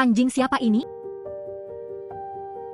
Anjing siapa ini?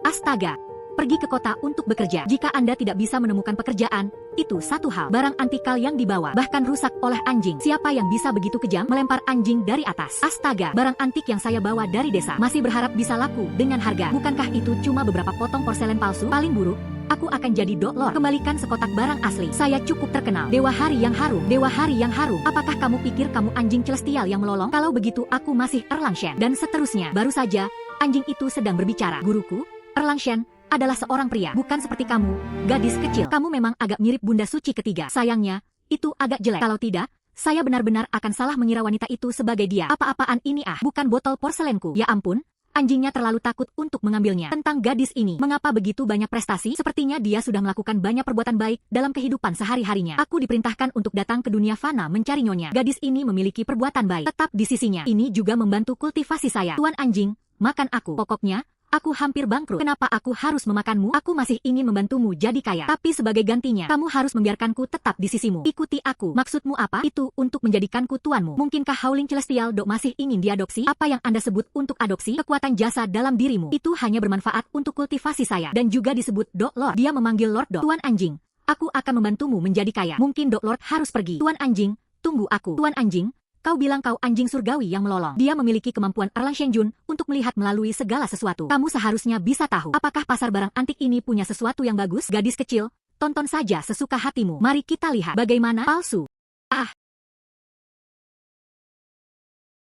Astaga! Pergi ke kota untuk bekerja. Jika Anda tidak bisa menemukan pekerjaan, itu satu hal. Barang antikal yang dibawa bahkan rusak oleh anjing. Siapa yang bisa begitu kejam melempar anjing dari atas? Astaga, barang antik yang saya bawa dari desa masih berharap bisa laku dengan harga. Bukankah itu cuma beberapa potong porselen palsu? Paling buruk, aku akan jadi dotlor. Kembalikan sekotak barang asli. Saya cukup terkenal. Dewa hari yang harum. Dewa hari yang harum. Apakah kamu pikir kamu anjing celestial yang melolong? Kalau begitu aku masih Erlang Shen. Dan seterusnya. Baru saja, anjing itu sedang berbicara. Guruku, Erlang Shen, adalah seorang pria, bukan seperti kamu, gadis kecil. Kamu memang agak mirip Bunda Suci ketiga. Sayangnya, itu agak jelek. Kalau tidak, saya benar-benar akan salah mengira wanita itu sebagai dia. Apa-apaan ini bukan botol porselenku. Ya ampun, anjingnya terlalu takut untuk mengambilnya. Tentang gadis ini, mengapa begitu banyak prestasi? Sepertinya dia sudah melakukan banyak perbuatan baik dalam kehidupan sehari-harinya. Aku diperintahkan untuk datang ke dunia fana mencari nyonya. Gadis ini memiliki perbuatan baik. Tetap di sisinya. Ini juga membantu kultivasi saya. Tuan anjing, makan aku. Pokoknya, aku hampir bangkrut. Kenapa aku harus memakanmu? Aku masih ingin membantumu jadi kaya. Tapi sebagai gantinya, kamu harus membiarkanku tetap di sisimu. Ikuti aku. Maksudmu apa? Itu untuk menjadikanku tuanmu. Mungkinkah Howling Celestial Dog masih ingin diadopsi? Apa yang Anda sebut untuk adopsi? Kekuatan jasa dalam dirimu. Itu hanya bermanfaat untuk kultivasi saya. Dan juga disebut Dog Lord. Dia memanggil Lord Dog. Tuan anjing, aku akan membantumu menjadi kaya. Mungkin Dog Lord harus pergi. Tuan anjing, tunggu aku. Tuan anjing, kau bilang kau anjing surgawi yang melolong. Dia memiliki kemampuan Erlang Shenjun untuk melihat melalui segala sesuatu. Kamu seharusnya bisa tahu. Apakah pasar barang antik ini punya sesuatu yang bagus? Gadis kecil, tonton saja sesuka hatimu. Mari kita lihat bagaimana palsu.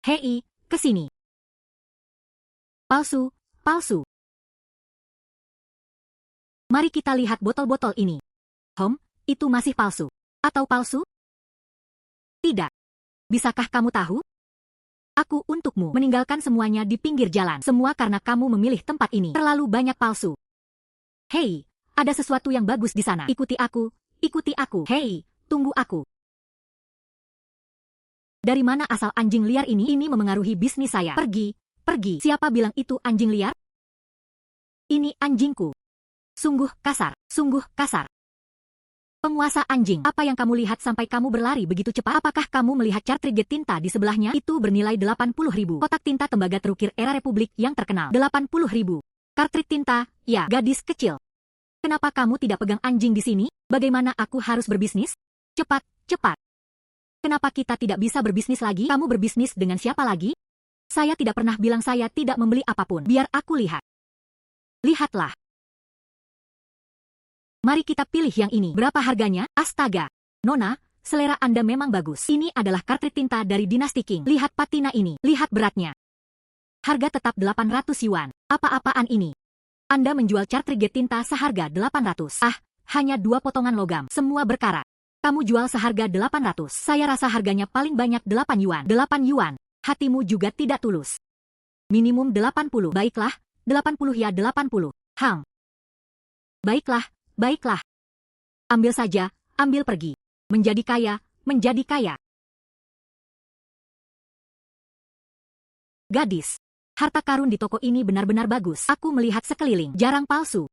Hei, kesini. Palsu, palsu. Mari kita lihat botol-botol ini. Itu masih palsu. Atau palsu? Tidak. Bisakah kamu tahu? Aku untukmu meninggalkan semuanya di pinggir jalan. Semua karena kamu memilih tempat ini. Terlalu banyak palsu. Hei, ada sesuatu yang bagus di sana. Ikuti aku, ikuti aku. Hei, tunggu aku. Dari mana asal anjing liar ini? Ini memengaruhi bisnis saya. Pergi, pergi. Siapa bilang itu anjing liar? Ini anjingku. Sungguh kasar, sungguh kasar. Penguasa anjing, apa yang kamu lihat sampai kamu berlari begitu cepat? Apakah kamu melihat cartridge tinta di sebelahnya? Itu bernilai 80.000. Kotak tinta tembaga terukir era Republik yang terkenal. 80.000. Cartridge tinta, ya, gadis kecil. Kenapa kamu tidak pegang anjing di sini? Bagaimana aku harus berbisnis? Cepat, cepat. Kenapa kita tidak bisa berbisnis lagi? Kamu berbisnis dengan siapa lagi? Saya tidak pernah bilang saya tidak membeli apapun. Biar aku lihat. Lihatlah. Mari kita pilih yang ini. Berapa harganya? Astaga. Nona, selera Anda memang bagus. Ini adalah kartrid tinta dari dinasti Qing. Lihat patina ini. Lihat beratnya. Harga tetap 800 yuan. Apa-apaan ini? Anda menjual cartridge tinta seharga 800. Hanya 2 potongan logam. Semua berkarat. Kamu jual seharga 800. Saya rasa harganya paling banyak 8 yuan. 8 yuan. Hatimu juga tidak tulus. Minimum 80. Baiklah, 80 ya 80. Baiklah. Baiklah. Ambil saja, ambil pergi. Menjadi kaya, menjadi kaya. Gadis. Harta karun di toko ini benar-benar bagus. Aku melihat sekeliling, jarang palsu.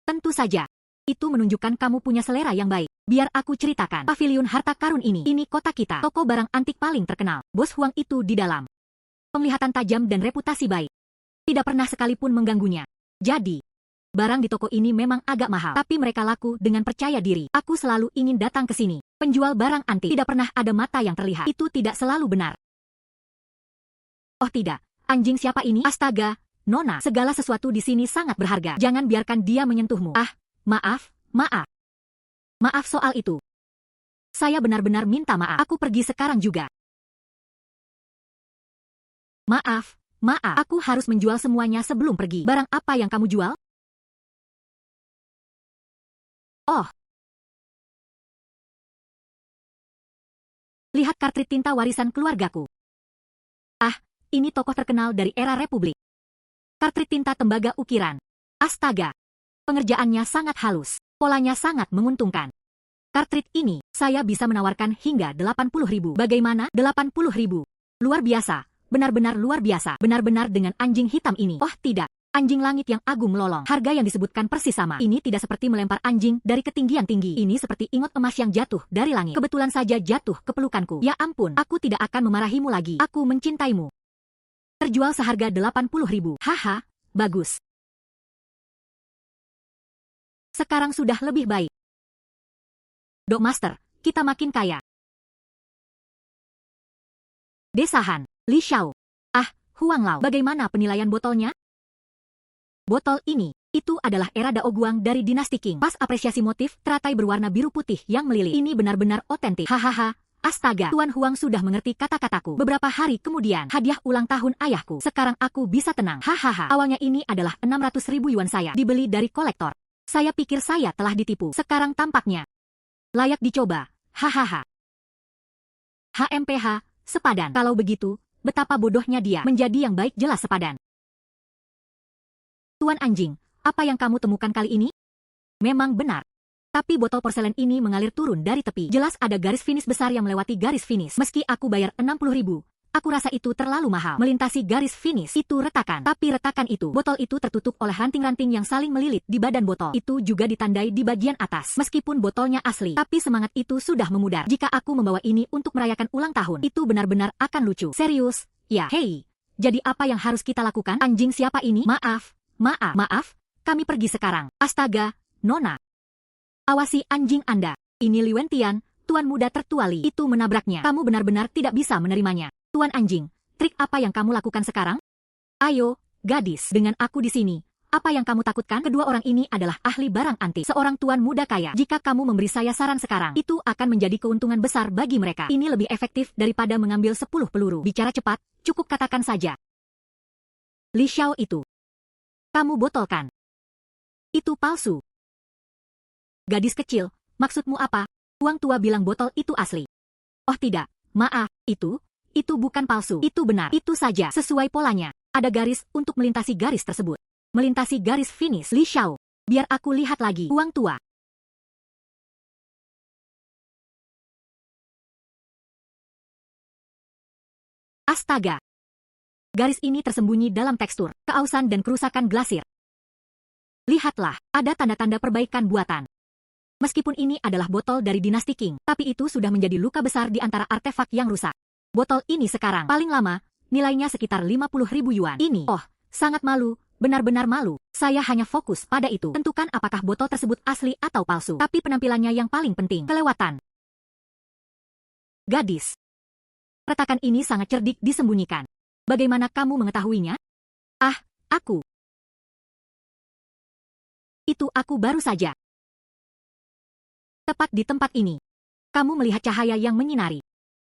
Tentu saja. Itu menunjukkan kamu punya selera yang baik. Biar aku ceritakan. Paviliun harta karun ini kota kita. Toko barang antik paling terkenal. Bos Huang itu di dalam. Penglihatan tajam dan reputasi baik. Tidak pernah sekalipun mengganggunya. Jadi, barang di toko ini memang agak mahal, tapi mereka laku dengan percaya diri. Aku selalu ingin datang ke sini. Penjual barang antik tidak pernah ada mata yang terlihat. Itu tidak selalu benar. Oh tidak, anjing siapa ini? Astaga, Nona, segala sesuatu di sini sangat berharga. Jangan biarkan dia menyentuhmu. Maaf, maaf. Maaf soal itu. Saya benar-benar minta maaf. Aku pergi sekarang juga. Maaf, maaf. Aku harus menjual semuanya sebelum pergi. Barang apa yang kamu jual? Oh. Lihat kartrid tinta warisan keluargaku. Ini tokoh terkenal dari era Republik. Kartrid tinta tembaga ukiran. Astaga. Pengerjaannya sangat halus. Polanya sangat menguntungkan. Kartrid ini, saya bisa menawarkan hingga 80.000. Bagaimana? 80.000. Luar biasa. Benar-benar luar biasa. Benar-benar dengan anjing hitam ini. Oh tidak. Anjing langit yang agung melolong. Harga yang disebutkan persis sama. Ini tidak seperti melempar anjing dari ketinggian tinggi. Ini seperti ingot emas yang jatuh dari langit. Kebetulan saja jatuh ke pelukanku. Ya ampun, aku tidak akan memarahimu lagi. Aku mencintaimu. Terjual seharga 80.000. Haha, bagus. Sekarang sudah lebih baik. Dok Master, kita makin kaya. Desahan, Li Xiao. Ah, Huang Lao, bagaimana penilaian botolnya? Botol ini, itu adalah era Dao Guang dari dinasti Qing. Pas apresiasi motif teratai berwarna biru putih yang melilit. Ini benar-benar otentik. Hahaha. Astaga, Tuan Huang sudah mengerti kata-kataku. Beberapa hari kemudian, hadiah ulang tahun ayahku. Sekarang aku bisa tenang. Hahaha, awalnya ini adalah 600.000 yuan saya. Dibeli dari kolektor. Saya pikir saya telah ditipu. Sekarang tampaknya layak dicoba. Hahaha. HMPH, sepadan. Kalau begitu, betapa bodohnya dia. Menjadi yang baik jelas sepadan. Tuan anjing, apa yang kamu temukan kali ini? Memang benar. Tapi botol porselen ini mengalir turun dari tepi. Jelas ada garis finish besar yang melewati garis finish. Meski aku bayar 60.000, aku rasa itu terlalu mahal. Melintasi garis finish, itu retakan. Tapi retakan itu, botol itu tertutup oleh ranting-ranting yang saling melilit di badan botol. Itu juga ditandai di bagian atas. Meskipun botolnya asli, tapi semangat itu sudah memudar. Jika aku membawa ini untuk merayakan ulang tahun, itu benar-benar akan lucu. Serius? Ya. Hei, jadi apa yang harus kita lakukan? Anjing siapa ini? Maaf, kami pergi sekarang. Astaga, Nona. Awasi anjing Anda. Ini Li Wentian, tuan muda tertua Li. Itu menabraknya. Kamu benar-benar tidak bisa menerimanya. Tuan anjing, trik apa yang kamu lakukan sekarang? Ayo, gadis, dengan aku di sini. Apa yang kamu takutkan? Kedua orang ini adalah ahli barang antik. Seorang tuan muda kaya. Jika kamu memberi saya saran sekarang, itu akan menjadi keuntungan besar bagi mereka. Ini lebih efektif daripada mengambil 10 peluru. Bicara cepat, cukup katakan saja. Li Xiao itu. Kamu botolkan. Itu palsu. Gadis kecil, maksudmu apa? Tuang tua bilang botol itu asli. Oh tidak, maaf, itu bukan palsu. Itu benar, itu saja, sesuai polanya. Ada garis untuk melintasi garis tersebut. Melintasi garis finish. Li Xiao, biar aku lihat lagi. Tuang tua. Astaga. Garis ini tersembunyi dalam tekstur, keausan dan kerusakan glasir. Lihatlah, ada tanda-tanda perbaikan buatan. Meskipun ini adalah botol dari dinasti Qing, tapi itu sudah menjadi luka besar di antara artefak yang rusak. Botol ini sekarang, paling lama, nilainya sekitar 50.000 yuan. Ini, oh, sangat malu, benar-benar malu. Saya hanya fokus pada itu. Tentukan apakah botol tersebut asli atau palsu. Tapi penampilannya yang paling penting, kelewatan. Gadis. Retakan ini sangat cerdik disembunyikan. Bagaimana kamu mengetahuinya? Ah, aku. Itu aku baru saja. Tepat di tempat ini. Kamu melihat cahaya yang menyinari.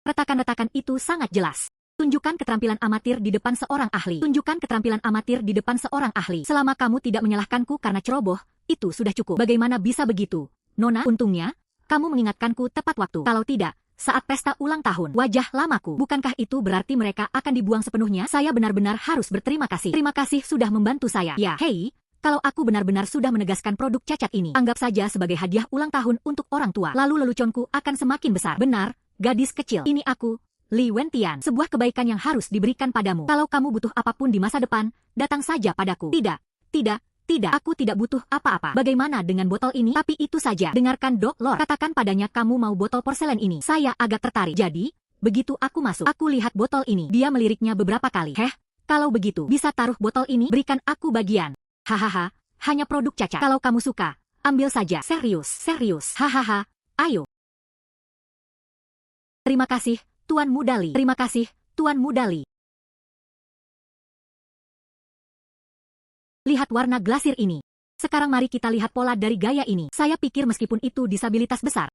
Retakan-retakan itu sangat jelas. Tunjukkan keterampilan amatir di depan seorang ahli. Tunjukkan keterampilan amatir di depan seorang ahli. Selama kamu tidak menyalahkanku karena ceroboh, itu sudah cukup. Bagaimana bisa begitu? Nona, untungnya, kamu mengingatkanku tepat waktu. Kalau tidak, saat pesta ulang tahun, wajah lamaku. Bukankah itu berarti mereka akan dibuang sepenuhnya? Saya benar-benar harus berterima kasih. Terima kasih sudah membantu saya. Ya, hei. Kalau aku benar-benar sudah menegaskan produk cacat ini, anggap saja sebagai hadiah ulang tahun untuk orang tua. Lalu leluconku akan semakin besar. Benar, gadis kecil. Ini aku, Li Wentian. Sebuah kebaikan yang harus diberikan padamu. Kalau kamu butuh apapun di masa depan, datang saja padaku. Tidak. Aku tidak butuh apa-apa. Bagaimana dengan botol ini? Tapi itu saja. Dengarkan Dok Lord. Katakan padanya kamu mau botol porselen ini. Saya agak tertarik. Jadi, begitu aku masuk, aku lihat botol ini. Dia meliriknya beberapa kali. Kalau begitu, bisa taruh botol ini? Berikan aku bagian. Hahaha, hanya produk cacat. Kalau kamu suka, ambil saja. Serius. Hahaha, ayo. Terima kasih, Tuan Muda Li. Terima kasih, Tuan Muda Li. Lihat warna glasir ini. Sekarang mari kita lihat pola dari gaya ini. Saya pikir meskipun itu disabilitas besar,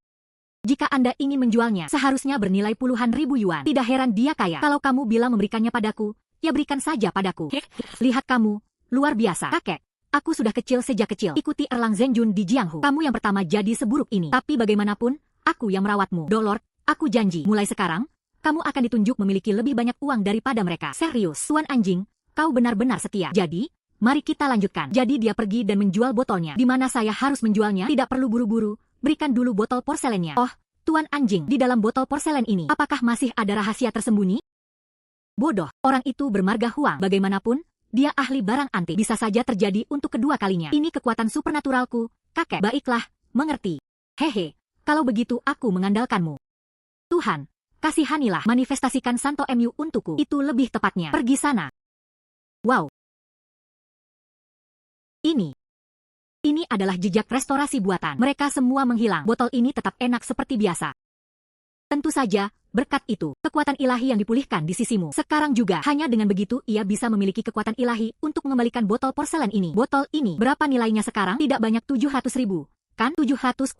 jika Anda ingin menjualnya, seharusnya bernilai puluhan ribu yuan. Tidak heran dia kaya. Kalau kamu bilang memberikannya padaku, ya berikan saja padaku. Lihat kamu. Luar biasa. Kakek, aku sudah kecil sejak kecil. Ikuti Erlang Zhenjun di Jianghu. Kamu yang pertama jadi seburuk ini. Tapi bagaimanapun, aku yang merawatmu. Dolor, aku janji. Mulai sekarang, kamu akan ditunjuk memiliki lebih banyak uang daripada mereka. Serius. Tuan anjing, kau benar-benar setia. Jadi, mari kita lanjutkan. Jadi dia pergi dan menjual botolnya. Di mana saya harus menjualnya? Tidak perlu buru-buru. Berikan dulu botol porselennya. Oh, Tuan anjing, di dalam botol porselen ini, apakah masih ada rahasia tersembunyi? Bodoh, orang itu bermarga Huang. Bagaimanapun, dia ahli barang antik. Bisa saja terjadi untuk kedua kalinya. Ini kekuatan supernaturalku, kakek. Baiklah, mengerti. Hehe, kalau begitu aku mengandalkanmu. Tuhan, kasihanilah, manifestasikan Santo MU untukku. Itu lebih tepatnya. Pergi sana. Wow. Ini adalah jejak restorasi buatan. Mereka semua menghilang. Botol ini tetap enak seperti biasa. Tentu saja, berkat itu, kekuatan ilahi yang dipulihkan di sisimu. Sekarang juga, hanya dengan begitu ia bisa memiliki kekuatan ilahi untuk mengembalikan botol porselen ini. Botol ini, berapa nilainya sekarang? Tidak banyak 700.000, kan? 700,000.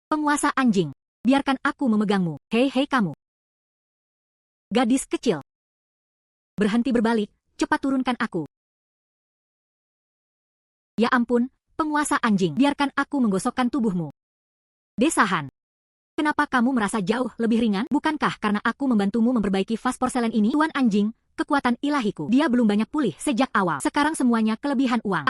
Penguasa anjing, biarkan aku memegangmu. Hei kamu. Gadis kecil. Berhenti berbalik, cepat turunkan aku. Ya ampun, penguasa anjing, biarkan aku menggosokkan tubuhmu. Desahan. Kenapa kamu merasa jauh lebih ringan? Bukankah karena aku membantumu memperbaiki vas porselen ini? Tuan anjing, kekuatan ilahiku. Dia belum banyak pulih sejak awal. Sekarang semuanya kelebihan uang.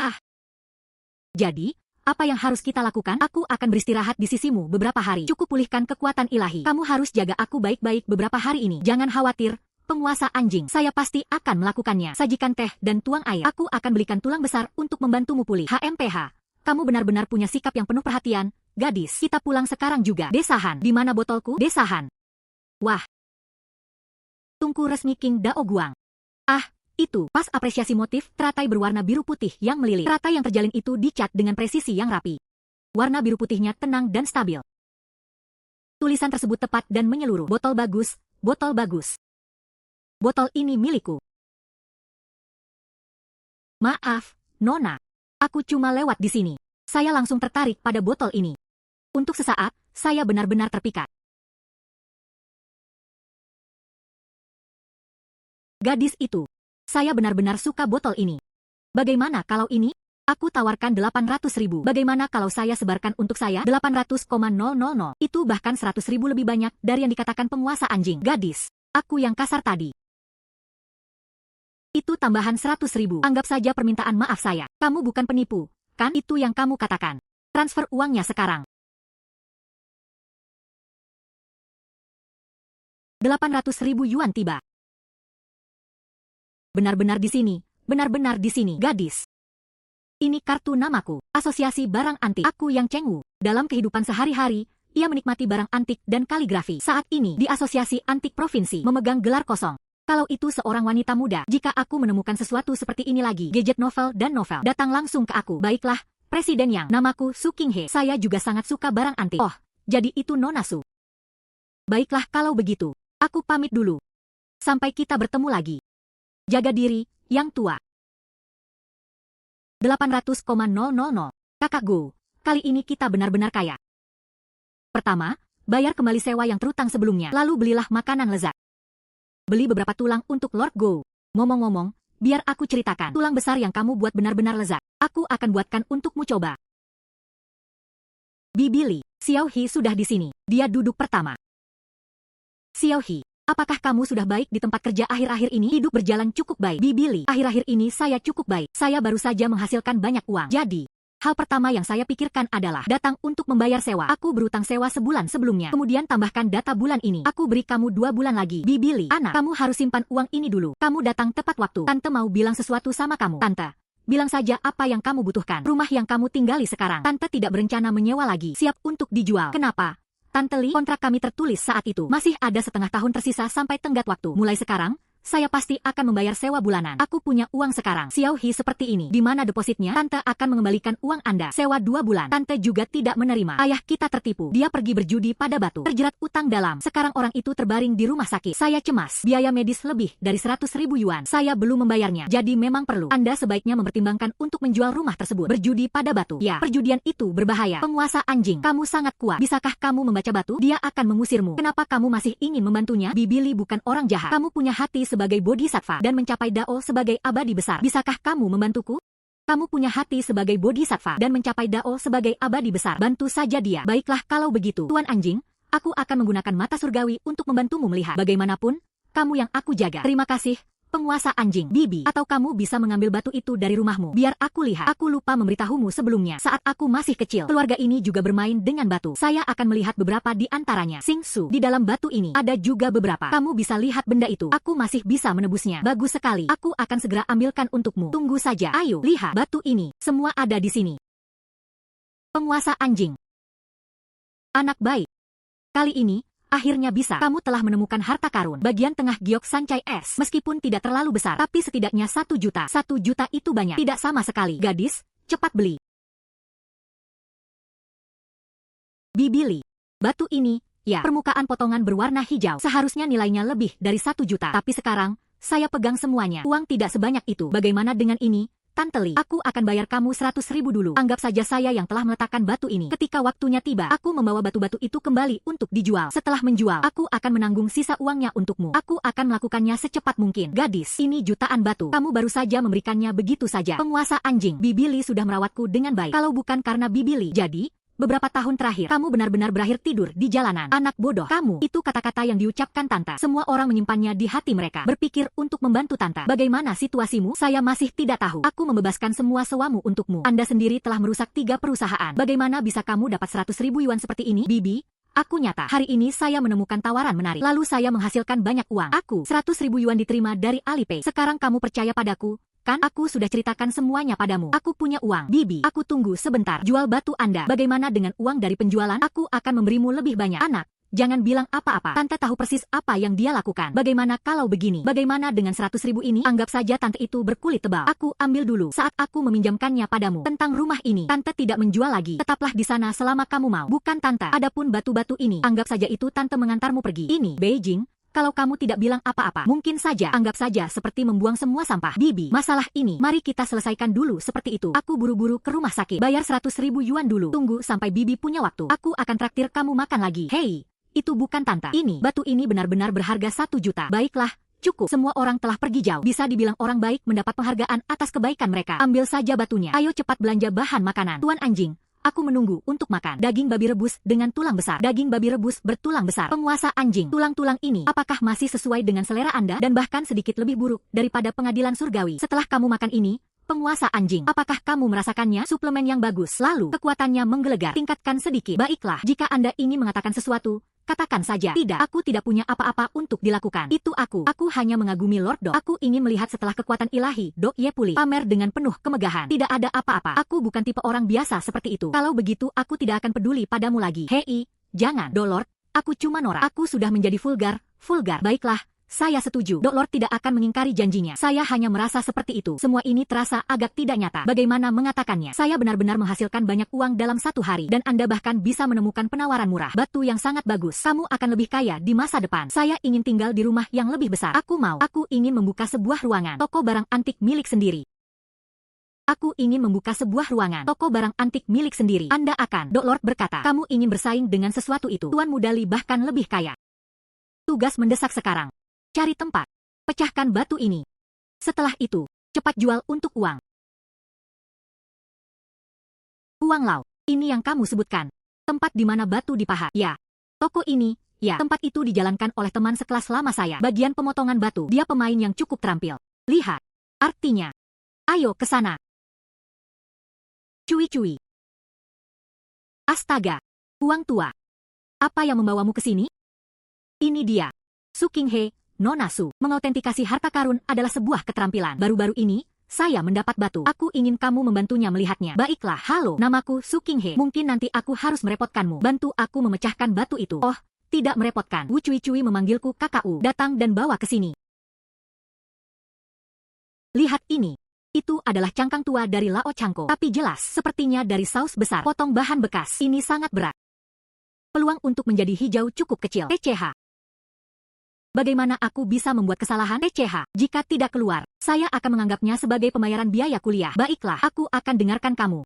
Jadi, apa yang harus kita lakukan? Aku akan beristirahat di sisimu beberapa hari. Cukup pulihkan kekuatan ilahi. Kamu harus jaga aku baik-baik beberapa hari ini. Jangan khawatir, penguasa anjing. Saya pasti akan melakukannya. Sajikan teh dan tuang air. Aku akan belikan tulang besar untuk membantumu pulih. HMPH. Kamu benar-benar punya sikap yang penuh perhatian. Gadis, kita pulang sekarang juga. Desahan, di mana botolku? Desahan. Wah. Tungku resmi King Dao Guang. Itu, pas apresiasi motif teratai berwarna biru putih yang melilit. Teratai yang terjalin itu dicat dengan presisi yang rapi. Warna biru putihnya tenang dan stabil. Tulisan tersebut tepat dan menyeluruh. Botol bagus, botol bagus. Botol ini milikku. Maaf, Nona. Aku cuma lewat di sini. Saya langsung tertarik pada botol ini. Untuk sesaat, saya benar-benar terpikat. Gadis itu. Saya benar-benar suka botol ini. Bagaimana kalau ini? Aku tawarkan 800.000. Bagaimana kalau saya sebarkan untuk saya? 800,000. Itu bahkan 100.000 lebih banyak dari yang dikatakan penguasa anjing. Gadis, aku yang kasar tadi. Itu tambahan 100.000. Anggap saja permintaan maaf saya. Kamu bukan penipu, kan? Itu yang kamu katakan. Transfer uangnya sekarang. 800.000 yuan tiba. Benar-benar di sini, benar-benar di sini. Gadis. Ini kartu namaku, Asosiasi Barang Antik. Aku yang Cheng Wu. Dalam kehidupan sehari-hari, ia menikmati barang antik dan kaligrafi. Saat ini, di Asosiasi Antik Provinsi, memegang gelar kosong. Kalau itu seorang wanita muda, jika aku menemukan sesuatu seperti ini lagi, gadget novel dan novel, datang langsung ke aku. Baiklah, Presiden Yang. Namaku Su Qinghe. Saya juga sangat suka barang antik. Oh, jadi itu Nona Su. Baiklah kalau begitu, aku pamit dulu. Sampai kita bertemu lagi. Jaga diri, yang tua. 800,000. Kakak Go, kali ini kita benar-benar kaya. Pertama, bayar kembali sewa yang terutang sebelumnya, lalu belilah makanan lezat. Beli beberapa tulang untuk Lord Go. Ngomong-ngomong, biar aku ceritakan. Tulang besar yang kamu buat benar-benar lezat. Aku akan buatkan untukmu coba. Bibi Li, Xiao He sudah di sini. Dia duduk pertama. Xiao He, apakah kamu sudah baik di tempat kerja akhir-akhir ini? Hidup berjalan cukup baik. Bibi Li, akhir-akhir ini saya cukup baik. Saya baru saja menghasilkan banyak uang. Jadi, hal pertama yang saya pikirkan adalah datang untuk membayar sewa. Aku berutang sewa sebulan sebelumnya. Kemudian tambahkan data bulan ini. Aku beri kamu 2 bulan lagi. Bibi Li, anak, kamu harus simpan uang ini dulu. Kamu datang tepat waktu. Tante mau bilang sesuatu sama kamu. Tante, bilang saja apa yang kamu butuhkan. Rumah yang kamu tinggali sekarang. Tante tidak berencana menyewa lagi. Siap untuk dijual. Kenapa? Tante Li, kontrak kami tertulis saat itu. Masih ada setengah tahun tersisa sampai tenggat waktu. Mulai sekarang, saya pasti akan membayar sewa bulanan. Aku punya uang sekarang. Xiao He seperti ini. Di mana depositnya? Tante akan mengembalikan uang Anda. Sewa 2 bulan. Tante juga tidak menerima. Ayah kita tertipu. Dia pergi berjudi pada batu. Terjerat utang dalam. Sekarang orang itu terbaring di rumah sakit. Saya cemas. Biaya medis lebih dari 100.000 yuan. Saya belum membayarnya. Jadi memang perlu. Anda sebaiknya mempertimbangkan untuk menjual rumah tersebut. Berjudi pada batu. Ya, perjudian itu berbahaya. Penguasa anjing, kamu sangat kuat. Bisakah kamu membaca batu? Dia akan mengusirmu. Kenapa kamu masih ingin membantunya? Bibi Li bukan orang jahat. Kamu punya hati sebagai bodhisattva dan mencapai Dao sebagai abadi besar. Bisakah kamu membantuku? Kamu punya hati sebagai bodhisattva dan mencapai Dao sebagai abadi besar. Bantu saja dia. Baiklah kalau begitu. Tuan anjing, aku akan menggunakan mata surgawi untuk membantumu melihat. Bagaimanapun, kamu yang aku jaga. Terima kasih, penguasa anjing. Bibi, atau kamu bisa mengambil batu itu dari rumahmu. Biar aku lihat. Aku lupa memberitahumu sebelumnya. Saat aku masih kecil, keluarga ini juga bermain dengan batu. Saya akan melihat beberapa di antaranya. Singsu, di dalam batu ini ada juga beberapa. Kamu bisa lihat benda itu. Aku masih bisa menebusnya. Bagus sekali. Aku akan segera ambilkan untukmu. Tunggu saja. Ayo, lihat batu ini. Semua ada di sini. Penguasa anjing. Anak baik. Kali ini, Akhirnya bisa. Kamu telah menemukan harta karun. Bagian tengah giok sancai es. Meskipun tidak terlalu besar, tapi setidaknya 1 juta. 1 juta itu banyak. Tidak sama sekali. Gadis, cepat beli. Bibili. Batu ini, ya, permukaan potongan berwarna hijau. Seharusnya nilainya lebih dari 1 juta. Tapi sekarang, saya pegang semuanya. Uang tidak sebanyak itu. Bagaimana dengan ini? Tante Li, aku akan bayar kamu 100.000 dulu. Anggap saja saya yang telah meletakkan batu ini. Ketika waktunya tiba, aku membawa batu-batu itu kembali untuk dijual. Setelah menjual, aku akan menanggung sisa uangnya untukmu. Aku akan melakukannya secepat mungkin. Gadis, ini jutaan batu. Kamu baru saja memberikannya begitu saja. Penguasa anjing, Bibili sudah merawatku dengan baik. Kalau bukan karena Bibili, jadi beberapa tahun terakhir, kamu benar-benar berakhir tidur di jalanan. Anak bodoh, kamu. Itu kata-kata yang diucapkan Tante. Semua orang menyimpannya di hati mereka. Berpikir untuk membantu Tante. Bagaimana situasimu? Saya masih tidak tahu. Aku membebaskan semua sewamu untukmu. Anda sendiri telah merusak 3 perusahaan. Bagaimana bisa kamu dapat 100.000 yuan seperti ini? Bibi, aku nyata. Hari ini saya menemukan tawaran menarik. Lalu saya menghasilkan banyak uang. Aku 100.000 yuan diterima dari Alipay. Sekarang kamu percaya padaku? Kan aku sudah ceritakan semuanya padamu. Aku punya uang. Bibi, aku tunggu sebentar. Jual batu Anda. Bagaimana dengan uang dari penjualan? Aku akan memberimu lebih banyak. Anak, jangan bilang apa-apa. Tante tahu persis apa yang dia lakukan. Bagaimana kalau begini? Bagaimana dengan 100.000 ini? Anggap saja tante itu berkulit tebal. Aku ambil dulu saat aku meminjamkannya padamu. Tentang rumah ini, tante tidak menjual lagi. Tetaplah di sana selama kamu mau. Bukan tante. Adapun batu-batu ini, anggap saja itu tante mengantarmu pergi. Ini, Beijing. Kalau kamu tidak bilang apa-apa, mungkin saja, anggap saja seperti membuang semua sampah. Bibi, masalah ini, mari kita selesaikan dulu seperti itu. Aku buru-buru ke rumah sakit. Bayar 100.000 yuan dulu. Tunggu sampai Bibi punya waktu. Aku akan traktir kamu makan lagi. Hei, itu bukan Tante. Ini, batu ini benar-benar berharga 1 juta. Baiklah, cukup. Semua orang telah pergi jauh. Bisa dibilang orang baik mendapat penghargaan atas kebaikan mereka. Ambil saja batunya. Ayo cepat belanja bahan makanan. Tuan anjing, aku menunggu untuk makan. Daging babi rebus dengan tulang besar. Daging babi rebus bertulang besar. Penguasa anjing. Tulang-tulang ini, apakah masih sesuai dengan selera Anda? Dan bahkan sedikit lebih buruk daripada pengadilan surgawi. Setelah kamu makan ini, penguasa anjing, apakah kamu merasakannya? Suplemen yang bagus. Lalu, kekuatannya menggelegar. Tingkatkan sedikit. Baiklah, jika Anda ingin mengatakan sesuatu, katakan saja. Tidak, aku tidak punya apa-apa untuk dilakukan. Itu aku. Aku hanya mengagumi Lord Dok. Aku ingin melihat setelah kekuatan ilahi Dok Ye pulih. Pamer dengan penuh kemegahan. Tidak ada apa-apa. Aku bukan tipe orang biasa seperti itu. Kalau begitu, aku tidak akan peduli padamu lagi. Hei, jangan. Dok Lord, aku cuma norak. Aku sudah menjadi vulgar. Vulgar. Baiklah. Saya setuju. Dok Lord tidak akan mengingkari janjinya. Saya hanya merasa seperti itu. Semua ini terasa agak tidak nyata. Bagaimana mengatakannya? Saya benar-benar menghasilkan banyak uang dalam 1 hari. Dan Anda bahkan bisa menemukan penawaran murah. Batu yang sangat bagus. Kamu akan lebih kaya di masa depan. Saya ingin tinggal di rumah yang lebih besar. Aku mau. Aku ingin membuka sebuah ruangan. Toko barang antik milik sendiri. Aku ingin membuka sebuah ruangan. Toko barang antik milik sendiri. Anda akan. Dok Lord berkata. Kamu ingin bersaing dengan sesuatu itu. Tuan Muda Li bahkan lebih kaya. Tugas mendesak sekarang. Cari tempat. Pecahkan batu ini. Setelah itu, cepat jual untuk uang. Uang Lau, ini yang kamu sebutkan. Tempat di mana batu dipahat. Ya. Toko ini, ya. Tempat itu dijalankan oleh teman sekelas lama saya. Bagian pemotongan batu. Dia pemain yang cukup terampil. Lihat. Artinya. Ayo ke sana. Cui-cui. Astaga. Uang tua. Apa yang membawamu ke sini? Ini dia. Su Qinghe, Nona Su. Mengautentikasi harta karun adalah sebuah keterampilan. Baru-baru ini, saya mendapat batu. Aku ingin kamu membantunya melihatnya. Baiklah, halo. Namaku Su Qinghe. Mungkin nanti aku harus merepotkanmu. Bantu aku memecahkan batu itu. Oh, tidak merepotkan. Wu Cui-cui memanggilku kakakku. Datang dan bawa ke sini. Lihat ini. Itu adalah cangkang tua dari Lao Changko. Tapi jelas, sepertinya dari saus besar. Potong bahan bekas. Ini sangat berat. Peluang untuk menjadi hijau cukup kecil. TCH. Bagaimana aku bisa membuat kesalahan? TCH. Jika tidak keluar, saya akan menganggapnya sebagai pembayaran biaya kuliah. Baiklah, aku akan dengarkan kamu.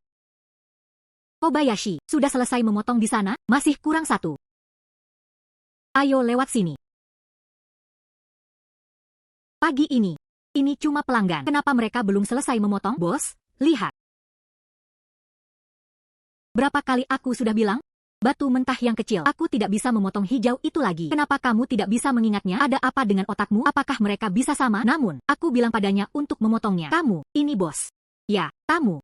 Kobayashi, sudah selesai memotong di sana? Masih kurang 1. Ayo lewat sini. Pagi ini cuma pelanggan. Kenapa mereka belum selesai memotong? Bos, lihat. Berapa kali aku sudah bilang? Batu mentah yang kecil. Aku tidak bisa memotong hijau itu lagi. Kenapa kamu tidak bisa mengingatnya? Ada apa dengan otakmu? Apakah mereka bisa sama? Namun, aku bilang padanya untuk memotongnya. Kamu, ini bos. Ya, kamu.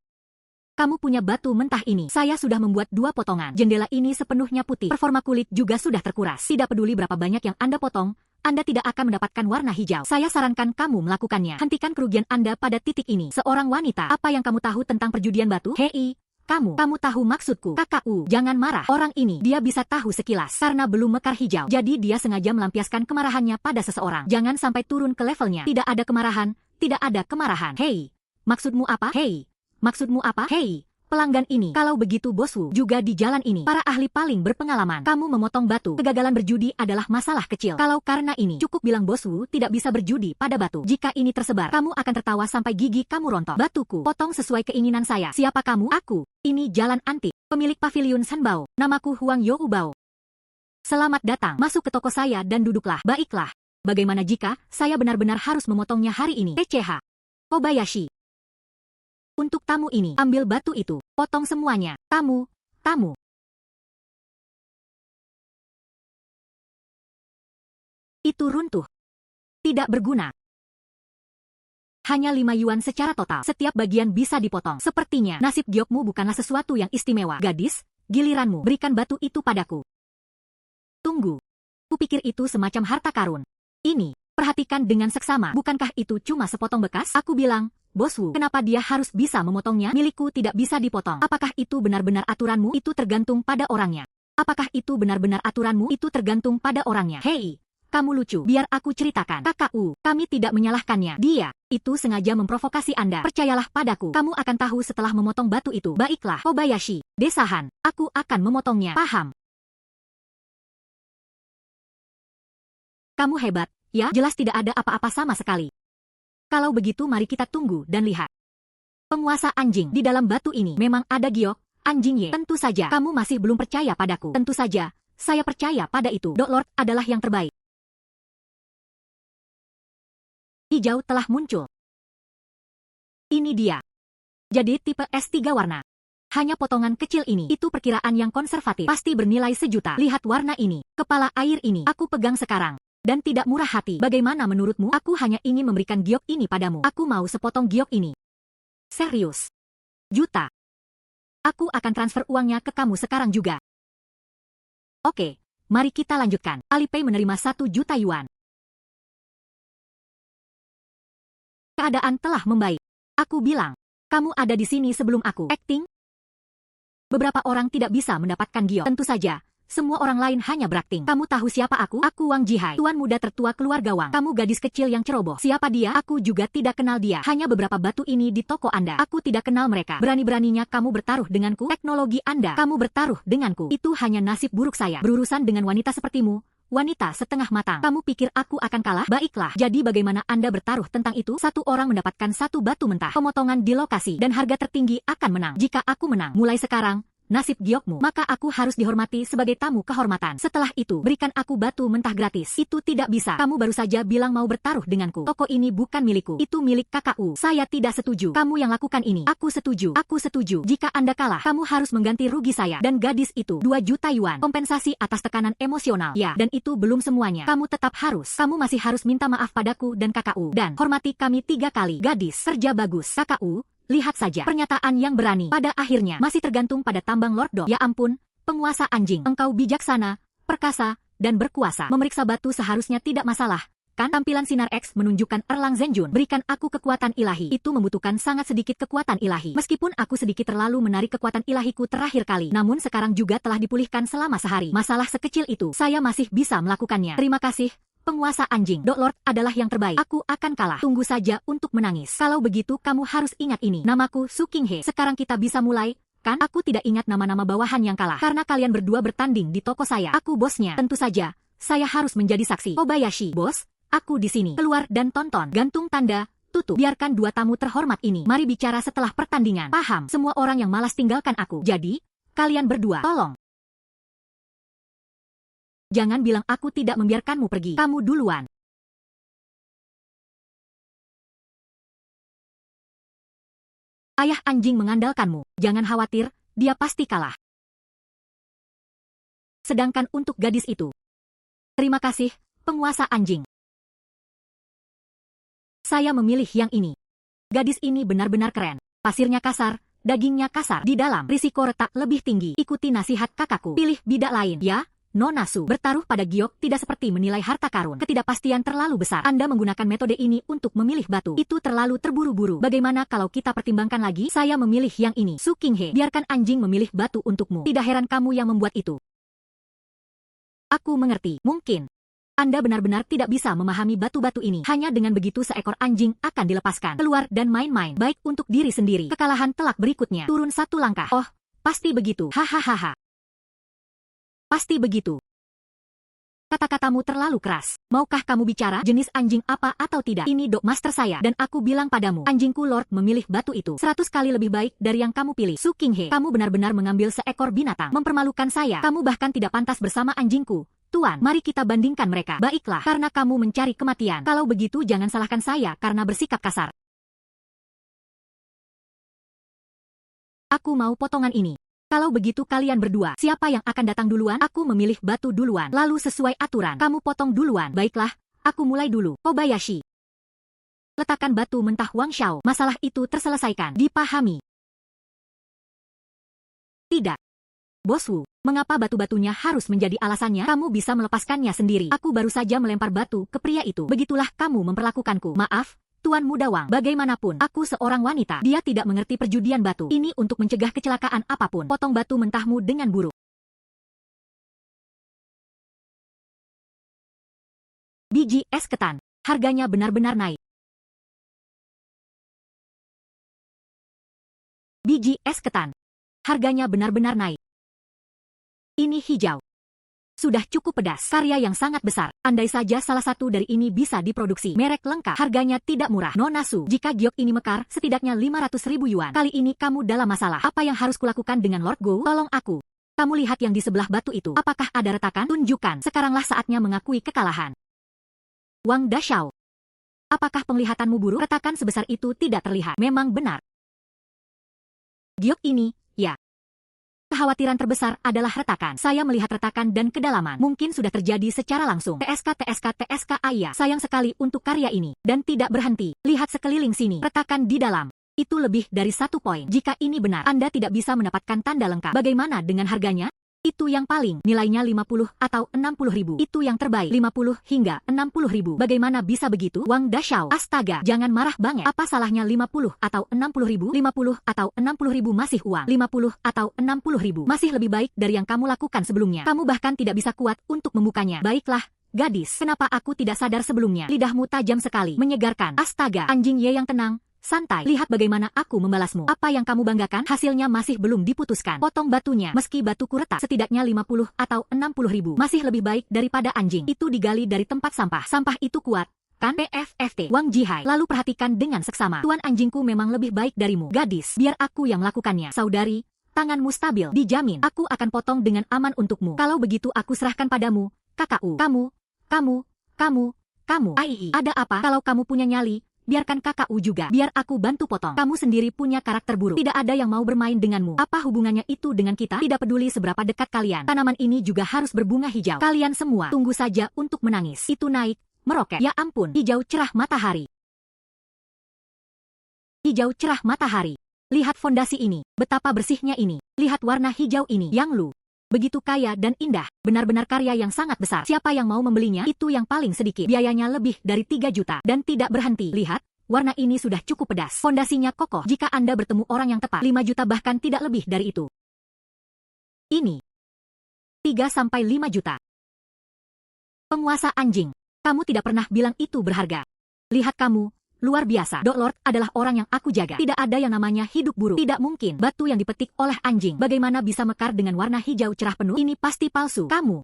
Kamu punya batu mentah ini. Saya sudah membuat 2 potongan. Jendela ini sepenuhnya putih. Performa kulit juga sudah terkuras. Tidak peduli berapa banyak yang Anda potong, Anda tidak akan mendapatkan warna hijau. Saya sarankan kamu melakukannya. Hentikan kerugian Anda pada titik ini. Seorang wanita, apa yang kamu tahu tentang perjudian batu? Hei, Kamu tahu maksudku. Kakak jangan marah. Orang ini, dia bisa tahu sekilas. Karena belum mekar hijau. Jadi dia sengaja melampiaskan kemarahannya pada seseorang. Jangan sampai turun ke levelnya. Tidak ada kemarahan. Tidak ada kemarahan. Hei, maksudmu apa? Hei, maksudmu apa? Hei, pelanggan ini. Kalau begitu bosku juga di jalan ini. Para ahli paling berpengalaman. Kamu memotong batu. Kegagalan berjudi adalah masalah kecil. Kalau karena ini, cukup bilang bosku tidak bisa berjudi pada batu. Jika ini tersebar, kamu akan tertawa sampai gigi kamu rontok. Batuku, potong sesuai keinginan saya. Siapa kamu? Aku. Ini jalan antik. Pemilik pavilion Sanbao. Namaku Huang Youbao. Selamat datang. Masuk ke toko saya dan duduklah. Baiklah. Bagaimana jika saya benar-benar harus memotongnya hari ini? TCH. Kobayashi. Untuk tamu ini, ambil batu itu. Potong semuanya. Tamu. Itu runtuh. Tidak berguna. Hanya 5 yuan secara total. Setiap bagian bisa dipotong. Sepertinya nasib giokmu bukanlah sesuatu yang istimewa. Gadis, giliranmu. Berikan batu itu padaku. Tunggu. Kupikir itu semacam harta karun. Ini, perhatikan dengan seksama. Bukankah itu cuma sepotong bekas? Aku bilang, bosku, kenapa dia harus bisa memotongnya? Milikku tidak bisa dipotong. Apakah itu benar-benar aturanmu? Itu tergantung pada orangnya. Apakah itu benar-benar aturanmu? Itu tergantung pada orangnya. Hei, kamu lucu. Biar aku ceritakan. Kakak kami tidak menyalahkannya. Dia itu sengaja memprovokasi Anda. Percayalah padaku. Kamu akan tahu setelah memotong batu itu. Baiklah, Kobayashi. Desahan. Aku akan memotongnya. Paham? Kamu hebat, ya? Jelas tidak ada apa-apa sama sekali. Kalau begitu mari kita tunggu dan lihat. Penguasa anjing. Di dalam batu ini memang ada giok, anjing ye. Tentu saja kamu masih belum percaya padaku. Tentu saja, saya percaya pada itu. Dok Lord adalah yang terbaik. Hijau telah muncul. Ini dia. Jadi tipe S3 warna. Hanya potongan kecil ini. Itu perkiraan yang konservatif. Pasti bernilai sejuta. Lihat warna ini. Kepala air ini. Aku pegang sekarang. Dan tidak murah hati. Bagaimana menurutmu? Aku hanya ingin memberikan giok ini padamu. Aku mau sepotong giok ini. Serius. Juta. Aku akan transfer uangnya ke kamu sekarang juga. Oke, mari kita lanjutkan. Alipay menerima 1 juta yuan. Keadaan telah membaik. Aku bilang, kamu ada di sini sebelum aku. Acting? Beberapa orang tidak bisa mendapatkan giok. Tentu saja, semua orang lain hanya berakting. Kamu tahu siapa aku? Aku Wang Jihai, tuan muda tertua keluarga Wang. Kamu gadis kecil yang ceroboh. Siapa dia? Aku juga tidak kenal dia. Hanya beberapa batu ini di toko Anda. Aku tidak kenal mereka. Berani-beraninya kamu bertaruh denganku? Teknologi Anda. Kamu bertaruh denganku. Itu hanya nasib buruk saya. Berurusan dengan wanita sepertimu. Wanita setengah matang. Kamu pikir aku akan kalah? Baiklah. Jadi bagaimana Anda bertaruh tentang itu? Satu orang mendapatkan 1 batu mentah. Pemotongan di lokasi. Dan harga tertinggi akan menang. Jika aku menang, mulai sekarang, nasib giokmu, maka aku harus dihormati sebagai tamu kehormatan. Setelah itu, berikan aku batu mentah gratis. Itu tidak bisa. Kamu baru saja bilang mau bertaruh denganku. Toko ini bukan milikku. Itu milik kakakku. Saya tidak setuju. Kamu yang lakukan ini. Aku setuju. Aku setuju. Jika Anda kalah, kamu harus mengganti rugi saya. Dan gadis itu, 2 juta yuan. Kompensasi atas tekanan emosional. Ya, dan itu belum semuanya. Kamu tetap harus. Kamu masih harus minta maaf padaku dan kakakku. Dan hormati kami 3 kali. Gadis, kerja bagus. Kakakku, lihat saja, pernyataan yang berani. Pada akhirnya, masih tergantung pada tambang Lord Do. Ya ampun, penguasa anjing. Engkau bijaksana, perkasa, dan berkuasa. Memeriksa batu seharusnya tidak masalah. Kan tampilan sinar X menunjukkan Erlang Zenjun. Berikan aku kekuatan ilahi. Itu membutuhkan sangat sedikit kekuatan ilahi. Meskipun aku sedikit terlalu menarik kekuatan ilahiku terakhir kali. Namun sekarang juga telah dipulihkan selama sehari. Masalah sekecil itu, saya masih bisa melakukannya. Terima kasih. Penguasa anjing. Dok Lord adalah yang terbaik. Aku akan kalah. Tunggu saja untuk menangis. Kalau begitu kamu harus ingat ini. Namaku Su Qinghe. Sekarang kita bisa mulai, kan? Aku tidak ingat nama-nama bawahan yang kalah. Karena kalian berdua bertanding di toko saya. Aku bosnya. Tentu saja, saya harus menjadi saksi. Kobayashi, bos, aku di sini. Keluar dan tonton. Gantung tanda, tutup. Biarkan 2 tamu terhormat ini. Mari bicara setelah pertandingan. Paham? Semua orang yang malas tinggalkan aku. Jadi, kalian berdua, tolong. Jangan bilang aku tidak membiarkanmu pergi. Kamu duluan. Ayah anjing mengandalkanmu. Jangan khawatir, dia pasti kalah. Sedangkan untuk gadis itu. Terima kasih, penguasa anjing. Saya memilih yang ini. Gadis ini benar-benar keren. Pasirnya kasar, dagingnya kasar. Di dalam, risiko retak lebih tinggi. Ikuti nasihat kakakku. Pilih bidak lain, ya. Nona Su. Bertaruh pada giok tidak seperti menilai harta karun. Ketidakpastian terlalu besar. Anda menggunakan metode ini untuk memilih batu. Itu terlalu terburu-buru. Bagaimana kalau kita pertimbangkan lagi? Saya memilih yang ini. Su Qinghe, biarkan anjing memilih batu untukmu. Tidak heran kamu yang membuat itu. Aku mengerti. Mungkin Anda benar-benar tidak bisa memahami batu-batu ini. Hanya dengan begitu seekor anjing akan dilepaskan keluar dan main-main. Baik untuk diri sendiri. Kekalahan telak berikutnya. Turun satu langkah. Oh, pasti begitu. Hahaha. Pasti begitu. Kata-katamu terlalu keras. Maukah kamu bicara jenis anjing apa atau tidak? Ini dog master saya dan aku bilang padamu, anjingku Lord memilih batu itu 100 kali lebih baik dari yang kamu pilih. Su Qinghe, kamu benar-benar mengambil seekor binatang. Mempermalukan saya. Kamu bahkan tidak pantas bersama anjingku. Tuan, mari kita bandingkan mereka. Baiklah, karena kamu mencari kematian. Kalau begitu jangan salahkan saya karena bersikap kasar. Aku mau potongan ini. Kalau begitu kalian berdua, siapa yang akan datang duluan? Aku memilih batu duluan. Lalu sesuai aturan, kamu potong duluan. Baiklah, aku mulai dulu. Kobayashi. Letakkan batu mentah Wang Xiao. Masalah itu terselesaikan. Dipahami. Tidak. Bos Wu, mengapa batu-batunya harus menjadi alasannya? Kamu bisa melepaskannya sendiri. Aku baru saja melempar batu ke pria itu. Begitulah kamu memperlakukanku. Maaf, Tuan Muda Wang, bagaimanapun, aku seorang wanita. Dia tidak mengerti perjudian batu. Ini untuk mencegah kecelakaan apapun. Potong batu mentahmu dengan buruk. Biji es ketan. Harganya benar-benar naik. Biji es ketan. Harganya benar-benar naik. Ini hijau. Sudah cukup pedas. Karya yang sangat besar. Andai saja salah satu dari ini bisa diproduksi. Merek lengkap. Harganya tidak murah. Nona Su, jika giok ini mekar, setidaknya 500.000 yuan. Kali ini kamu dalam masalah. Apa yang harus kulakukan dengan Lord Go? Tolong aku. Kamu lihat yang di sebelah batu itu. Apakah ada retakan? Tunjukkan. Sekaranglah saatnya mengakui kekalahan. Wang Dashao. Apakah penglihatanmu buruk? Retakan sebesar itu tidak terlihat. Memang benar. Giok ini, ya. Kekhawatiran terbesar adalah retakan. Saya melihat retakan dan kedalaman. Mungkin sudah terjadi secara langsung. TSK iya. Sayang sekali untuk karya ini. Dan tidak berhenti. Lihat sekeliling sini. Retakan di dalam. Itu lebih dari 1 poin. Jika ini benar, Anda tidak bisa mendapatkan tanda lengkap. Bagaimana dengan harganya? Itu yang paling, nilainya 50 atau 60.000. Itu yang terbaik, 50 hingga 60.000. Bagaimana bisa begitu? Wang Dashao, astaga, jangan marah banget. Apa salahnya 50 atau 60.000? 50 atau 60.000 masih uang. 50 atau 60.000 masih lebih baik dari yang kamu lakukan sebelumnya. Kamu bahkan tidak bisa kuat untuk membukanya. Baiklah, gadis, kenapa aku tidak sadar sebelumnya? Lidahmu tajam sekali, menyegarkan. Astaga, anjing Ye yang tenang. Santai, lihat bagaimana aku membalasmu. Apa yang kamu banggakan? Hasilnya masih belum diputuskan. Potong batunya, meski batuku retak, setidaknya 50 atau 60.000. Masih lebih baik daripada anjing. Itu digali dari tempat sampah. Sampah itu kuat, kan? PFFT. Wang Jihai, lalu perhatikan dengan seksama. Tuan anjingku memang lebih baik darimu. Gadis, biar aku yang melakukannya. Saudari, tanganmu stabil, dijamin. Aku akan potong dengan aman untukmu. Kalau begitu aku serahkan padamu, kakakku. Kamu. Ai, ada apa? Kalau kamu punya nyali, biarkan kakakku juga. Biar aku bantu potong. Kamu sendiri punya karakter buruk. Tidak ada yang mau bermain denganmu. Apa hubungannya itu dengan kita? Tidak peduli seberapa dekat kalian. Tanaman ini juga harus berbunga hijau. Kalian semua, tunggu saja untuk menangis. Itu naik, meroket. Ya ampun, hijau cerah matahari. Hijau cerah matahari. Lihat fondasi ini. Betapa bersihnya ini. Lihat warna hijau ini. Yang lu. Begitu kaya dan indah, benar-benar karya yang sangat besar. Siapa yang mau membelinya? Itu yang paling sedikit. Biayanya lebih dari 3 juta. Dan tidak berhenti. Lihat, warna ini sudah cukup pedas. Fondasinya kokoh. Jika Anda bertemu orang yang tepat, 5 juta bahkan tidak lebih dari itu. Ini 3-5 juta. Penguasa anjing. Kamu tidak pernah bilang itu berharga. Lihat kamu. Luar biasa. Dog Lord adalah orang yang aku jaga. Tidak ada yang namanya hidup buruk. Tidak mungkin. Batu yang dipetik oleh anjing. Bagaimana bisa mekar dengan warna hijau cerah penuh? Ini pasti palsu. Kamu.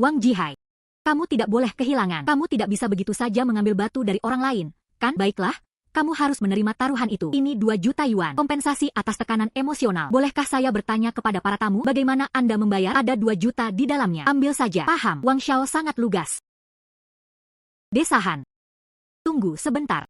Wang Jihai. Kamu tidak boleh kehilangan. Kamu tidak bisa begitu saja mengambil batu dari orang lain. Kan? Baiklah. Kamu harus menerima taruhan itu. Ini 2 juta yuan. Kompensasi atas tekanan emosional. Bolehkah saya bertanya kepada para tamu? Bagaimana Anda membayar? Ada 2 juta di dalamnya. Ambil saja. Paham. Wang Xiao sangat lugas. Desahan. Tunggu sebentar.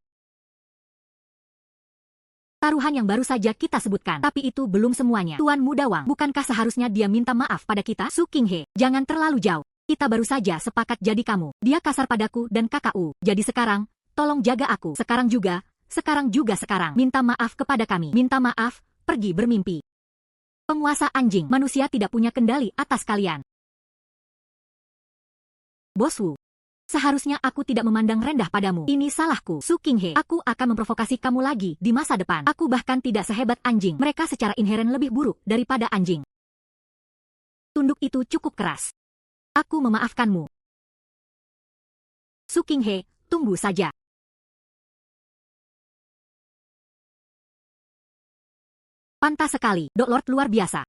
Taruhan yang baru saja kita sebutkan. Tapi itu belum semuanya. Tuan Muda Wang, bukankah seharusnya dia minta maaf pada kita? Su Qinghe, jangan terlalu jauh. Kita baru saja sepakat jadi kamu. Dia kasar padaku dan kakakku. Jadi sekarang, tolong jaga aku. Sekarang juga. Minta maaf kepada kami. Minta maaf, pergi bermimpi. Penguasa anjing, manusia tidak punya kendali atas kalian. Bos Wu, seharusnya aku tidak memandang rendah padamu. Ini salahku. Su Qinghe, aku akan memprovokasi kamu lagi di masa depan. Aku bahkan tidak sehebat anjing. Mereka secara inheren lebih buruk daripada anjing. Tunduk itu cukup keras. Aku memaafkanmu. Su Qinghe, tunggu saja. Pantas sekali, Dok Lord luar biasa.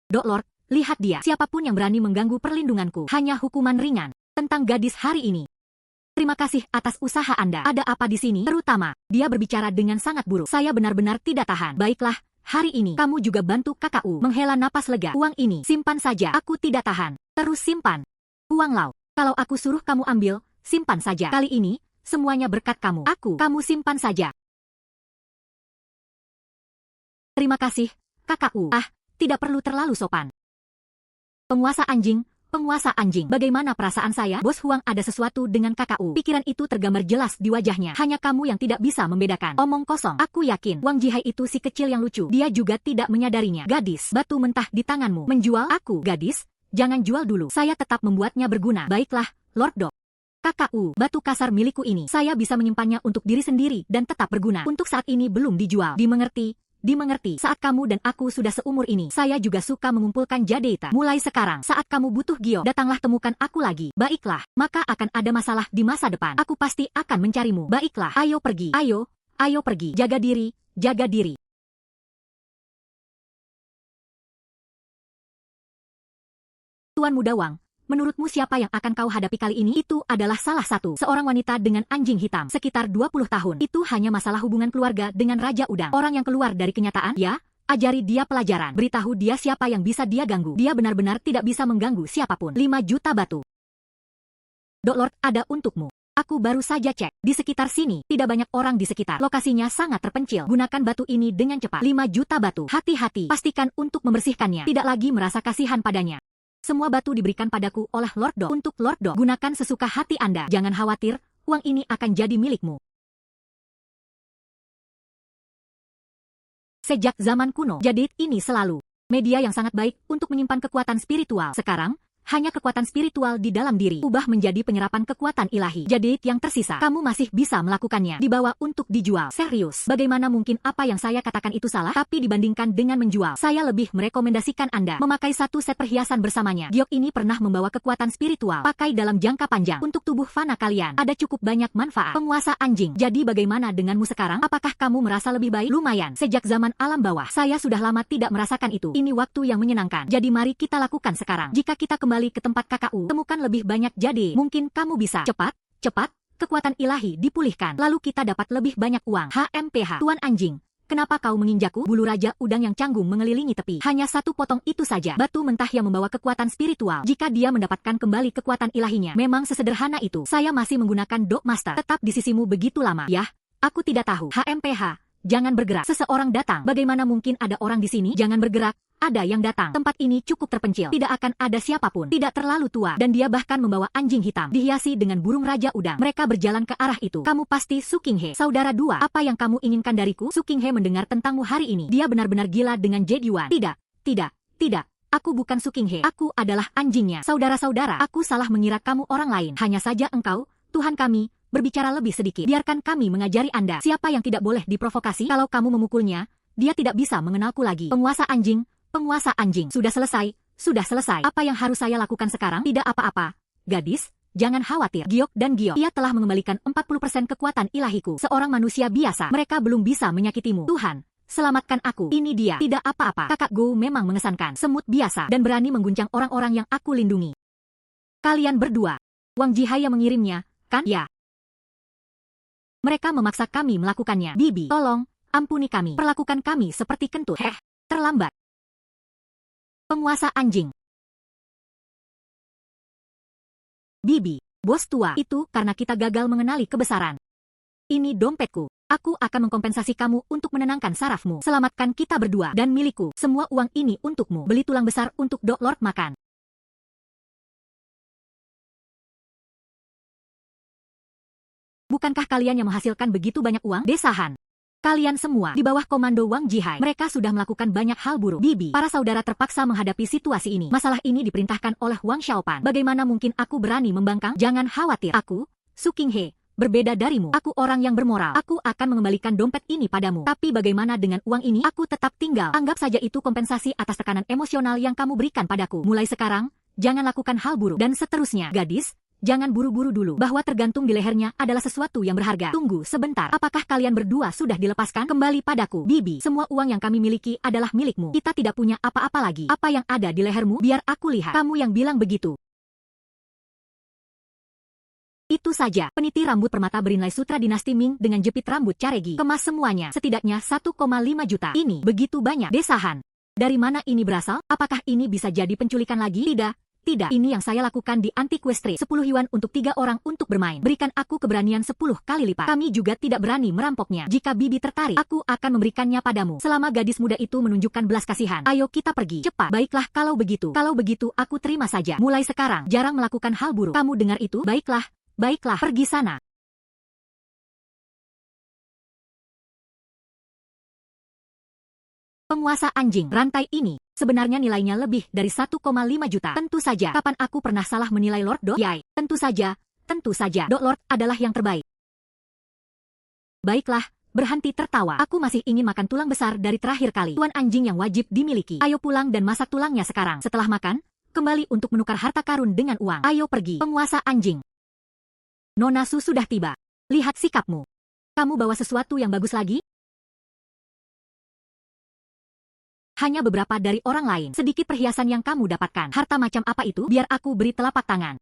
Dok Lord, lihat dia. Siapapun yang berani mengganggu perlindunganku, hanya hukuman ringan. Tentang gadis hari ini. Terima kasih atas usaha Anda. Ada apa di sini? Terutama, dia berbicara dengan sangat buruk. Saya benar-benar tidak tahan. Baiklah, hari ini kamu juga bantu kakakku menghela napas lega. Uang ini, simpan saja. Aku tidak tahan. Terus simpan. Uang Lau. Kalau aku suruh kamu ambil, simpan saja. Kali ini, semuanya berkat kamu. Kamu simpan saja. Terima kasih, kakakku. Tidak perlu terlalu sopan. Penguasa anjing, bagaimana perasaan saya? Bos Huang ada sesuatu dengan kakakku. Pikiran itu tergambar jelas di wajahnya. Hanya kamu yang tidak bisa membedakan. Omong kosong. Aku yakin, Wang Jihai itu si kecil yang lucu. Dia juga tidak menyadarinya. Gadis, batu mentah di tanganmu. Menjual aku, gadis? Jangan jual dulu. Saya tetap membuatnya berguna. Baiklah, Lord Dog. Kakakku, batu kasar milikku ini. Saya bisa menyimpannya untuk diri sendiri dan tetap berguna. Untuk saat ini belum dijual. Dimengerti? Dimengerti. Saat kamu dan aku sudah seumur ini, saya juga suka mengumpulkan jadeita. Mulai sekarang, saat kamu butuh Gio, datanglah temukan aku lagi. Baiklah, maka akan ada masalah di masa depan. Aku pasti akan mencarimu. Baiklah, ayo pergi. Ayo pergi. Jaga diri, jaga diri. Tuan Muda Wang, menurutmu siapa yang akan kau hadapi kali ini? Itu adalah salah satu. Seorang wanita dengan anjing hitam. Sekitar 20 tahun. Itu hanya masalah hubungan keluarga dengan Raja Udang. Orang yang keluar dari kenyataan, ya? Ajari dia pelajaran. Beritahu dia siapa yang bisa dia ganggu. Dia benar-benar tidak bisa mengganggu siapapun. 5 juta batu. Dok Lord, ada untukmu. Aku baru saja cek. Di sekitar sini, tidak banyak orang di sekitar. Lokasinya sangat terpencil. Gunakan batu ini dengan cepat. 5 juta batu. Hati-hati. Pastikan untuk membersihkannya. Tidak lagi merasa kasihan padanya. Semua batu diberikan padaku oleh Lord Dog. Untuk Lord Dog, gunakan sesuka hati Anda. Jangan khawatir, uang ini akan jadi milikmu. Sejak zaman kuno, jadid ini selalu media yang sangat baik untuk menyimpan kekuatan spiritual. Sekarang, hanya kekuatan spiritual di dalam diri ubah menjadi penyerapan kekuatan ilahi. Jadid yang tersisa, kamu masih bisa melakukannya. Dibawa untuk dijual. Serius, bagaimana mungkin apa yang saya katakan itu salah? Tapi dibandingkan dengan menjual, saya lebih merekomendasikan Anda memakai satu set perhiasan bersamanya. Giok ini pernah membawa kekuatan spiritual. Pakai dalam jangka panjang. Untuk tubuh fana kalian, ada cukup banyak manfaat. Penguasa anjing, jadi bagaimana denganmu sekarang? Apakah kamu merasa lebih baik? Lumayan, sejak zaman alam bawah, saya sudah lama tidak merasakan itu. Ini waktu yang menyenangkan. Jadi mari kita lakukan sekarang. Jika kita kembali ke tempat kakakku, temukan lebih banyak jade. Mungkin kamu bisa. Cepat, kekuatan ilahi dipulihkan. Lalu kita dapat lebih banyak uang. HMPH. Tuan anjing, kenapa kau menginjakku? Bulu Raja Udang yang canggung mengelilingi tepi. Hanya satu potong itu saja. Batu mentah yang membawa kekuatan spiritual. Jika dia mendapatkan kembali kekuatan ilahinya, memang sesederhana itu. Saya masih menggunakan Dog Master. Tetap di sisimu begitu lama. Yah, aku tidak tahu. HMPH. Jangan bergerak. Seseorang datang. Bagaimana mungkin ada orang di sini? Jangan bergerak. Ada yang datang. Tempat ini cukup terpencil. Tidak akan ada siapapun. Tidak terlalu tua. Dan dia bahkan membawa anjing hitam. Dihiasi dengan burung Raja Udang. Mereka berjalan ke arah itu. Kamu pasti Su Qinghe. Saudara dua. Apa yang kamu inginkan dariku? Su Qinghe mendengar tentangmu hari ini. Dia benar-benar gila dengan Jade Yuan. Tidak. Aku bukan Su Qinghe. Aku adalah anjingnya. Saudara-saudara, aku salah mengira kamu orang lain. Hanya saja engkau, Tuhan kami, berbicara lebih sedikit. Biarkan kami mengajari Anda. Siapa yang tidak boleh diprovokasi? Kalau kamu memukulnya, dia tidak bisa mengenalku lagi. Penguasa anjing, sudah selesai. Apa yang harus saya lakukan sekarang? Tidak apa-apa. Gadis, jangan khawatir. Giok, ia telah mengembalikan 40% kekuatan ilahiku. Seorang manusia biasa, mereka belum bisa menyakitimu. Tuhan, selamatkan aku. Ini dia. Tidak apa-apa. Kakak Go memang mengesankan. Semut biasa dan berani mengguncang orang-orang yang aku lindungi. Kalian berdua. Wang Jihai yang mengirimnya, kan? Ya. Mereka memaksa kami melakukannya. Bibi, tolong, ampuni kami. Perlakukan kami seperti kentut. Terlambat. Penguasa anjing. Bibi, bos tua, itu karena kita gagal mengenali kebesaran. Ini dompetku. Aku akan mengkompensasi kamu untuk menenangkan sarafmu. Selamatkan kita berdua dan milikku. Semua uang ini untukmu. Beli tulang besar untuk Dok Lord makan. Bukankah kalian yang menghasilkan begitu banyak uang? Desahan. Kalian semua di bawah komando Wang Jihai. Mereka sudah melakukan banyak hal buruk. Bibi, para saudara terpaksa menghadapi situasi ini. Masalah ini diperintahkan oleh Wang Xiaopan. Bagaimana mungkin aku berani membangkang? Jangan khawatir. Aku, Su Qinghe, berbeda darimu. Aku orang yang bermoral. Aku akan mengembalikan dompet ini padamu. Tapi bagaimana dengan uang ini? Aku tetap tinggal. Anggap saja itu kompensasi atas tekanan emosional yang kamu berikan padaku. Mulai sekarang, jangan lakukan hal buruk. Dan seterusnya. Gadis, jangan buru-buru dulu. Bahwa tergantung di lehernya adalah sesuatu yang berharga. Tunggu sebentar. Apakah kalian berdua sudah dilepaskan? Kembali padaku. Bibi, semua uang yang kami miliki adalah milikmu. Kita tidak punya apa-apa lagi. Apa yang ada di lehermu? Biar aku lihat. Kamu yang bilang begitu. Itu saja. Peniti rambut permata berinilai sutra dinasti Ming dengan jepit rambut caregi. Kemas semuanya. Setidaknya 1,5 juta. Ini begitu banyak. Desahan. Dari mana ini berasal? Apakah ini bisa jadi penculikan lagi? Tidak. Tidak, ini yang saya lakukan di Antiquestry. 10 yuan untuk 3 orang untuk bermain. Berikan aku keberanian 10 kali lipat. Kami juga tidak berani merampoknya. Jika Bibi tertarik, aku akan memberikannya padamu. Selama gadis muda itu menunjukkan belas kasihan. Ayo kita pergi. Cepat. Baiklah kalau begitu. Kalau begitu aku terima saja. Mulai sekarang, jarang melakukan hal buruk. Kamu dengar itu? Baiklah. Baiklah, pergi sana. Penguasa anjing, rantai ini sebenarnya nilainya lebih dari 1,5 juta. Tentu saja, kapan aku pernah salah menilai Lord Do Yai? Tentu saja, Do Lord adalah yang terbaik. Baiklah, berhenti tertawa. Aku masih ingin makan tulang besar dari terakhir kali. Tuan anjing yang wajib dimiliki. Ayo pulang dan masak tulangnya sekarang. Setelah makan, kembali untuk menukar harta karun dengan uang. Ayo pergi. Penguasa anjing. Nona Su sudah tiba. Lihat sikapmu. Kamu bawa sesuatu yang bagus lagi? Hanya beberapa dari orang lain. Sedikit perhiasan yang kamu dapatkan. Harta macam apa itu? Biar aku beri telapak tangan.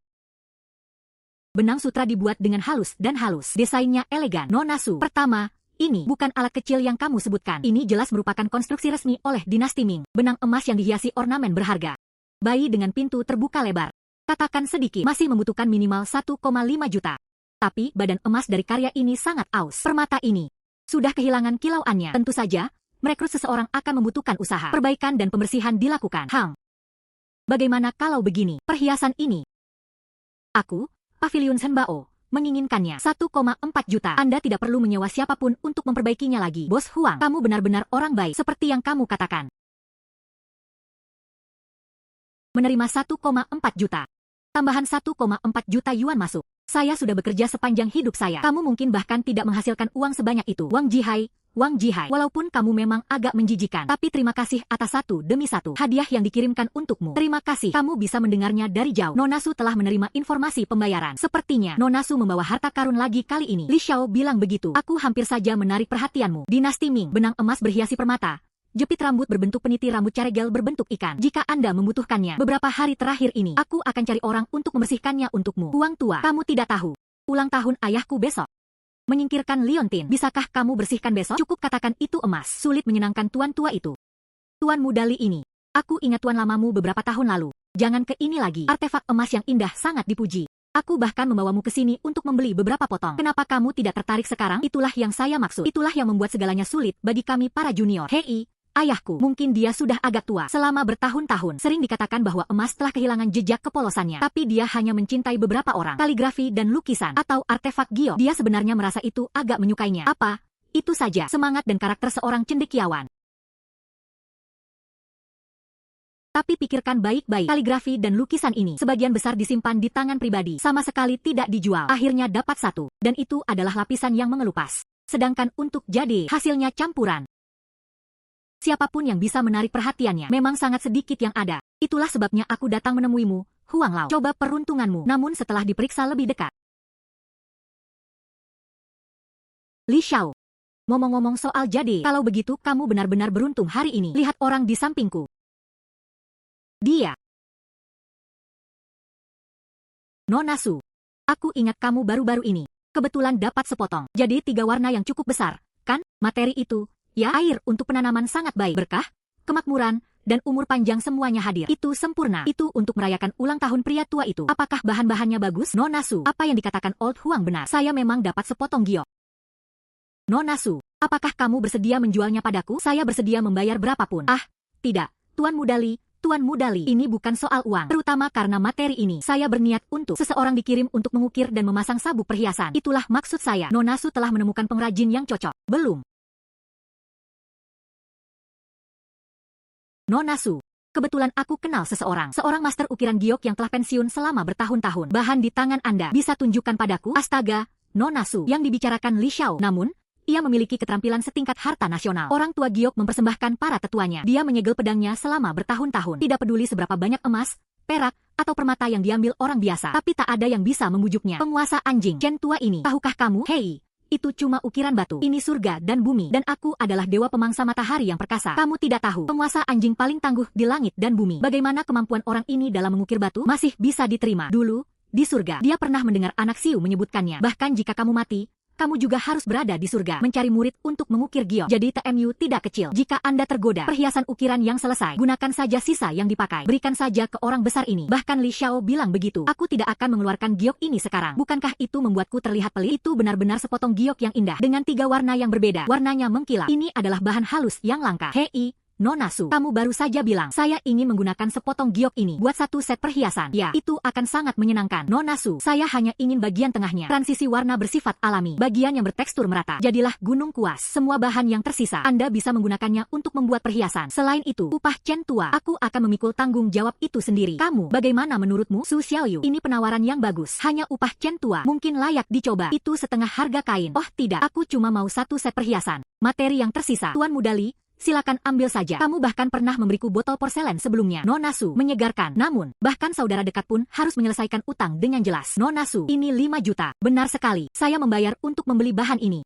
Benang sutra dibuat dengan halus dan halus. Desainnya elegan. Nona Su. Pertama, ini bukan alat kecil yang kamu sebutkan. Ini jelas merupakan konstruksi resmi oleh dinasti Ming. Benang emas yang dihiasi ornamen berharga. Bayi dengan pintu terbuka lebar. Katakan sedikit, masih membutuhkan minimal 1,5 juta. Tapi badan emas dari karya ini sangat aus. Permata ini sudah kehilangan kilauannya. Tentu saja, merekrut seseorang akan membutuhkan usaha. Perbaikan dan pembersihan dilakukan. Bagaimana kalau begini? Perhiasan ini. Aku, Pavilion Senbao, menginginkannya. 1,4 juta. Anda tidak perlu menyewa siapapun untuk memperbaikinya lagi. Bos Huang, kamu benar-benar orang baik seperti yang kamu katakan. Menerima 1,4 juta. Tambahan 1,4 juta yuan masuk. Saya sudah bekerja sepanjang hidup saya. Kamu mungkin bahkan tidak menghasilkan uang sebanyak itu. Wang Jihai, walaupun kamu memang agak menjijikan, tapi terima kasih atas satu demi satu hadiah yang dikirimkan untukmu. Terima kasih. Kamu bisa mendengarnya dari jauh. Nona Su telah menerima informasi pembayaran. Sepertinya Nona Su membawa harta karun lagi kali ini. Li Xiao bilang begitu. Aku hampir saja menarik perhatianmu. Dinasti Ming, benang emas berhiasi permata. Jepit rambut berbentuk peniti rambut caregel berbentuk ikan. Jika Anda membutuhkannya, beberapa hari terakhir ini, aku akan cari orang untuk membersihkannya untukmu. Uang tua, kamu tidak tahu. Ulang tahun ayahku besok. Menyingkirkan Liontin, bisakah kamu bersihkan besok? Cukup katakan itu emas. Sulit menyenangkan tuan tua itu. Tuan muda Li ini. Aku ingat tuan lamamu beberapa tahun lalu. Jangan ke ini lagi. Artefak emas yang indah sangat dipuji. Aku bahkan membawamu ke sini untuk membeli beberapa potong. Kenapa kamu tidak tertarik sekarang? Itulah yang saya maksud. Itulah yang membuat segalanya sulit bagi kami para junior. Hei, ayahku, mungkin dia sudah agak tua. Selama bertahun-tahun, sering dikatakan bahwa emas telah kehilangan jejak kepolosannya. Tapi dia hanya mencintai beberapa orang. Kaligrafi dan lukisan, atau artefak Gyo. Dia sebenarnya merasa itu agak menyukainya. Apa? Itu saja, semangat dan karakter seorang cendekiawan. Tapi pikirkan baik-baik, kaligrafi dan lukisan ini sebagian besar disimpan di tangan pribadi, sama sekali tidak dijual. Akhirnya dapat satu, dan itu adalah lapisan yang mengelupas. Sedangkan untuk jade, hasilnya campuran. Siapapun yang bisa menarik perhatiannya memang sangat sedikit yang ada. Itulah sebabnya aku datang menemuimu, Huang Lao. Coba peruntunganmu. Namun setelah diperiksa lebih dekat. Li Xiao. Ngomong-ngomong soal jade, kalau begitu kamu benar-benar beruntung hari ini. Lihat orang di sampingku. Dia. Nona Su. Aku ingat kamu baru-baru ini. Kebetulan dapat sepotong. Jadi 3 warna yang cukup besar, kan? Materi itu. Ya, air untuk penanaman sangat baik. Berkah, kemakmuran, dan umur panjang semuanya hadir. Itu sempurna. Itu untuk merayakan ulang tahun pria tua itu. Apakah bahan-bahannya bagus? Nona Su, apa yang dikatakan Old Huang benar. Saya memang dapat sepotong giok. Nona Su, apakah kamu bersedia menjualnya padaku? Saya bersedia membayar berapapun. Ah, tidak. Tuan muda Li, Tuan Mudali, ini bukan soal uang, terutama karena materi ini. Saya berniat untuk seseorang dikirim untuk mengukir dan memasang sabuk perhiasan. Itulah maksud saya. Nona Su telah menemukan pengrajin yang cocok. Belum. Nona Su, kebetulan aku kenal seseorang master ukiran giok yang telah pensiun selama bertahun-tahun. Bahan di tangan Anda bisa tunjukkan padaku? Astaga, Nona Su, yang dibicarakan Li Xiao. Namun, ia memiliki keterampilan setingkat harta nasional. Orang tua giok mempersembahkan para tetuanya. Dia menyegel pedangnya selama bertahun-tahun. Tidak peduli seberapa banyak emas, perak, atau permata yang diambil orang biasa. Tapi tak ada yang bisa membujuknya. Penguasa anjing, Chen tua ini. Tahukah kamu? Hei, itu cuma ukiran batu. Ini surga dan bumi. Dan aku adalah dewa pemangsa matahari yang perkasa. Kamu tidak tahu. Penguasa anjing paling tangguh di langit dan bumi. Bagaimana kemampuan orang ini dalam mengukir batu? Masih bisa diterima. Dulu, di surga, dia pernah mendengar anak Siu menyebutkannya. Bahkan jika kamu mati, kamu juga harus berada di surga, mencari murid untuk mengukir giok. Jadi TMU tidak kecil. Jika Anda tergoda perhiasan ukiran yang selesai, gunakan saja sisa yang dipakai. Berikan saja ke orang besar ini. Bahkan Li Xiao bilang begitu. Aku tidak akan mengeluarkan giok ini sekarang. Bukankah itu membuatku terlihat pelit? Itu benar-benar sepotong giok yang indah, dengan 3 warna yang berbeda. Warnanya mengkilap. Ini adalah bahan halus yang langka. Hei, Nona Su, kamu baru saja bilang, saya ingin menggunakan sepotong giok ini buat 1 set perhiasan. Ya, itu akan sangat menyenangkan. Nona Su, saya hanya ingin bagian tengahnya. Transisi warna bersifat alami. Bagian yang bertekstur merata. Jadilah gunung kuas. Semua bahan yang tersisa, Anda bisa menggunakannya untuk membuat perhiasan. Selain itu, upah Chen tua, aku akan memikul tanggung jawab itu sendiri. Kamu, bagaimana menurutmu? Su Xiaoyu, ini penawaran yang bagus. Hanya upah Chen tua, mungkin layak dicoba. Itu setengah harga kain. Oh tidak, aku cuma mau 1 set perhiasan. Materi yang tersisa. Tuan Mudali, silakan ambil saja. Kamu bahkan pernah memberiku botol porselen sebelumnya. Nona Su menyegarkan. Namun, bahkan saudara dekat pun harus menyelesaikan utang dengan jelas. Nona Su, ini 5 juta. Benar sekali. Saya membayar untuk membeli bahan ini.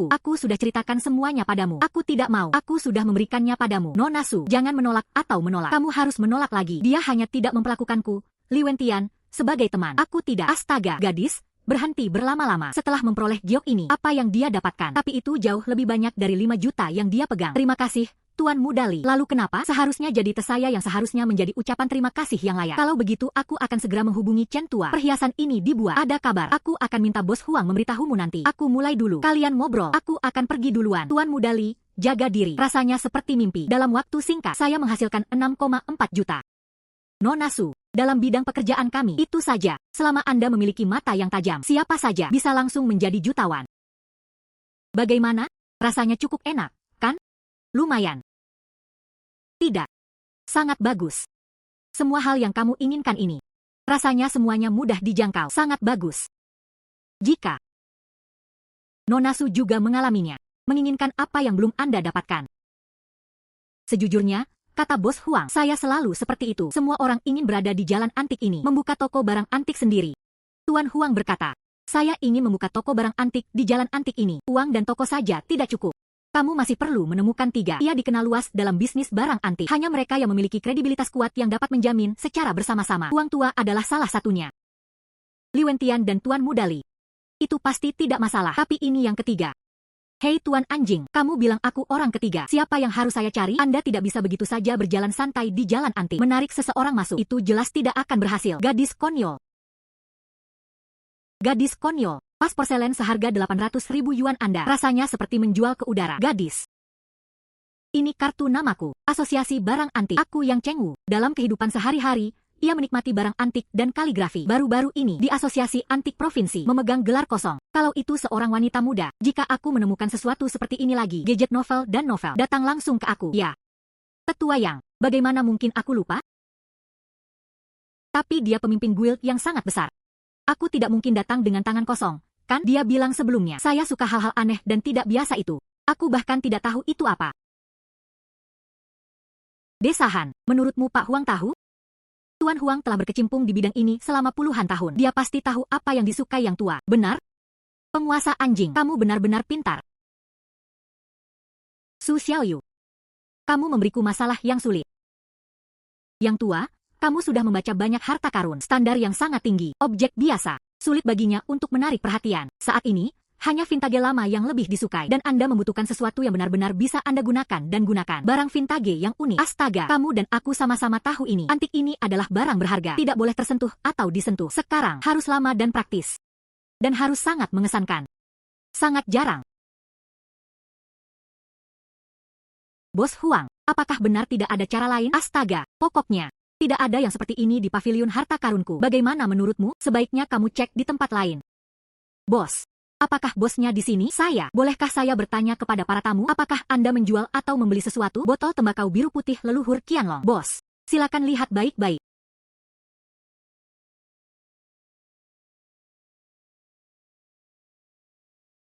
Aku sudah ceritakan semuanya padamu. Aku tidak mau. Aku sudah memberikannya padamu. Nona Su, jangan menolak atau menolak. Kamu harus menolak lagi. Dia hanya tidak memperlakukanku, Li Wentian, sebagai teman. Aku tidak. Astaga, gadis, berhenti berlama-lama. Setelah memperoleh giok ini, apa yang dia dapatkan? Tapi itu jauh lebih banyak dari 5 juta yang dia pegang. Terima kasih, Tuan Mudali. Lalu kenapa? Seharusnya jadi saya yang seharusnya menjadi ucapan terima kasih yang layak. Kalau begitu aku akan segera menghubungi Chen tua. Perhiasan ini dibuat. Ada kabar. Aku akan minta Bos Huang memberitahumu nanti. Aku mulai dulu. Kalian ngobrol. Aku akan pergi duluan. Tuan Mudali, jaga diri. Rasanya seperti mimpi. Dalam waktu singkat, saya menghasilkan 6,4 juta. Nona Su, dalam bidang pekerjaan kami, itu saja. Selama Anda memiliki mata yang tajam, siapa saja bisa langsung menjadi jutawan. Bagaimana? Rasanya cukup enak, kan? Lumayan. Tidak. Sangat bagus. Semua hal yang kamu inginkan ini. Rasanya semuanya mudah dijangkau. Sangat bagus. Jika Nona Su juga mengalaminya, menginginkan apa yang belum Anda dapatkan. Sejujurnya, kata Bos Huang, saya selalu seperti itu. Semua orang ingin berada di jalan antik ini, membuka toko barang antik sendiri. Tuan Huang berkata, saya ingin membuka toko barang antik di jalan antik ini. Uang dan toko saja tidak cukup. Kamu masih perlu menemukan 3. Ia dikenal luas dalam bisnis barang antik. Hanya mereka yang memiliki kredibilitas kuat yang dapat menjamin secara bersama-sama. Tuan tua adalah salah satunya. Li Wentian dan Tuan Mudali. Itu pasti tidak masalah. Tapi ini yang ketiga. Hei Tuan Anjing, kamu bilang aku orang ketiga. Siapa yang harus saya cari? Anda tidak bisa begitu saja berjalan santai di jalan antik. Menarik seseorang masuk. Itu jelas tidak akan berhasil. Gadis konyol. Gadis konyol. Pas porselen seharga 800.000 yuan Anda. Rasanya seperti menjual ke udara. Gadis. Ini kartu namaku. Asosiasi Barang Antik. Aku yang Cheng Wu. Dalam kehidupan sehari-hari, ia menikmati barang antik dan kaligrafi. Baru-baru ini, di Asosiasi Antik Provinsi, memegang gelar kosong. Kalau itu seorang wanita muda, jika aku menemukan sesuatu seperti ini lagi, gadget novel dan novel, datang langsung ke aku. Ya. Tetua Yang, bagaimana mungkin aku lupa? Tapi dia pemimpin guild yang sangat besar. Aku tidak mungkin datang dengan tangan kosong. Kan dia bilang sebelumnya, saya suka hal-hal aneh dan tidak biasa itu. Aku bahkan tidak tahu itu apa. Desahan, menurutmu Pak Huang tahu? Tuan Huang telah berkecimpung di bidang ini selama puluhan tahun. Dia pasti tahu apa yang disukai yang tua. Benar? Penguasa anjing, kamu benar-benar pintar. Su Xiaoyu, kamu memberiku masalah yang sulit. Yang tua, kamu sudah membaca banyak harta karun, standar yang sangat tinggi, objek biasa. Sulit baginya untuk menarik perhatian. Saat ini, hanya vintage lama yang lebih disukai. Dan Anda membutuhkan sesuatu yang benar-benar bisa Anda gunakan dan gunakan. Barang vintage yang unik. Astaga, kamu dan aku sama-sama tahu ini. Antik ini adalah barang berharga. Tidak boleh tersentuh atau disentuh. Sekarang, harus lama dan praktis. Dan harus sangat mengesankan. Sangat jarang. Bos Huang, Apakah benar tidak ada cara lain? Astaga, pokoknya tidak ada yang seperti ini di paviliun harta karunku. Bagaimana menurutmu? Sebaiknya kamu cek di tempat lain. Bos, apakah bosnya di sini? Saya. Bolehkah saya bertanya kepada para tamu? Apakah Anda menjual atau membeli sesuatu? Botol tembakau biru putih leluhur Qianlong. Bos, silakan lihat baik-baik.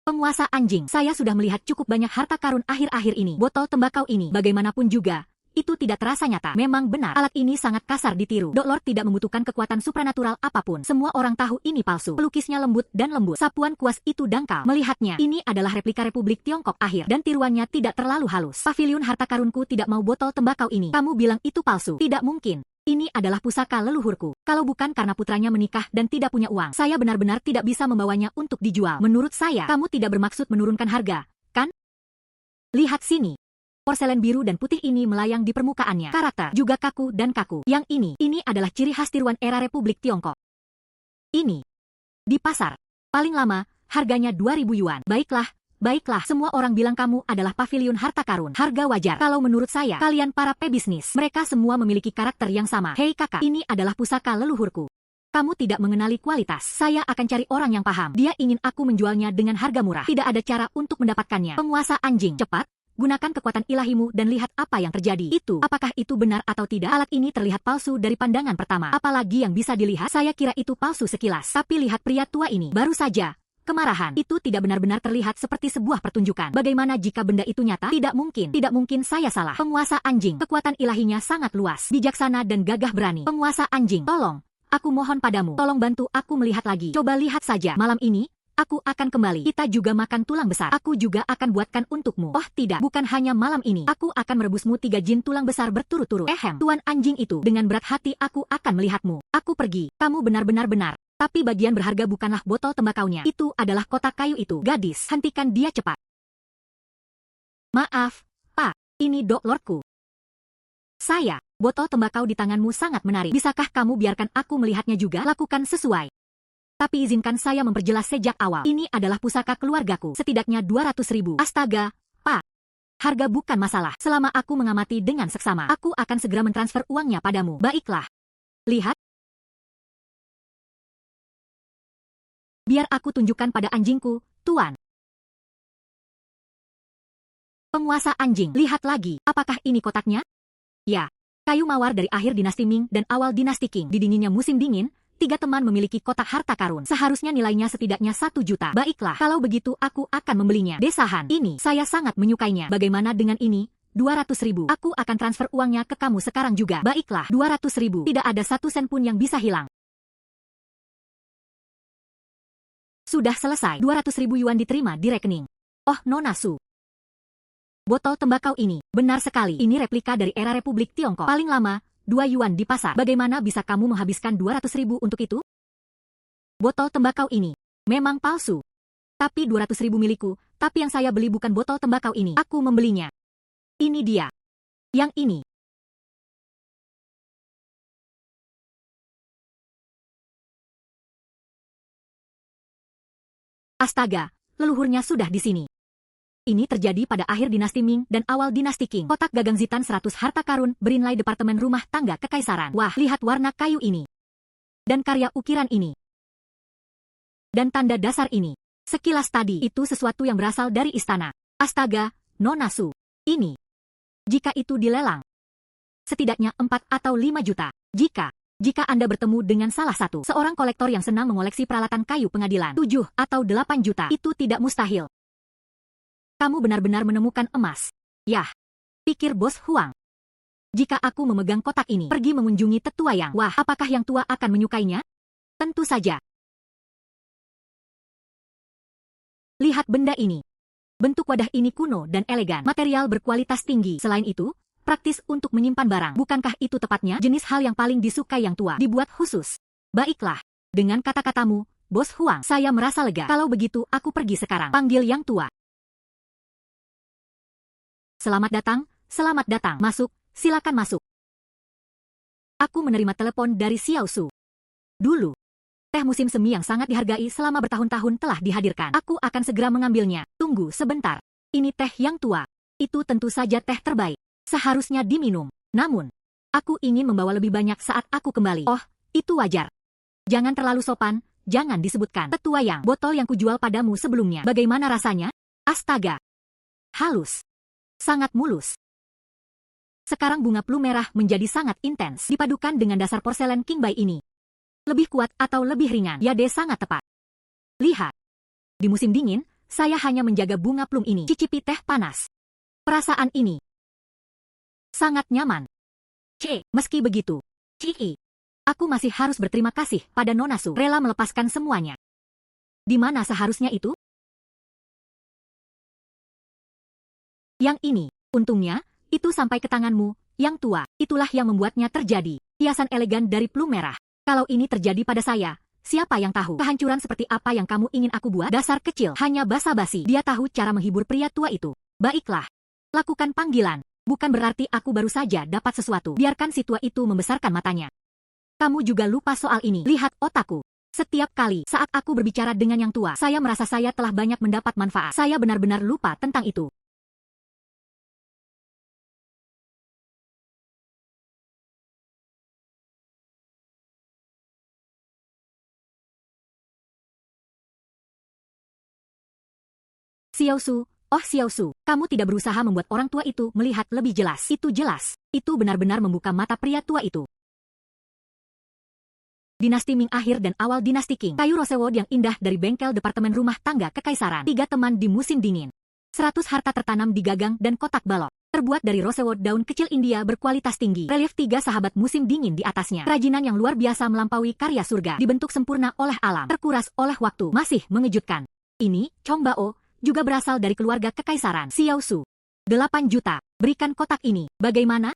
Penguasa anjing, saya sudah melihat cukup banyak harta karun akhir-akhir ini. Botol tembakau ini, bagaimanapun juga, itu tidak terasa nyata. Memang benar, alat ini sangat kasar ditiru. Dok Lord tidak membutuhkan kekuatan supranatural apapun. Semua orang tahu ini palsu. Pelukisnya lembut dan lembut. Sapuan kuas itu dangkal. Melihatnya, ini adalah replika Republik Tiongkok akhir. Dan tiruannya tidak terlalu halus. Paviliun harta karunku tidak mau botol tembakau ini. Kamu bilang itu palsu. Tidak mungkin. Ini adalah pusaka leluhurku. Kalau bukan karena putranya menikah dan tidak punya uang, saya benar-benar tidak bisa membawanya untuk dijual. Menurut saya, kamu tidak bermaksud menurunkan harga, kan? Lihat sini. Porselen biru dan putih ini melayang di permukaannya. Karakter juga kaku dan kaku. Yang ini adalah ciri khas tiruan era Republik Tiongkok. Ini. Di pasar. Paling lama, harganya 2.000 yuan. Baiklah, semua orang bilang kamu adalah paviliun harta karun. Harga wajar. Kalau menurut saya, kalian para pebisnis, mereka semua memiliki karakter yang sama. Hei kakak, ini adalah pusaka leluhurku. Kamu tidak mengenali kualitas. Saya akan cari orang yang paham. Dia ingin aku menjualnya dengan harga murah. Tidak ada cara untuk mendapatkannya. Penguasa anjing, cepat, gunakan kekuatan ilahimu dan lihat apa yang terjadi. Apakah itu benar atau tidak? Alat ini terlihat palsu dari pandangan pertama. Apalagi yang bisa dilihat, saya kira itu palsu sekilas. Tapi lihat pria tua ini, baru saja. Kemarahan itu tidak benar-benar terlihat seperti sebuah pertunjukan. Bagaimana jika benda itu nyata? Tidak mungkin saya salah. Penguasa anjing, kekuatan ilahinya sangat luas, bijaksana dan gagah berani. Penguasa anjing, tolong, aku mohon padamu, tolong bantu aku melihat lagi. Coba lihat saja, malam ini, aku akan kembali. Kita juga makan tulang besar. Aku juga akan buatkan untukmu. Oh tidak, bukan hanya malam ini. Aku akan merebusmu 3 jin tulang besar berturut-turut. Tuan anjing itu, dengan berat hati aku akan melihatmu. Aku pergi. Kamu benar-benar benar. Tapi bagian berharga bukanlah botol tembakaunya. Itu adalah kotak kayu itu. Gadis, hentikan dia cepat. Maaf, Pak. Ini Dok Lordku. Saya, botol tembakau di tanganmu sangat menarik. Bisakah kamu biarkan aku melihatnya juga? Lakukan sesuai. Tapi izinkan saya memperjelas sejak awal. Ini adalah pusaka keluargaku. Setidaknya 200.000. Astaga, Pak. Harga bukan masalah. Selama aku mengamati dengan seksama, aku akan segera mentransfer uangnya padamu. Baiklah. Lihat. Biar aku tunjukkan pada anjingku, Tuan. Penguasa anjing, lihat lagi. Apakah ini kotaknya? Ya, kayu mawar dari akhir dinasti Ming dan awal dinasti Qing. Di dinginnya musim dingin, 3 teman memiliki kotak harta karun. Seharusnya nilainya setidaknya 1 juta. Baiklah, kalau begitu aku akan membelinya. Desahan, ini, saya sangat menyukainya. Bagaimana dengan ini? 200.000. Aku akan transfer uangnya ke kamu sekarang juga. Baiklah, 200.000. Tidak ada 1 sen pun yang bisa hilang. Sudah selesai. 200.000 yuan diterima di rekening. Oh, Nona Su. Botol tembakau ini, benar sekali. Ini replika dari era Republik Tiongkok. Paling lama, 2 yuan di pasar. Bagaimana bisa kamu menghabiskan 200.000 untuk itu? Botol tembakau ini, memang palsu. Tapi 200.000 milikku, tapi yang saya beli bukan botol tembakau ini. Aku membelinya. Ini dia. Yang ini. Astaga, leluhurnya sudah di sini. Ini terjadi pada akhir dinasti Ming dan awal dinasti Qing. Kotak gagang zitan 100 harta karun berinlai departemen rumah tangga kekaisaran. Wah, lihat warna kayu ini. Dan karya ukiran ini. Dan tanda dasar ini. Sekilas tadi, itu sesuatu yang berasal dari istana. Astaga, Nona Su. Ini. Jika itu dilelang, setidaknya 4 atau 5 juta. Jika Anda bertemu dengan salah satu, seorang kolektor yang senang mengoleksi peralatan kayu pengadilan, 7 atau 8 juta, itu tidak mustahil. Kamu benar-benar menemukan emas. Yah, pikir Bos Huang. Jika aku memegang kotak ini, pergi mengunjungi tetua yang, wah, apakah yang tua akan menyukainya? Tentu saja. Lihat benda ini. Bentuk wadah ini kuno dan elegan, material berkualitas tinggi. Selain itu, praktis untuk menyimpan barang. Bukankah itu tepatnya jenis hal yang paling disukai yang tua, dibuat khusus? Baiklah, dengan kata-katamu, Bos Huang, saya merasa lega. Kalau begitu, aku pergi sekarang. Panggil yang tua. Selamat datang, masuk, silakan masuk. Aku menerima telepon dari Xiao Su. Dulu, teh musim semi yang sangat dihargai selama bertahun-tahun telah dihadirkan. Aku akan segera mengambilnya. Tunggu sebentar. Ini teh yang tua. Itu tentu saja teh terbaik. Seharusnya diminum. Namun, aku ingin membawa lebih banyak saat aku kembali. Oh, itu wajar. Jangan terlalu sopan, jangan disebutkan. Tetua Yang, botol yang kujual padamu sebelumnya. Bagaimana rasanya? Astaga. Halus. Sangat mulus. Sekarang bunga plum merah menjadi sangat intens dipadukan dengan dasar porselen Qingbai ini. Lebih kuat atau lebih ringan? Yade sangat tepat. Lihat. Di musim dingin, saya hanya menjaga bunga plum ini. Cicipi teh panas. Perasaan ini sangat nyaman. Meski begitu, aku masih harus berterima kasih pada Nona Su rela melepaskan semuanya. Di mana seharusnya itu? Yang ini, untungnya, itu sampai ke tanganmu, yang tua. Itulah yang membuatnya terjadi. Hiasan elegan dari plum merah. Kalau ini terjadi pada saya, siapa yang tahu kehancuran seperti apa yang kamu ingin aku buat? Dasar kecil, hanya basa-basi. Dia tahu cara menghibur pria tua itu. Baiklah. Lakukan panggilan. Bukan berarti aku baru saja dapat sesuatu. Biarkan si tua itu membesarkan matanya. Kamu juga lupa soal ini. Lihat otakku. Setiap kali saat aku berbicara dengan yang tua, saya merasa saya telah banyak mendapat manfaat. Saya benar-benar lupa tentang itu. Xiaosu, oh Xiaosu, kamu tidak berusaha membuat orang tua itu melihat lebih jelas. Itu jelas. Itu benar-benar membuka mata pria tua itu. Dinasti Ming akhir dan awal dinasti Qing. Kayu rosewood yang indah dari bengkel departemen rumah tangga kekaisaran. 3 teman di musim dingin. 100 harta tertanam di gagang dan kotak balok. Terbuat dari rosewood daun kecil India berkualitas tinggi. Relief 3 sahabat musim dingin di atasnya. Kerajinan yang luar biasa melampaui karya surga. Dibentuk sempurna oleh alam. Terkuras oleh waktu. Masih mengejutkan. Ini, Chong Bao, juga berasal dari keluarga kekaisaran. Xiaosu. 8 juta. Berikan kotak ini. Bagaimana?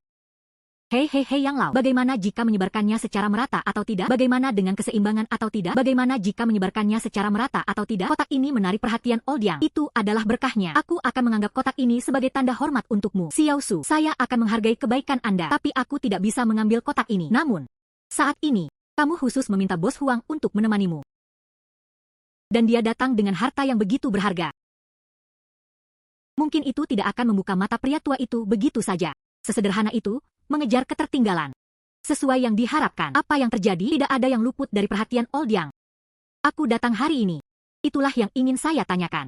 Hei Yang Lao. Bagaimana jika menyebarkannya secara merata atau tidak? Bagaimana dengan keseimbangan atau tidak? Bagaimana jika menyebarkannya secara merata atau tidak? Kotak ini menarik perhatian Old Yang. Itu adalah berkahnya. Aku akan menganggap kotak ini sebagai tanda hormat untukmu. Xiaosu, saya akan menghargai kebaikan Anda. Tapi aku tidak bisa mengambil kotak ini. Namun, saat ini, kamu khusus meminta Bos Huang untuk menemanimu. Dan dia datang dengan harta yang begitu berharga. Mungkin itu tidak akan membuka mata pria tua itu begitu saja. Sesederhana itu, mengejar ketertinggalan. Sesuai yang diharapkan. Apa yang terjadi? Tidak ada yang luput dari perhatian Old Yang. Aku datang hari ini. Itulah yang ingin saya tanyakan.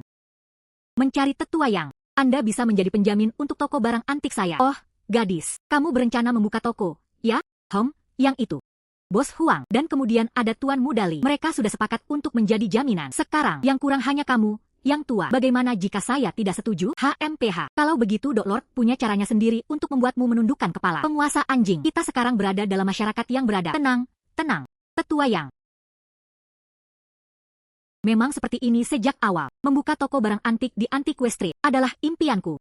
Mencari tetua Yang. Anda bisa menjadi penjamin untuk toko barang antik saya. Oh, gadis. Kamu berencana membuka toko, ya? Yang itu. Bos Huang. Dan kemudian ada Tuan Mudali. Mereka sudah sepakat untuk menjadi jaminan. Sekarang, yang kurang hanya kamu, yang tua. Bagaimana jika saya tidak setuju? HMPH. Kalau begitu Dok Lord punya caranya sendiri untuk membuatmu menundukkan kepala. Penguasa anjing. Kita sekarang berada dalam masyarakat yang beradab. Tenang, tenang. Tetua Yang. Memang seperti ini sejak awal. Membuka toko barang antik di Antiques Street adalah impianku.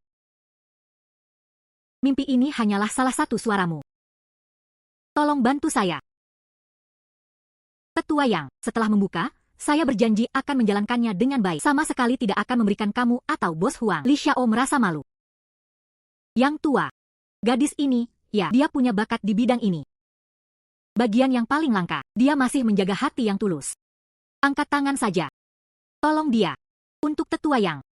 Mimpi ini hanyalah salah satu suaramu. Tolong bantu saya. Tetua Yang, setelah membuka, saya berjanji akan menjalankannya dengan baik. Sama sekali tidak akan memberikan kamu atau Bos Huang. Li Xiao merasa malu. Yang tua. Gadis ini, ya, dia punya bakat di bidang ini. Bagian yang paling langka, dia masih menjaga hati yang tulus. Angkat tangan saja. Tolong dia. Untuk Tetua Yang.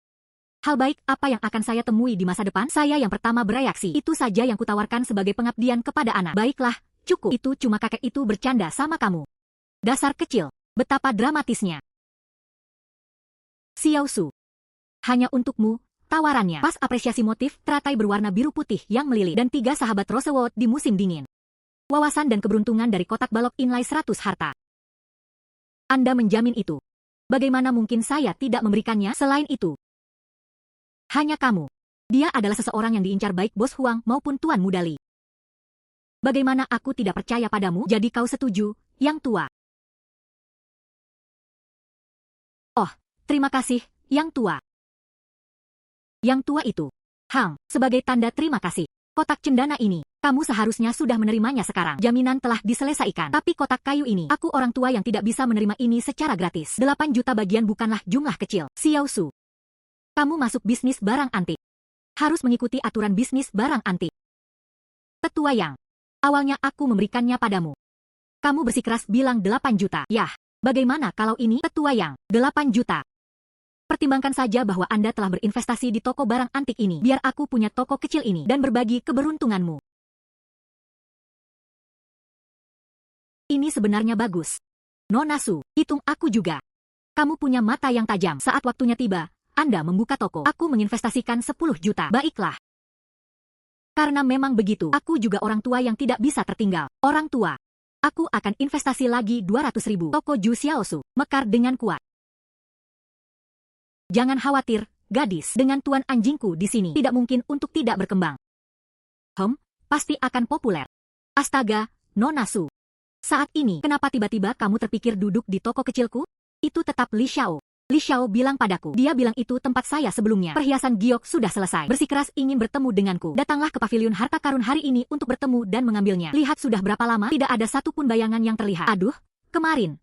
Hal baik apa yang akan saya temui di masa depan? Saya yang pertama bereaksi. Itu saja yang kutawarkan sebagai pengabdian kepada anak. Baiklah, cukup. Itu cuma kakek itu bercanda sama kamu. Dasar kecil. Betapa dramatisnya. Xiaosu. Hanya untukmu, tawarannya. Pas apresiasi motif teratai berwarna biru putih yang melilit dan 3 sahabat rosewood di musim dingin. Wawasan dan keberuntungan dari kotak balok inlay 100 harta. Anda menjamin itu. Bagaimana mungkin saya tidak memberikannya? Selain itu, hanya kamu. Dia adalah seseorang yang diincar baik Bos Huang maupun Tuan Mudali. Bagaimana aku tidak percaya padamu? Jadi kau setuju, yang tua? Oh, terima kasih, yang tua. Yang tua itu. Sebagai tanda terima kasih. Kotak cendana ini, kamu seharusnya sudah menerimanya sekarang. Jaminan telah diselesaikan. Tapi kotak kayu ini, aku orang tua yang tidak bisa menerima ini secara gratis. 8 juta bagian bukanlah jumlah kecil. Xiaosu. Kamu masuk bisnis barang antik. Harus mengikuti aturan bisnis barang antik. Tetua Yang. Awalnya aku memberikannya padamu. Kamu bersikeras bilang 8 juta. Yah. Bagaimana kalau ini? Tetua Yang, 8 juta. Pertimbangkan saja bahwa Anda telah berinvestasi di toko barang antik ini. Biar aku punya toko kecil ini dan berbagi keberuntunganmu. Ini sebenarnya bagus. Nona Su, hitung aku juga. Kamu punya mata yang tajam. Saat waktunya tiba, Anda membuka toko. Aku menginvestasikan 10 juta. Baiklah. Karena memang begitu, aku juga orang tua yang tidak bisa tertinggal. Orang tua. Aku akan investasi lagi 200 ribu. Toko Ju Xiaosu mekar dengan kuat. Jangan khawatir, gadis. Dengan tuan anjingku di sini, tidak mungkin untuk tidak berkembang. Pasti akan populer. Astaga, Nona Su. Saat ini, kenapa tiba-tiba kamu terpikir duduk di toko kecilku? Itu tetap Li Xiao. Li Xiao bilang padaku. Dia bilang itu tempat saya sebelumnya. Perhiasan giok sudah selesai. Bersikeras ingin bertemu denganku. Datanglah ke pavilion harta karun hari ini untuk bertemu dan mengambilnya. Lihat sudah berapa lama, tidak ada satupun bayangan yang terlihat. Aduh, kemarin.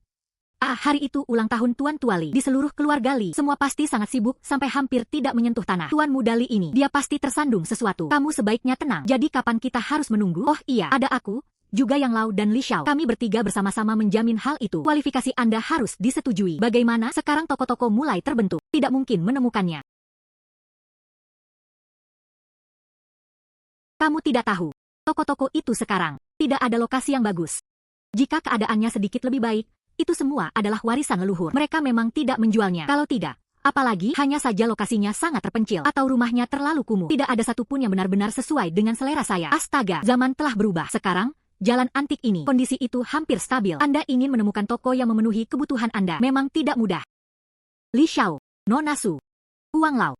Hari itu ulang tahun Tuan Tuali. Di seluruh keluarga Li, semua pasti sangat sibuk sampai hampir tidak menyentuh tanah. Tuan muda Li ini, dia pasti tersandung sesuatu. Kamu sebaiknya tenang. Jadi kapan kita harus menunggu? Oh iya, ada aku, juga Yang Lao dan Li Xiao. Kami bertiga bersama-sama menjamin hal itu. Kualifikasi Anda harus disetujui. Bagaimana? Sekarang toko-toko mulai terbentuk. Tidak mungkin menemukannya. Kamu tidak tahu. Toko-toko itu sekarang tidak ada lokasi yang bagus. Jika keadaannya sedikit lebih baik, itu semua adalah warisan leluhur. Mereka memang tidak menjualnya. Kalau tidak, apalagi hanya saja lokasinya sangat terpencil atau rumahnya terlalu kumuh. Tidak ada satupun yang benar-benar sesuai dengan selera saya. Astaga, zaman telah berubah. Sekarang, jalan antik ini, kondisi itu hampir stabil. Anda ingin menemukan toko yang memenuhi kebutuhan Anda. Memang tidak mudah. Li Xiao, Nona Su, Huang Lao.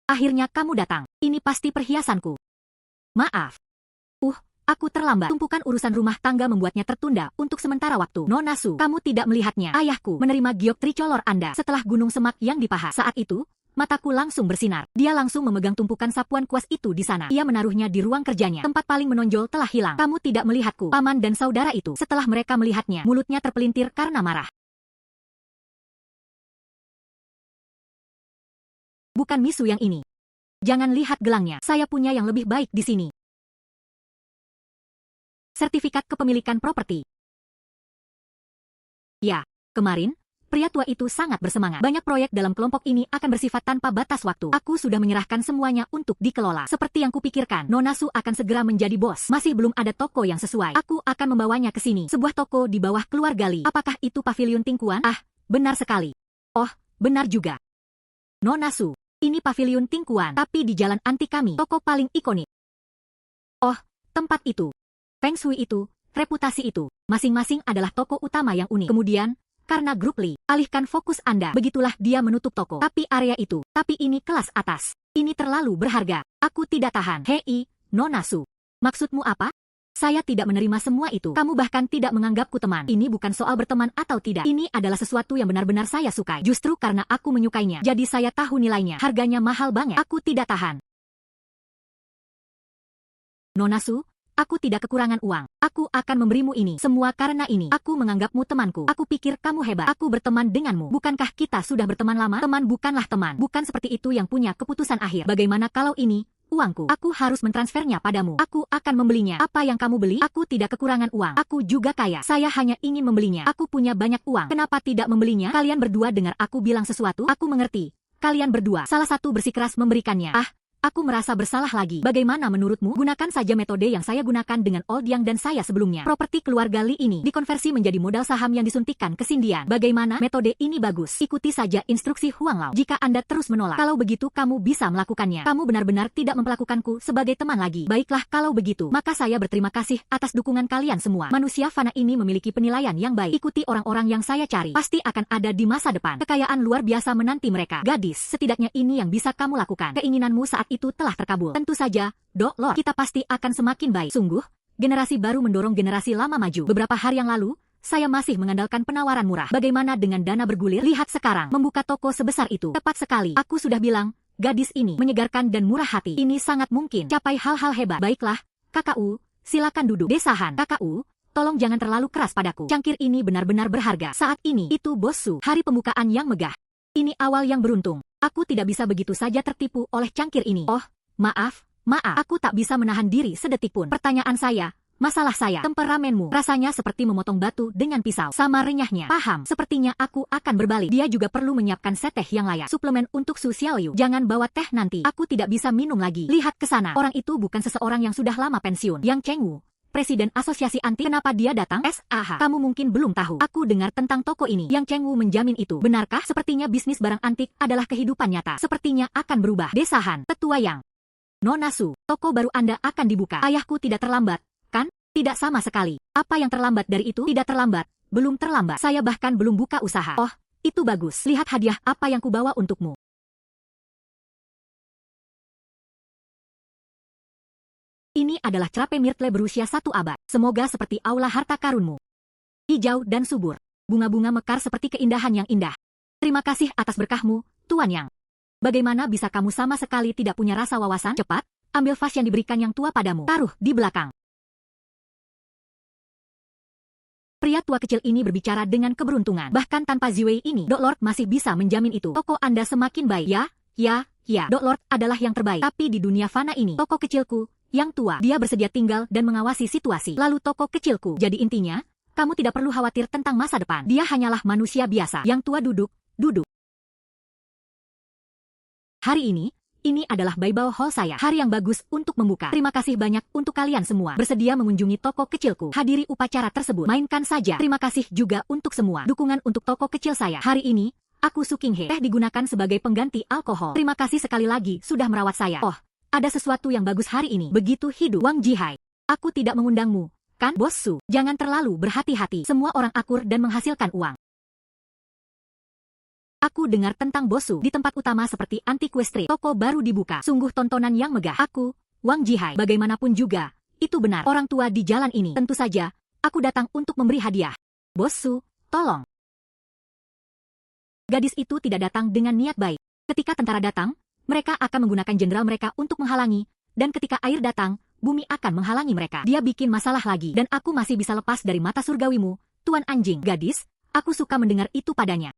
Akhirnya kamu datang. Ini pasti perhiasanku. Maaf. Aku terlambat. Tumpukan urusan rumah tangga membuatnya tertunda untuk sementara waktu. Nona Su, kamu tidak melihatnya. Ayahku menerima giok tricolor Anda setelah gunung semak yang dipahat. Saat itu, mataku langsung bersinar. Dia langsung memegang tumpukan sapuan kuas itu di sana. Ia menaruhnya di ruang kerjanya. Tempat paling menonjol telah hilang. Kamu tidak melihatku. Paman dan saudara itu, setelah mereka melihatnya, mulutnya terpelintir karena marah. Bukan Misu yang ini. Jangan lihat gelangnya. Saya punya yang lebih baik di sini. Sertifikat kepemilikan properti. Ya, kemarin, pria tua itu sangat bersemangat. Banyak proyek dalam kelompok ini akan bersifat tanpa batas waktu. Aku sudah menyerahkan semuanya untuk dikelola. Seperti yang kupikirkan, Nona Su akan segera menjadi bos. Masih belum ada toko yang sesuai. Aku akan membawanya ke sini. Sebuah toko di bawah keluarga Li. Apakah itu pavilion Tingkuan? Benar sekali. Oh, benar juga. Nona Su, ini pavilion Tingkuan, tapi di jalan antik kami, toko paling ikonik. Oh, tempat itu. Feng Shui itu, reputasi itu, masing-masing adalah toko utama yang unik. Kemudian, karena grup Li, alihkan fokus Anda. Begitulah dia menutup toko. Tapi area itu, tapi ini kelas atas. Ini terlalu berharga. Aku tidak tahan. Hei, Nona Su. Maksudmu apa? Saya tidak menerima semua itu. Kamu bahkan tidak menganggapku teman. Ini bukan soal berteman atau tidak. Ini adalah sesuatu yang benar-benar saya sukai. Justru karena aku menyukainya. Jadi saya tahu nilainya. Harganya mahal banget. Aku tidak tahan. Nona Su, aku tidak kekurangan uang. Aku akan memberimu ini. Semua karena ini. Aku menganggapmu temanku. Aku pikir kamu hebat. Aku berteman denganmu. Bukankah kita sudah berteman lama? Teman bukanlah teman. Bukan seperti itu yang punya keputusan akhir. Bagaimana kalau ini? Uangku. Aku harus mentransfernya padamu. Aku akan membelinya. Apa yang kamu beli? Aku tidak kekurangan uang. Aku juga kaya. Saya hanya ingin membelinya. Aku punya banyak uang. Kenapa tidak membelinya? Kalian berdua dengar aku bilang sesuatu? Aku mengerti. Kalian berdua. Salah satu bersikeras memberikannya. Aku merasa bersalah lagi. Bagaimana menurutmu? Gunakan saja metode yang saya gunakan dengan Old Yang dan saya sebelumnya. Properti keluarga Li ini dikonversi menjadi modal saham yang disuntikkan ke Sindian. Bagaimana? Metode ini bagus. Ikuti saja instruksi Huang Lao. Jika Anda terus menolak, kalau begitu kamu bisa melakukannya. Kamu benar-benar tidak memperlakukanku sebagai teman lagi. Baiklah kalau begitu, maka saya berterima kasih atas dukungan kalian semua. Manusia fana ini memiliki penilaian yang baik. Ikuti orang-orang yang saya cari. Pasti akan ada di masa depan. Kekayaan luar biasa menanti mereka. Gadis, setidaknya ini yang bisa kamu lakukan. Keinginanmu saat itu telah terkabul. Tentu saja, Dok Lord, kita pasti akan semakin baik. Sungguh, generasi baru mendorong generasi lama maju. Beberapa hari yang lalu, saya masih mengandalkan penawaran murah. Bagaimana dengan dana bergulir? Lihat sekarang, membuka toko sebesar itu. Tepat sekali. Aku sudah bilang, gadis ini menyegarkan dan murah hati. Ini sangat mungkin capai hal-hal hebat. Baiklah, KKU, silakan duduk. Desahan. KKU, tolong jangan terlalu keras padaku. Cangkir ini benar-benar berharga. Saat ini, itu Bos Su. Hari pembukaan yang megah. Ini awal yang beruntung. Aku tidak bisa begitu saja tertipu oleh cangkir ini. Oh, maaf, aku tak bisa menahan diri sedetik pun. Pertanyaan saya, Masalah saya, temperamenmu rasanya seperti memotong batu dengan pisau. Sama renyahnya. Paham, sepertinya aku akan berbalik. Dia juga perlu menyiapkan seteh yang layak. Suplemen untuk Su Xiaoyu. Jangan bawa teh nanti. Aku tidak bisa minum lagi. Lihat ke sana. Orang itu bukan seseorang yang sudah lama pensiun. Yang Cheng Wu, Presiden Asosiasi Antik. Kenapa dia datang? SAH. Kamu mungkin belum tahu. Aku dengar tentang toko ini. Yang Cheng Wu menjamin itu. Benarkah? Sepertinya bisnis barang antik adalah kehidupan nyata. Sepertinya akan berubah. Desahan. Tetua Yang. Nona Su, toko baru Anda akan dibuka. Ayahku tidak terlambat. Kan? Tidak sama sekali. Apa yang terlambat dari itu? Tidak terlambat. Belum terlambat. Saya bahkan belum buka usaha. Oh, itu bagus. Lihat hadiah apa yang kubawa untukmu. Ini adalah cerape myrtle berusia 1 abad. Semoga seperti aula harta karunmu. Hijau dan subur. Bunga-bunga mekar seperti keindahan yang indah. Terima kasih atas berkahmu, Tuan Yang. Bagaimana bisa kamu sama sekali tidak punya rasa wawasan? Cepat, ambil vas yang diberikan yang tua padamu. Taruh di belakang. Pria tua kecil ini berbicara dengan keberuntungan. Bahkan tanpa Ziwei ini, Dok Lord masih bisa menjamin itu. Toko Anda semakin baik. Ya. Dok Lord adalah yang terbaik. Tapi di dunia fana ini, toko kecilku, yang tua, dia bersedia tinggal dan mengawasi situasi. Lalu toko kecilku. Jadi intinya, kamu tidak perlu khawatir tentang masa depan. Dia hanyalah manusia biasa. Yang tua duduk. Hari ini adalah Baibao Hall saya. Hari yang bagus untuk membuka. Terima kasih banyak untuk kalian semua. Bersedia mengunjungi toko kecilku. Hadiri upacara tersebut. Mainkan saja. Terima kasih juga untuk semua dukungan untuk toko kecil saya. Hari ini, aku Sukinghe. Teh digunakan sebagai pengganti alkohol. Terima kasih sekali lagi sudah merawat saya. Oh, ada sesuatu yang bagus hari ini. Begitu hidup. Wang Jihai. Aku tidak mengundangmu, kan, Bos Su? Jangan terlalu berhati-hati. Semua orang akur dan menghasilkan uang. Aku dengar tentang Bosu di tempat utama seperti Antique Street. Toko baru dibuka. Sungguh tontonan yang megah. Aku, Wang Jihai. Bagaimanapun juga, itu benar. Orang tua di jalan ini. Tentu saja, aku datang untuk memberi hadiah. Bosu, tolong. Gadis itu tidak datang dengan niat baik. Ketika tentara datang, mereka akan menggunakan jenderal mereka untuk menghalangi. Dan ketika air datang, bumi akan menghalangi mereka. Dia bikin masalah lagi. Dan aku masih bisa lepas dari mata surgawimu, Tuan Anjing. Gadis, aku suka mendengar itu padanya.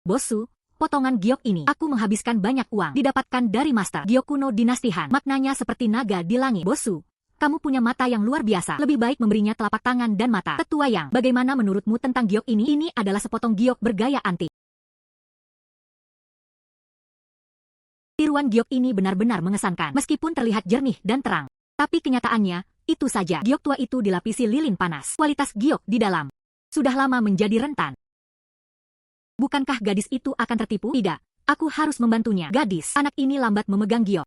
Bosu, potongan giok ini, aku menghabiskan banyak uang, didapatkan dari Master Giok kuno dinasti Han. Maknanya seperti naga di langit. Bosu, kamu punya mata yang luar biasa. Lebih baik memberinya telapak tangan dan mata. Tetua Yang, bagaimana menurutmu tentang giok ini? Ini adalah sepotong giok bergaya antik. Tiruan giok ini benar-benar mengesankan, meskipun terlihat jernih dan terang. Tapi kenyataannya, itu saja. Giok tua itu dilapisi lilin panas. Kualitas giok di dalam sudah lama menjadi rentan. Bukankah gadis itu akan tertipu? Tidak, aku harus membantunya. Gadis, anak ini lambat memegang giok.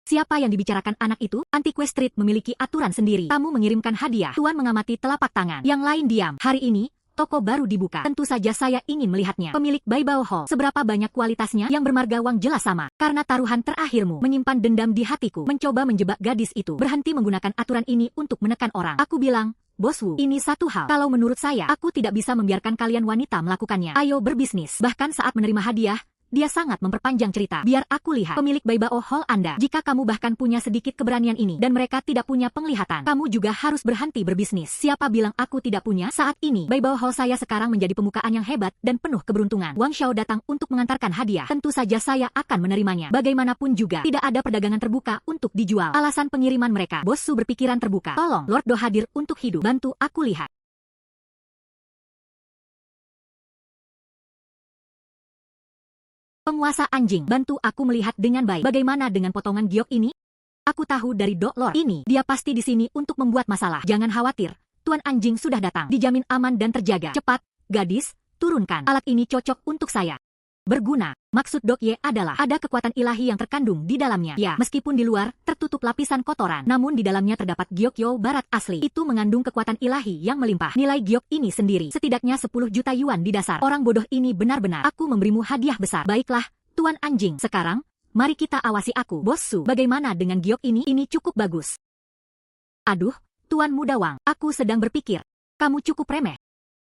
Siapa yang dibicarakan anak itu? Antique Street memiliki aturan sendiri. Tamu mengirimkan hadiah. Tuan mengamati telapak tangan. Yang lain diam. Hari ini, toko baru dibuka. Tentu saja saya ingin melihatnya. Pemilik Baibao Hall. Seberapa banyak kualitasnya? Yang bermarga uang jelas sama. Karena taruhan terakhirmu. Menyimpan dendam di hatiku. Mencoba menjebak gadis itu. Berhenti menggunakan aturan ini untuk menekan orang. Aku bilang, Bos Wu, ini satu hal. Kalau menurut saya, aku tidak bisa membiarkan kalian wanita melakukannya. Ayo berbisnis. Bahkan saat menerima hadiah, dia sangat memperpanjang cerita. Biar aku lihat pemilik Baibao Hall Anda. Jika kamu bahkan punya sedikit keberanian ini, dan mereka tidak punya penglihatan, kamu juga harus berhenti berbisnis. Siapa bilang aku tidak punya? Saat ini, Baibao Hall saya sekarang menjadi pembukaan yang hebat dan penuh keberuntungan. Wang Xiao datang untuk mengantarkan hadiah. Tentu saja saya akan menerimanya. Bagaimanapun juga, tidak ada perdagangan terbuka untuk dijual. Alasan pengiriman mereka. Bos Su berpikiran terbuka. Tolong, Lord Do hadir untuk hidup. Bantu aku lihat. Penguasa anjing, bantu aku melihat dengan baik. Bagaimana dengan potongan giok ini? Aku tahu dari Dok Lord ini. Dia pasti di sini untuk membuat masalah. Jangan khawatir, Tuan Anjing sudah datang. Dijamin aman dan terjaga. Cepat, gadis, turunkan. Alat ini cocok untuk saya. Berguna. Maksud Dok Ye adalah ada kekuatan ilahi yang terkandung di dalamnya. Ya, meskipun di luar tertutup lapisan kotoran, namun di dalamnya terdapat giok Yo Barat asli. Itu mengandung kekuatan ilahi yang melimpah. Nilai giok ini sendiri setidaknya 10 juta yuan di dasar. Orang bodoh ini benar-benar. Aku memberimu hadiah besar. Baiklah, Tuan Anjing. Sekarang, mari kita awasi aku. Bos Su, bagaimana dengan giok ini? Ini cukup bagus. Aduh, Tuan Muda Wang, aku sedang berpikir. Kamu cukup remeh.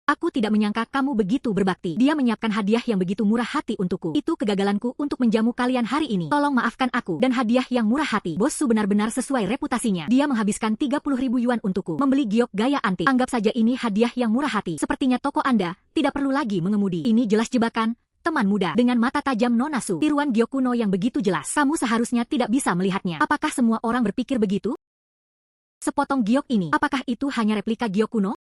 Aku tidak menyangka kamu begitu berbakti. Dia menyiapkan hadiah yang begitu murah hati untukku. Itu kegagalanku untuk menjamu kalian hari ini. Tolong maafkan aku. Dan hadiah yang murah hati. Bos Su benar-benar sesuai reputasinya. Dia menghabiskan 30.000 yuan untukku. Membeli giok gaya antik. Anggap saja ini hadiah yang murah hati. Sepertinya toko Anda tidak perlu lagi mengemudi. Ini jelas jebakan. Teman muda, dengan mata tajam Nonasu, tiruan giok kuno yang begitu jelas. Kamu seharusnya tidak bisa melihatnya. Apakah semua orang berpikir begitu? Sepotong giok ini, apakah itu hanya replika giok kuno?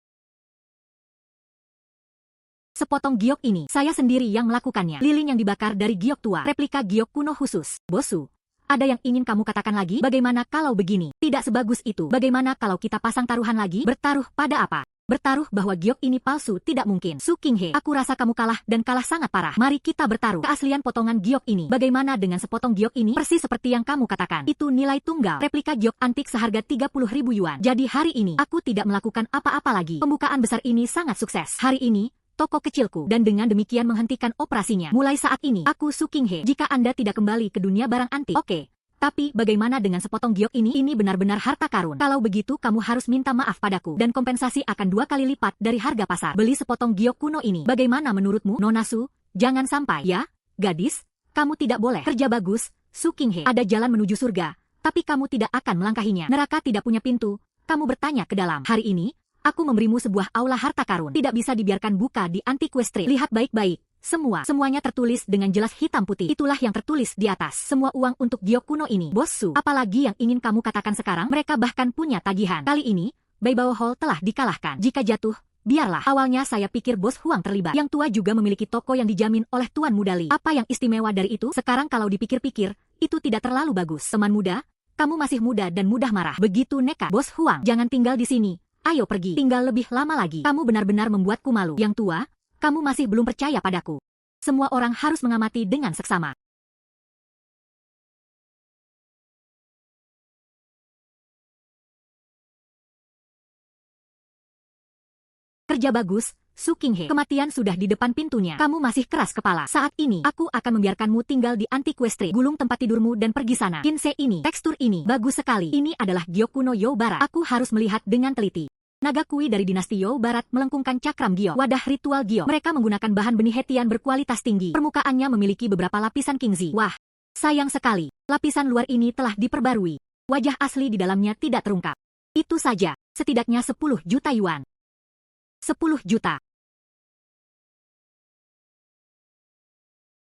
Sepotong giok ini, saya sendiri yang melakukannya. Lilin yang dibakar dari giok tua, replika giok kuno khusus. Bosu, ada yang ingin kamu katakan lagi? Bagaimana kalau begini? Tidak sebagus itu. Bagaimana kalau kita pasang taruhan lagi? Bertaruh pada apa? Bertaruh bahwa giok ini palsu tidak mungkin. Su Qinghe, aku rasa kamu kalah dan kalah sangat parah. Mari kita bertaruh. Keaslian potongan giok ini. Bagaimana dengan sepotong giok ini? Persis seperti yang kamu katakan. Itu nilai tunggal. Replika giok antik seharga 30.000 yuan. Jadi hari ini, aku tidak melakukan apa-apa lagi. Pembukaan besar ini sangat sukses. Hari ini, toko kecilku, dan dengan demikian menghentikan operasinya. Mulai saat ini, aku Su Qinghe. Jika Anda tidak kembali ke dunia barang antik, oke. Tapi bagaimana dengan sepotong giok ini? Ini benar-benar harta karun. Kalau begitu kamu harus minta maaf padaku. Dan kompensasi akan 2 kali lipat dari harga pasar. Beli sepotong giok kuno ini. Bagaimana menurutmu? Nonasu, jangan sampai. Ya, gadis, kamu tidak boleh. Kerja bagus, Su Qinghe. Ada jalan menuju surga, tapi kamu tidak akan melangkahinya. Neraka tidak punya pintu. Kamu bertanya ke dalam. Hari ini, aku memberimu sebuah aula harta karun. Tidak bisa dibiarkan buka di Antiquestry. Lihat baik-baik. Semuanya tertulis dengan jelas hitam putih. Itulah yang tertulis di atas. Semua uang untuk giok kuno ini. Bos Su, apalagi yang ingin kamu katakan sekarang? Mereka bahkan punya tagihan. Kali ini, Beibao Hall telah dikalahkan. Jika jatuh, biarlah. Awalnya saya pikir Bos Huang terlibat. Yang tua juga memiliki toko yang dijamin oleh Tuan Muda Li. Apa yang istimewa dari itu? Sekarang kalau dipikir-pikir, itu tidak terlalu bagus. Teman muda, kamu masih muda dan mudah marah. Begitu nekat. Bos Huang, jangan tinggal di sini. Ayo pergi. Tinggal lebih lama lagi. Kamu benar-benar membuatku malu. Yang tua, kamu masih belum percaya padaku. Semua orang harus mengamati dengan seksama. Kerja bagus, Su Qinghe. Kematian sudah di depan pintunya. Kamu masih keras kepala. Saat ini, aku akan membiarkanmu tinggal di Antiquestry. Gulung tempat tidurmu dan pergi sana. Kinse ini, tekstur ini, bagus sekali. Ini adalah giok kuno You Barat. Aku harus melihat dengan teliti. Naga kui dari dinasti You Barat melengkungkan cakram giok. Wadah ritual giok. Mereka menggunakan bahan benih hetian berkualitas tinggi. Permukaannya memiliki beberapa lapisan kingzi. Wah, sayang sekali. Lapisan luar ini telah diperbarui. Wajah asli di dalamnya tidak terungkap. Itu saja, setidaknya 10 juta yuan. 10 juta.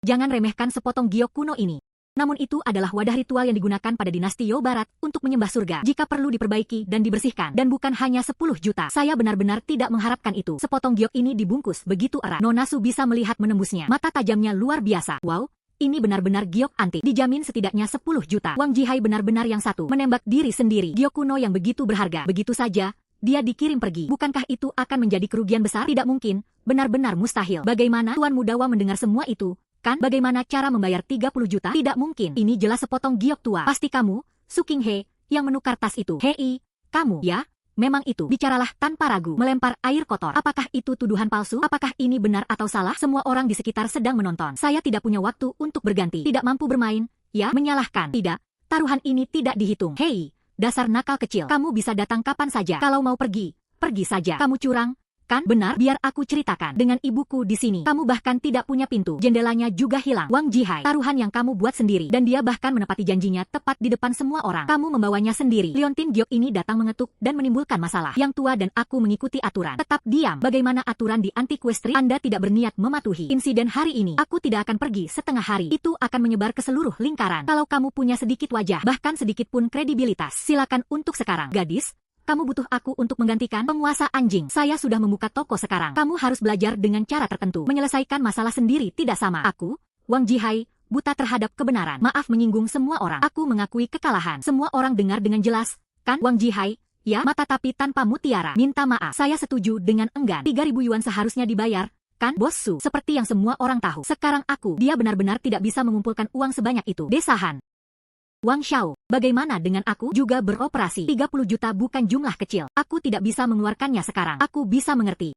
Jangan remehkan sepotong giok kuno ini. Namun itu adalah wadah ritual yang digunakan pada dinasti You Barat untuk menyembah surga. Jika perlu diperbaiki dan dibersihkan. Dan bukan hanya 10 juta. Saya benar-benar tidak mengharapkan itu. Sepotong giok ini dibungkus begitu erat. Nonasu bisa melihat menembusnya. Mata tajamnya luar biasa. Wow, ini benar-benar giok antik. Dijamin setidaknya 10 juta. Wang Jihai benar-benar yang satu. Menembak diri sendiri. Giok kuno yang begitu berharga. Begitu saja, dia dikirim pergi. Bukankah itu akan menjadi kerugian besar? Tidak mungkin. Benar-benar mustahil. Bagaimana Tuan Mudawa mendengar semua itu? Kan, bagaimana cara membayar 30 juta? Tidak mungkin. Ini jelas sepotong giok tua. Pasti kamu, Su Qinghe, yang menukar tas itu. Hei, kamu, ya? Memang itu. Bicaralah tanpa ragu. Melempar air kotor. Apakah itu tuduhan palsu? Apakah ini benar atau salah? Semua orang di sekitar sedang menonton. Saya tidak punya waktu untuk berganti. Tidak mampu bermain, ya? Menyalahkan. Tidak, taruhan ini tidak dihitung. Hei, dasar nakal kecil. Kamu bisa datang kapan saja. Kalau mau pergi, pergi saja. Kamu curang. Kan? Benar, biar aku ceritakan. Dengan ibuku di sini, kamu bahkan tidak punya pintu. Jendelanya juga hilang. Wang Jihai, taruhan yang kamu buat sendiri. Dan dia bahkan menepati janjinya tepat di depan semua orang. Kamu membawanya sendiri. Liontin Giok ini datang mengetuk dan menimbulkan masalah. Yang tua dan aku mengikuti aturan. Tetap diam. Bagaimana aturan di Antiquestry? Anda tidak berniat mematuhi. Insiden hari ini, aku tidak akan pergi setengah hari. Itu akan menyebar ke seluruh lingkaran. Kalau kamu punya sedikit wajah, bahkan sedikit pun kredibilitas, silakan untuk sekarang. Gadis, kamu butuh aku untuk menggantikan penguasa anjing. Saya sudah membuka toko sekarang. Kamu harus belajar dengan cara tertentu. Menyelesaikan masalah sendiri tidak sama. Aku, Wang Jihai, buta terhadap kebenaran. Maaf menyinggung semua orang. Aku mengakui kekalahan. Semua orang dengar dengan jelas. Kan, Wang Jihai? Ya, mata tapi tanpa mutiara. Minta maaf. Saya setuju dengan enggan. 3.000 yuan seharusnya dibayar. Kan, Bos Su? Seperti yang semua orang tahu. Sekarang aku, dia benar-benar tidak bisa mengumpulkan uang sebanyak itu. Desahan. Wang Xiao, bagaimana dengan aku? Juga beroperasi. 30 juta bukan jumlah kecil. Aku tidak bisa mengeluarkannya sekarang. Aku bisa mengerti.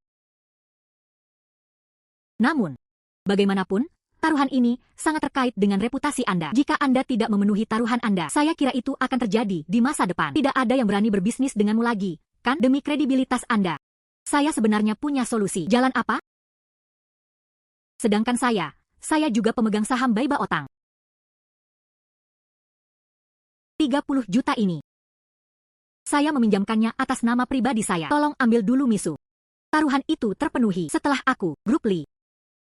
Namun, bagaimanapun, taruhan ini sangat terkait dengan reputasi Anda. Jika Anda tidak memenuhi taruhan Anda, saya kira itu akan terjadi di masa depan. Tidak ada yang berani berbisnis denganmu lagi, kan? Demi kredibilitas Anda. Saya sebenarnya punya solusi. Jalan apa? Sedangkan saya juga pemegang saham Baiba Otang. 30 juta ini. Saya meminjamkannya atas nama pribadi saya. Tolong ambil dulu Misu. Taruhan itu terpenuhi setelah aku, Grup Li.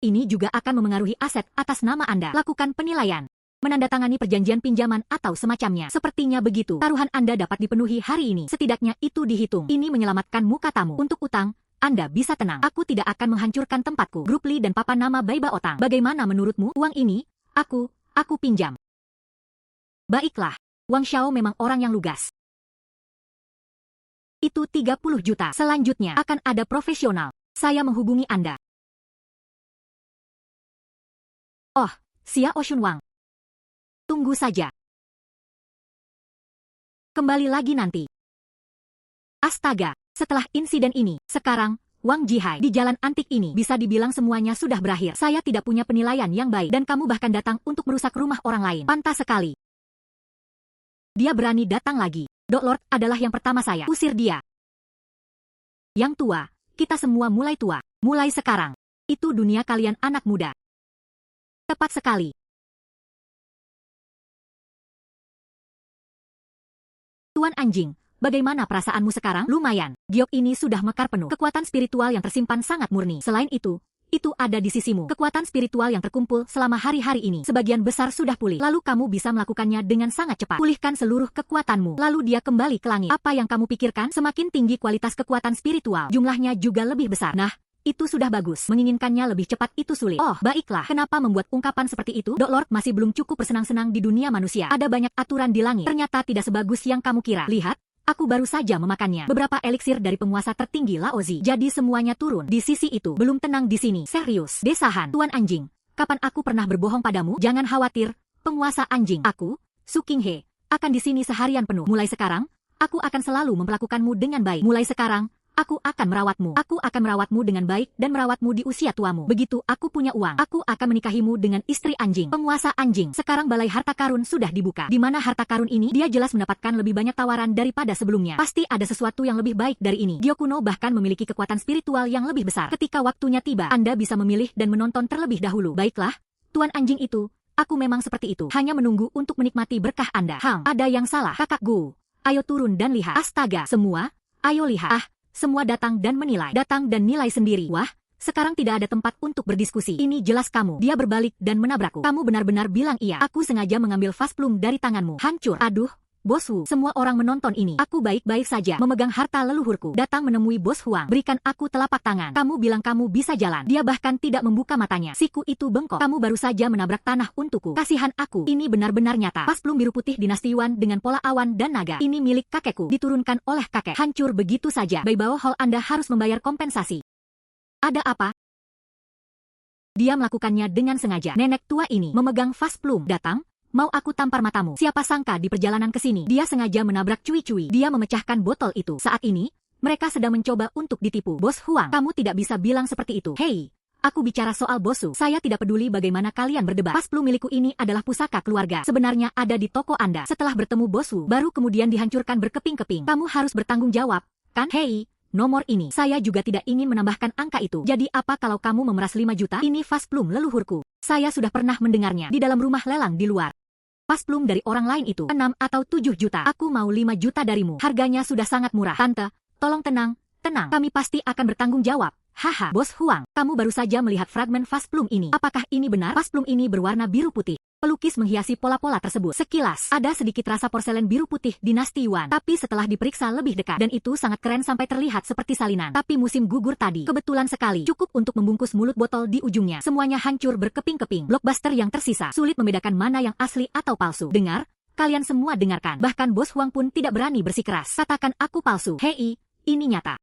ini juga akan memengaruhi aset atas nama Anda. Lakukan penilaian. Menandatangani perjanjian pinjaman atau semacamnya. Sepertinya begitu. Taruhan Anda dapat dipenuhi hari ini. Setidaknya itu dihitung. Ini menyelamatkan muka tamu. Untuk utang, Anda bisa tenang. Aku tidak akan menghancurkan tempatku. Grup Li dan papa nama Baiba Otang. Bagaimana menurutmu? Uang ini, aku pinjam. Baiklah. Wang Xiao memang orang yang lugas. Itu 30 juta. Selanjutnya akan ada profesional. Saya menghubungi Anda. Oh, Xiao Shunwang. Tunggu saja. Kembali lagi nanti. Astaga, setelah insiden ini, sekarang, Wang Jihai di jalan antik ini bisa dibilang semuanya sudah berakhir. Saya tidak punya penilaian yang baik dan kamu bahkan datang untuk merusak rumah orang lain. Pantas sekali. Dia berani datang lagi. Dok Lord adalah yang pertama saya. Usir dia. Yang tua, kita semua mulai tua. Mulai sekarang. Itu dunia kalian anak muda. Tepat sekali. Tuan Anjing, bagaimana perasaanmu sekarang? Lumayan, giok ini sudah mekar penuh. Kekuatan spiritual yang tersimpan sangat murni. Selain itu ada di sisimu. Kekuatan spiritual yang terkumpul selama hari-hari ini. Sebagian besar sudah pulih. Lalu kamu bisa melakukannya dengan sangat cepat. Pulihkan seluruh kekuatanmu. Lalu dia kembali ke langit. Apa yang kamu pikirkan? Semakin tinggi kualitas kekuatan spiritual, jumlahnya juga lebih besar. Nah, itu sudah bagus. Menginginkannya lebih cepat itu sulit. Oh, baiklah. Kenapa membuat ungkapan seperti itu? Dok Lord masih belum cukup bersenang-senang di dunia manusia. Ada banyak aturan di langit. Ternyata tidak sebagus yang kamu kira. Lihat, aku baru saja memakannya. Beberapa eliksir dari penguasa tertinggi Laozi. Jadi semuanya turun. Di sisi itu, belum tenang di sini. Serius. Desahan. Tuan Anjing, kapan aku pernah berbohong padamu? Jangan khawatir, penguasa anjing. Aku, Su Qinghe, akan di sini seharian penuh. Mulai sekarang, aku akan selalu memperlakukanmu dengan baik. Mulai sekarang, aku akan merawatmu. Aku akan merawatmu dengan baik dan merawatmu di usia tuamu. Begitu aku punya uang, aku akan menikahimu dengan istri anjing. Penguasa anjing. Sekarang balai harta karun sudah dibuka. Di mana harta karun ini? Dia jelas mendapatkan lebih banyak tawaran daripada sebelumnya. Pasti ada sesuatu yang lebih baik dari ini. Gyokuno bahkan memiliki kekuatan spiritual yang lebih besar. Ketika waktunya tiba, Anda bisa memilih dan menonton terlebih dahulu. Baiklah, Tuan Anjing itu, aku memang seperti itu. Hanya menunggu untuk menikmati berkah Anda. Ada yang salah. Kakak Gu, ayo turun dan lihat. Astaga, semua, ayo lihat. Semua datang dan menilai. Datang dan nilai sendiri. Wah, sekarang tidak ada tempat untuk berdiskusi. Ini jelas kamu. Dia berbalik dan menabrakku. Kamu benar-benar bilang iya. Aku sengaja mengambil vas plum dari tanganmu. Hancur. Aduh, Bos Wu. Semua orang menonton ini. Aku baik-baik saja. Memegang harta leluhurku. Datang menemui Bos Huang. Berikan aku telapak tangan. Kamu bilang kamu bisa jalan. Dia bahkan tidak membuka matanya. Siku itu bengkok. Kamu baru saja menabrak tanah untukku. Kasihan aku. Ini benar-benar nyata. Vas plum biru putih dinasti Yuan dengan pola awan dan naga. Ini milik kakekku. Diturunkan oleh kakek. Hancur begitu saja. Baibao Hall Anda harus membayar kompensasi. Ada apa? Dia melakukannya dengan sengaja. Nenek tua ini memegang vas plum. Datang. Mau aku tampar matamu? Siapa sangka di perjalanan ke sini, dia sengaja menabrak Cui-Cui. Dia memecahkan botol itu. Saat ini, mereka sedang mencoba untuk ditipu. Bos Huang, kamu tidak bisa bilang seperti itu. Hei, aku bicara soal Bosu. Saya tidak peduli bagaimana kalian berdebat. Vas plum milikku ini adalah pusaka keluarga. Sebenarnya ada di toko Anda. Setelah bertemu Bosu, baru kemudian dihancurkan berkeping-keping. Kamu harus bertanggung jawab, kan? Hei, nomor ini. Saya juga tidak ingin menambahkan angka itu. Jadi apa kalau kamu memeras 5 juta? Ini vas plum leluhurku. Saya sudah pernah mendengarnya di dalam rumah lelang di luar. Vas plum dari orang lain itu 6 atau 7 juta. Aku mau 5 juta darimu. Harganya sudah sangat murah. Tante, tolong tenang, tenang. Kami pasti akan bertanggung jawab. Haha, Bos Huang, kamu baru saja melihat fragmen vas plum ini. Apakah ini benar? Vas plum ini berwarna biru putih. Pelukis menghiasi pola-pola tersebut. Sekilas, ada sedikit rasa porselen biru putih dinasti Yuan. Tapi setelah diperiksa lebih dekat, dan itu sangat keren sampai terlihat seperti salinan. Tapi musim gugur tadi, kebetulan sekali, cukup untuk membungkus mulut botol di ujungnya. Semuanya hancur berkeping-keping. Blockbuster yang tersisa, sulit membedakan mana yang asli atau palsu. Dengar, kalian semua dengarkan. Bahkan Bos Huang pun tidak berani bersikeras. Katakan aku palsu. Hei, ini nyata.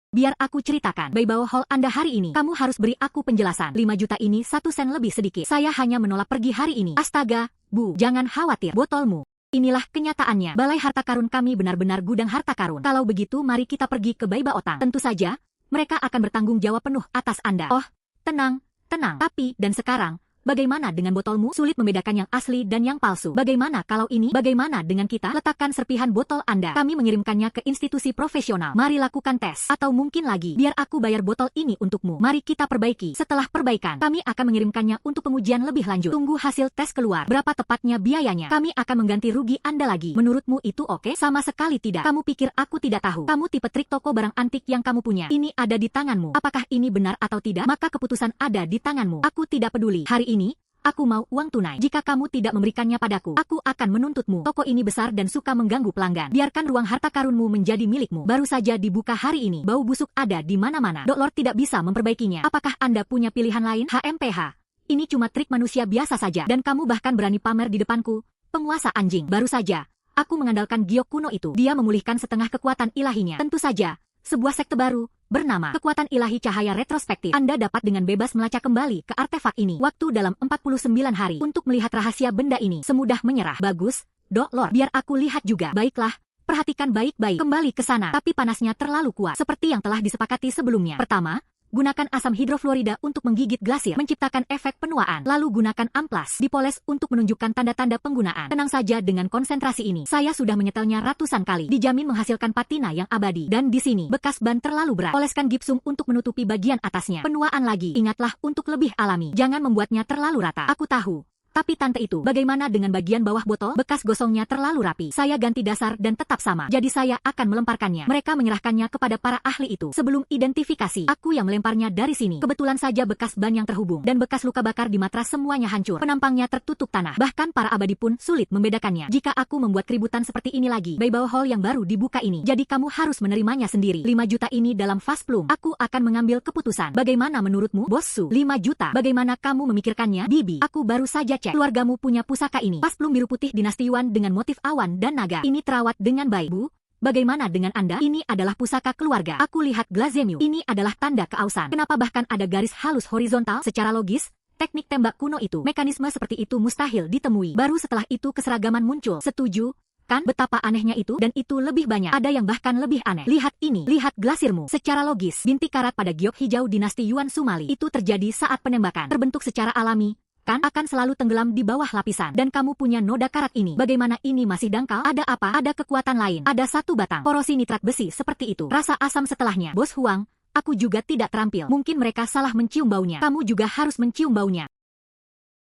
Biar aku ceritakan. Baibao Hall Anda hari ini. Kamu harus beri aku penjelasan. 5 juta ini 1 sen lebih sedikit. Saya hanya menolak pergi hari ini. Astaga, Bu. Jangan khawatir. Botolmu. Inilah kenyataannya. Balai harta karun kami benar-benar gudang harta karun. Kalau begitu mari kita pergi ke Baiba Otang. Tentu saja, mereka akan bertanggung jawab penuh atas Anda. Oh, tenang, tenang. Tapi, dan sekarang, Bagaimana dengan botolmu? Sulit membedakan yang asli dan yang palsu. Bagaimana kalau ini? Bagaimana dengan kita? Letakkan serpihan botol Anda. Kami mengirimkannya ke institusi profesional. Mari lakukan tes. Atau mungkin lagi, biar aku bayar botol ini untukmu. Mari kita perbaiki. Setelah perbaikan, kami akan mengirimkannya untuk pengujian lebih lanjut. Tunggu hasil tes keluar. Berapa tepatnya biayanya? Kami akan mengganti rugi Anda lagi. Menurutmu itu oke? Sama sekali tidak. Kamu pikir aku tidak tahu? Kamu tipe trik toko barang antik yang kamu punya. Ini ada di tanganmu. Apakah ini benar atau tidak? Maka keputusan ada di tanganmu. Aku tidak peduli. Hari ini, aku mau uang tunai. Jika kamu tidak memberikannya padaku, aku akan menuntutmu. Toko ini besar dan suka mengganggu pelanggan. Biarkan ruang harta karunmu menjadi milikmu. Baru saja dibuka hari ini. Bau busuk ada di mana-mana. Dok Lord tidak bisa memperbaikinya. Apakah Anda punya pilihan lain? HMPH. Ini cuma trik manusia biasa saja. Dan kamu bahkan berani pamer di depanku. Penguasa anjing. Baru saja, aku mengandalkan giok kuno itu. Dia memulihkan setengah kekuatan ilahinya. Tentu saja, sebuah sekte baru, bernama Kekuatan Ilahi Cahaya Retrospektif. Anda dapat dengan bebas melacak kembali ke artefak ini. Waktu dalam 49 hari untuk melihat rahasia benda ini. Semudah menyerah. Bagus, Dok Lord. Biar aku lihat juga. Baiklah, perhatikan baik-baik. Kembali ke sana. Tapi panasnya terlalu kuat. Seperti yang telah disepakati sebelumnya. Pertama, gunakan asam hidrofluorida untuk menggigit glasir, menciptakan efek penuaan. Lalu gunakan amplas, dipoles untuk menunjukkan tanda-tanda penggunaan. Tenang saja dengan konsentrasi ini. Saya sudah menyetelnya ratusan kali. Dijamin menghasilkan patina yang abadi. Dan di sini, bekas ban terlalu berat. Oleskan gipsum untuk menutupi bagian atasnya. Penuaan lagi. Ingatlah untuk lebih alami. Jangan membuatnya terlalu rata. Aku tahu. Tapi tante itu, bagaimana dengan bagian bawah botol? Bekas gosongnya terlalu rapi. Saya ganti dasar dan tetap sama. Jadi saya akan melemparkannya. Mereka menyerahkannya kepada para ahli itu. Sebelum identifikasi, aku yang melemparnya dari sini. Kebetulan saja bekas ban yang terhubung dan bekas luka bakar di matras semuanya hancur. Penampangnya tertutup tanah. Bahkan para abadi pun sulit membedakannya. Jika aku membuat keributan seperti ini lagi, Bible Hall yang baru dibuka ini. Jadi kamu harus menerimanya sendiri. 5 juta ini dalam fast plum. Aku akan mengambil keputusan. Bagaimana menurutmu, Bos Su? 5 juta. Bagaimana kamu memikirkannya, Bibi? Aku baru saja cek. Keluargamu punya pusaka ini. Pas plum biru putih dinasti Yuan dengan motif awan dan naga. Ini terawat dengan baik, Bu. Bagaimana dengan Anda? Ini adalah pusaka keluarga. Aku lihat glazemu. Ini adalah tanda keausan. Kenapa bahkan ada garis halus horizontal? Secara logis, teknik tembak kuno itu, mekanisme seperti itu mustahil ditemui. Baru setelah itu keseragaman muncul. Setuju? Kan betapa anehnya itu? Dan itu lebih banyak. Ada yang bahkan lebih aneh. Lihat ini. Lihat glasirmu. Secara logis, bintik karat pada giok hijau dinasti Yuan Sumali. Itu terjadi saat penembakan. Terbentuk secara alami. Kan akan selalu tenggelam di bawah lapisan. Dan kamu punya noda karat ini. Bagaimana ini masih dangkal? Ada apa? Ada kekuatan lain. Ada satu batang korosi nitrat besi seperti itu. Rasa asam setelahnya. Bos Huang, aku juga tidak terampil. Mungkin mereka salah mencium baunya. Kamu juga harus mencium baunya.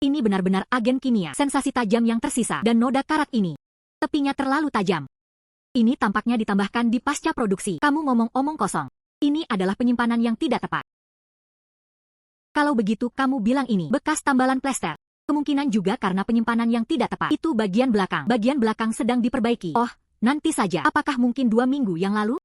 Ini benar-benar agen kimia. Sensasi tajam yang tersisa. Dan noda karat ini, tepinya terlalu tajam. Ini tampaknya ditambahkan di pasca produksi. Kamu ngomong-omong kosong. Ini adalah penyimpanan yang tidak tepat. Kalau begitu kamu bilang ini bekas tambalan plester. Kemungkinan juga karena penyimpanan yang tidak tepat. Itu bagian belakang. Bagian belakang sedang diperbaiki. Oh, nanti saja. Apakah mungkin 2 minggu yang lalu?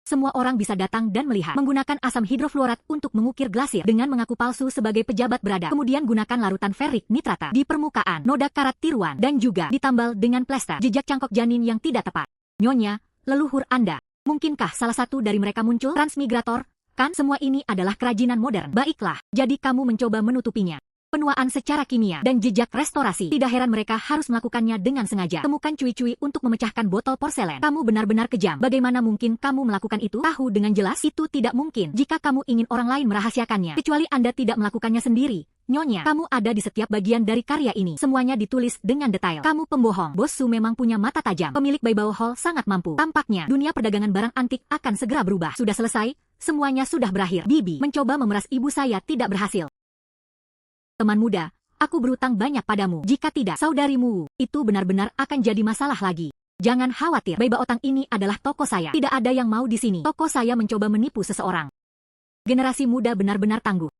Semua orang bisa datang dan melihat. Menggunakan asam hidrofluorat untuk mengukir glasir dengan mengaku palsu sebagai pejabat beradab. Kemudian gunakan larutan ferrik nitrata di permukaan, noda karat tiruan, dan juga ditambal dengan plester. Jejak cangkok janin yang tidak tepat. Nyonya, leluhur Anda. Mungkinkah salah satu dari mereka muncul? Transmigrator? Kan semua ini adalah kerajinan modern. Baiklah, jadi kamu mencoba menutupinya. Penuaan secara kimia dan jejak restorasi. Tidak heran mereka harus melakukannya dengan sengaja. Temukan cui-cui untuk memecahkan botol porselen. Kamu benar-benar kejam. Bagaimana mungkin kamu melakukan itu? Tahu dengan jelas itu tidak mungkin. Jika kamu ingin orang lain merahasiakannya, kecuali Anda tidak melakukannya sendiri. Nyonya, kamu ada di setiap bagian dari karya ini. Semuanya ditulis dengan detail. Kamu pembohong. Bos Su memang punya mata tajam. Pemilik Bible Hall sangat mampu. Tampaknya dunia perdagangan barang antik akan segera berubah. Sudah selesai? Semuanya sudah berakhir. Bibi mencoba memeras ibu saya tidak berhasil. Teman muda, aku berutang banyak padamu. Jika tidak, saudarimu, itu benar-benar akan jadi masalah lagi. Jangan khawatir, Beba Otang ini adalah toko saya. Tidak ada yang mau di sini. Toko saya mencoba menipu seseorang. Generasi muda benar-benar tangguh.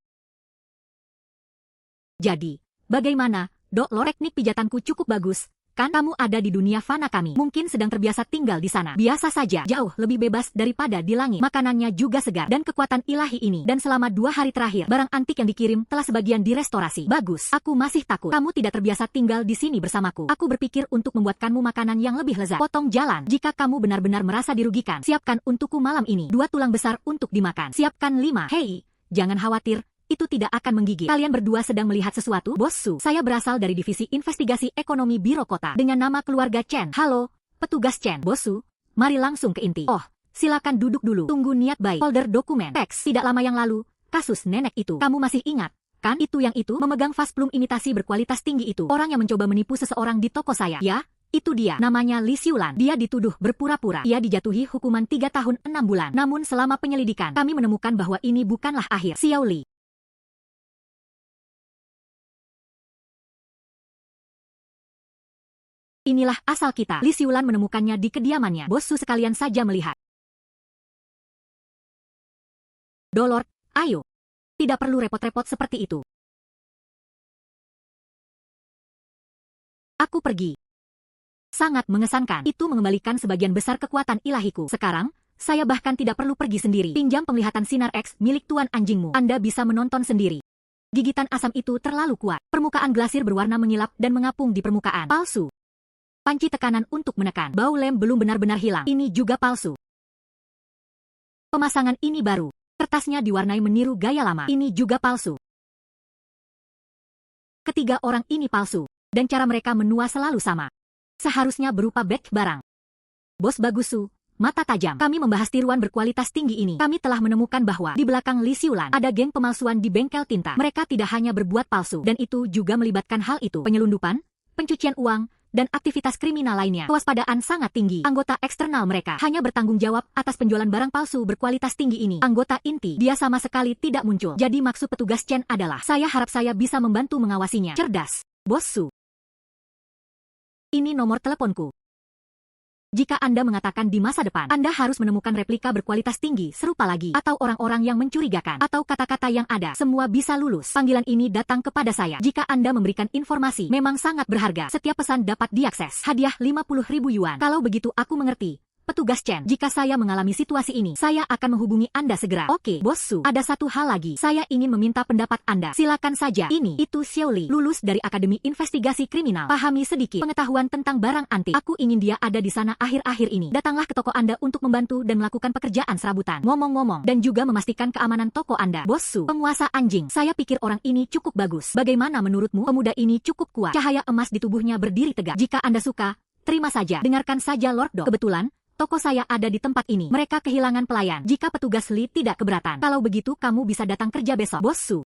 Jadi, bagaimana, Dok Lord? Teknik pijatanku cukup bagus. Kan kamu ada di dunia fana kami. Mungkin sedang terbiasa tinggal di sana. Biasa saja, jauh lebih bebas daripada di langit. Makanannya juga segar dan kekuatan ilahi ini. Dan selama 2 hari terakhir, barang antik yang dikirim telah sebagian direstorasi. Bagus. Aku masih takut. Kamu tidak terbiasa tinggal di sini bersamaku. Aku berpikir untuk membuatkanmu makanan yang lebih lezat. Potong jalan. Jika kamu benar-benar merasa dirugikan, siapkan untukku malam ini 2 tulang besar untuk dimakan. Siapkan 5. Hei, jangan khawatir. Itu tidak akan menggigit. Kalian berdua sedang melihat sesuatu? Bos Su, saya berasal dari Divisi Investigasi Ekonomi Biro Kota dengan nama keluarga Chen. Halo, petugas Chen. Bos Su, mari langsung ke inti. Oh, silakan duduk dulu. Tunggu niat baik. Folder dokumen. Teks. Tidak lama yang lalu, kasus nenek itu. Kamu masih ingat, kan? Itu yang itu, memegang vas plum imitasi berkualitas tinggi itu. Orang yang mencoba menipu seseorang di toko saya. Ya, itu dia. Namanya Li Xiulan. Dia dituduh berpura-pura. Ia dijatuhi hukuman 3 tahun 6 bulan. Namun selama penyelidikan, kami menemukan bahwa ini bukanlah akhir. Xiao Li. Inilah asal kita. Li Xiulan menemukannya di kediamannya. Bos Su sekalian saja melihat. Dolor, ayo. Tidak perlu repot-repot seperti itu. Aku pergi. Sangat mengesankan. Itu mengembalikan sebagian besar kekuatan ilahiku. Sekarang, saya bahkan tidak perlu pergi sendiri. Pinjam penglihatan sinar X milik tuan anjingmu. Anda bisa menonton sendiri. Gigitan asam itu terlalu kuat. Permukaan glasir berwarna mengilap dan mengapung di permukaan. Palsu. Panci tekanan untuk menekan. Bau lem belum benar-benar hilang. Ini juga palsu. Pemasangan ini baru. Kertasnya diwarnai meniru gaya lama. Ini juga palsu. Ketiga orang ini palsu. Dan cara mereka menua selalu sama. Seharusnya berupa batch barang. Bos Bagus Su, mata tajam. Kami membahas tiruan berkualitas tinggi ini. Kami telah menemukan bahwa di belakang Li Xiulan ada geng pemalsuan di bengkel tinta. Mereka tidak hanya berbuat palsu. Dan itu juga melibatkan hal itu. Penyelundupan, pencucian uang, dan aktivitas kriminal lainnya. Kewaspadaan sangat tinggi. Anggota eksternal mereka hanya bertanggung jawab atas penjualan barang palsu berkualitas tinggi ini. Anggota inti, dia sama sekali tidak muncul. Jadi maksud petugas Chen adalah, saya harap saya bisa membantu mengawasinya. Cerdas, Bos Su. Ini nomor teleponku. Jika Anda mengatakan di masa depan, Anda harus menemukan replika berkualitas tinggi serupa lagi, atau orang-orang yang mencurigakan, atau kata-kata yang ada, semua bisa lulus. Panggilan ini datang kepada saya. Jika Anda memberikan informasi, memang sangat berharga. Setiap pesan dapat diakses. Hadiah 50.000 yuan. Kalau begitu aku mengerti. Petugas Chen, jika saya mengalami situasi ini, saya akan menghubungi Anda segera. Oke, Bos Su. Ada satu hal lagi. Saya ingin meminta pendapat Anda. Silakan saja. Itu Xiao Li, lulus dari Akademi Investigasi Kriminal. Pahami sedikit pengetahuan tentang barang antik. Aku ingin dia ada di sana akhir-akhir ini. Datanglah ke toko Anda untuk membantu dan melakukan pekerjaan serabutan. Ngomong-ngomong, dan juga memastikan keamanan toko Anda. Bos Su, penguasa anjing. Saya pikir orang ini cukup bagus. Bagaimana menurutmu? Pemuda ini cukup kuat. Cahaya emas di tubuhnya berdiri tegak. Jika Anda suka, terima saja. Dengarkan saja Lord Do. Kebetulan, toko saya ada di tempat ini. Mereka kehilangan pelayan. Jika petugas Li tidak keberatan. Kalau begitu kamu bisa datang kerja besok. Bos Su.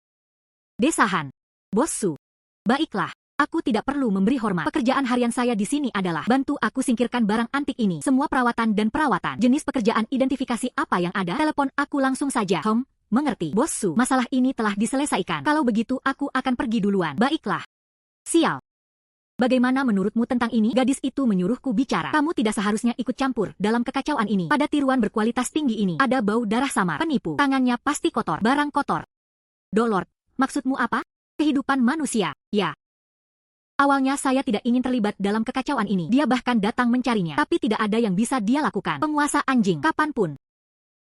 Desahan. Bos Su. Baiklah. Aku tidak perlu memberi hormat. Pekerjaan harian saya di sini adalah bantu aku singkirkan barang antik ini. Semua perawatan dan perawatan. Jenis pekerjaan identifikasi apa yang ada. Telepon aku langsung saja. Mengerti. Bos Su. Masalah ini telah diselesaikan. Kalau begitu aku akan pergi duluan. Baiklah. Sial. Bagaimana menurutmu tentang ini? Gadis itu menyuruhku bicara. Kamu tidak seharusnya ikut campur dalam kekacauan ini. Pada tiruan berkualitas tinggi ini, ada bau darah samar. Penipu. Tangannya pasti kotor. Barang kotor. Dolor, maksudmu apa? Kehidupan manusia. Ya. Awalnya saya tidak ingin terlibat dalam kekacauan ini. Dia bahkan datang mencarinya. Tapi tidak ada yang bisa dia lakukan. Penguasa anjing. Kapanpun.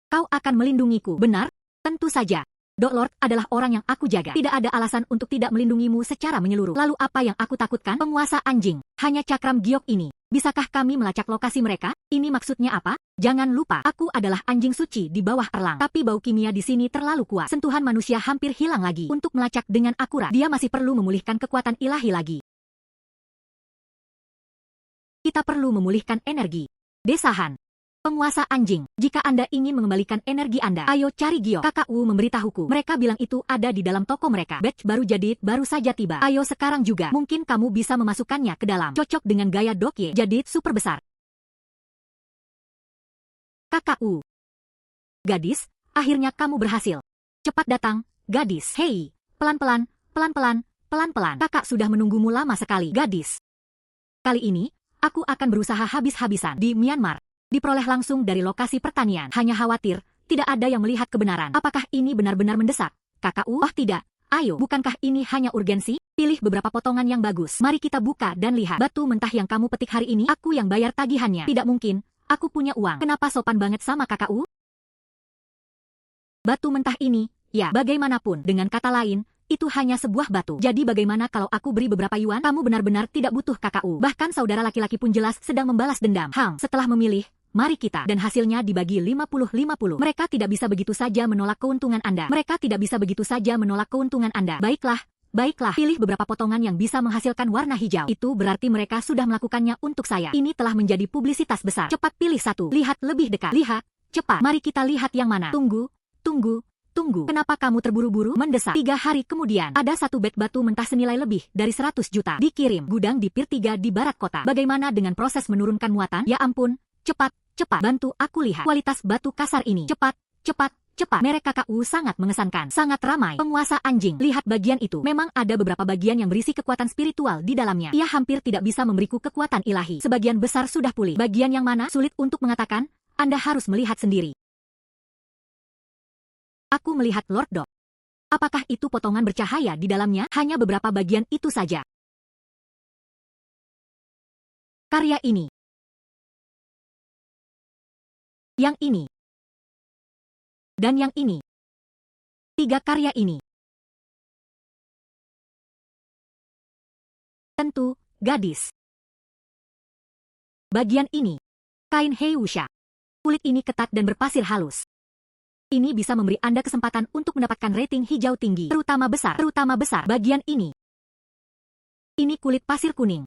Kau akan melindungiku. Benar? Tentu saja. Lord adalah orang yang aku jaga. Tidak ada alasan untuk tidak melindungimu secara menyeluruh. Lalu apa yang aku takutkan? Penguasa anjing. Hanya cakram giok ini. Bisakah kami melacak lokasi mereka? Ini maksudnya apa? Jangan lupa, aku adalah anjing suci di bawah Erlang. Tapi bau kimia di sini terlalu kuat. Sentuhan manusia hampir hilang lagi. Untuk melacak dengan akurat, dia masih perlu memulihkan kekuatan ilahi lagi. Kita perlu memulihkan energi. Desahan. Penguasa anjing, jika Anda ingin mengembalikan energi Anda, ayo cari Gio. Kakak Wu memberitahuku. Mereka bilang itu ada di dalam toko mereka. Batch baru jadid baru saja tiba. Ayo sekarang juga. Mungkin kamu bisa memasukkannya ke dalam. Cocok dengan gaya Dokye. Jadid super besar. Kakak Wu. Gadis, akhirnya kamu berhasil. Cepat datang, gadis. Hei, pelan-pelan, pelan-pelan, pelan-pelan. Kakak sudah menunggumu lama sekali, gadis. Kali ini, aku akan berusaha habis-habisan di Myanmar. Diperoleh langsung dari lokasi pertanian. Hanya khawatir, tidak ada yang melihat kebenaran. Apakah ini benar-benar mendesak? Kakak Oh tidak. Ayo, bukankah ini hanya urgensi? Pilih beberapa potongan yang bagus. Mari kita buka dan lihat. Batu mentah yang kamu petik hari ini, aku yang bayar tagihannya. Tidak mungkin, aku punya uang. Kenapa sopan banget sama kakak Batu mentah ini, ya bagaimanapun. Dengan kata lain, itu hanya sebuah batu. Jadi bagaimana kalau aku beri beberapa yuan? Kamu benar-benar tidak butuh kakak Bahkan saudara laki-laki pun jelas sedang membalas dendam. Setelah memilih, mari kita. Dan hasilnya dibagi 50-50. Mereka tidak bisa begitu saja menolak keuntungan Anda. Mereka tidak bisa begitu saja menolak keuntungan Anda. Baiklah, baiklah. Pilih beberapa potongan yang bisa menghasilkan warna hijau. Itu berarti mereka sudah melakukannya untuk saya. Ini telah menjadi publisitas besar. Cepat pilih satu. Lihat lebih dekat. Lihat, cepat. Mari kita lihat yang mana. Tunggu, tunggu, Tunggu, kenapa kamu terburu-buru? Mendesak. 3 hari kemudian, ada satu beg batu mentah senilai lebih dari 100 juta. Dikirim, gudang di Pier 3 di barat kota. Bagaimana dengan proses menurunkan muatan? Ya ampun, cepat, cepat, bantu aku lihat kualitas batu kasar ini. Cepat, cepat, cepat. Merek KKU sangat mengesankan, sangat ramai. Penguasa anjing, lihat bagian itu. Memang ada beberapa bagian yang berisi kekuatan spiritual di dalamnya. Ia hampir tidak bisa memberiku kekuatan ilahi. Sebagian besar sudah pulih. Bagian yang mana? Sulit untuk mengatakan. Anda harus melihat sendiri. Aku melihat Lord Dog. Apakah itu potongan bercahaya di dalamnya? Hanya beberapa bagian itu saja. Karya ini. Yang ini. Dan yang ini. 3 karya ini. Tentu, gadis. Bagian ini. Kain Heiwusha. Kulit ini ketat dan berpasir halus. Ini bisa memberi Anda kesempatan untuk mendapatkan rating hijau tinggi, terutama besar bagian ini. Ini kulit pasir kuning.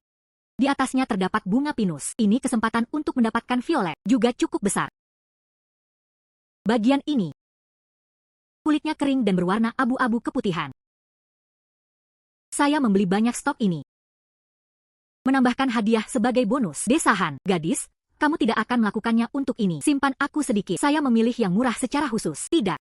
Di atasnya terdapat bunga pinus. Ini kesempatan untuk mendapatkan violet, juga cukup besar. Bagian ini. Kulitnya kering dan berwarna abu-abu keputihan. Saya membeli banyak stok ini. Menambahkan hadiah sebagai bonus. Desahan, gadis. Kamu tidak akan melakukannya untuk ini. Simpan aku sedikit. Saya memilih yang murah secara khusus. Tidak.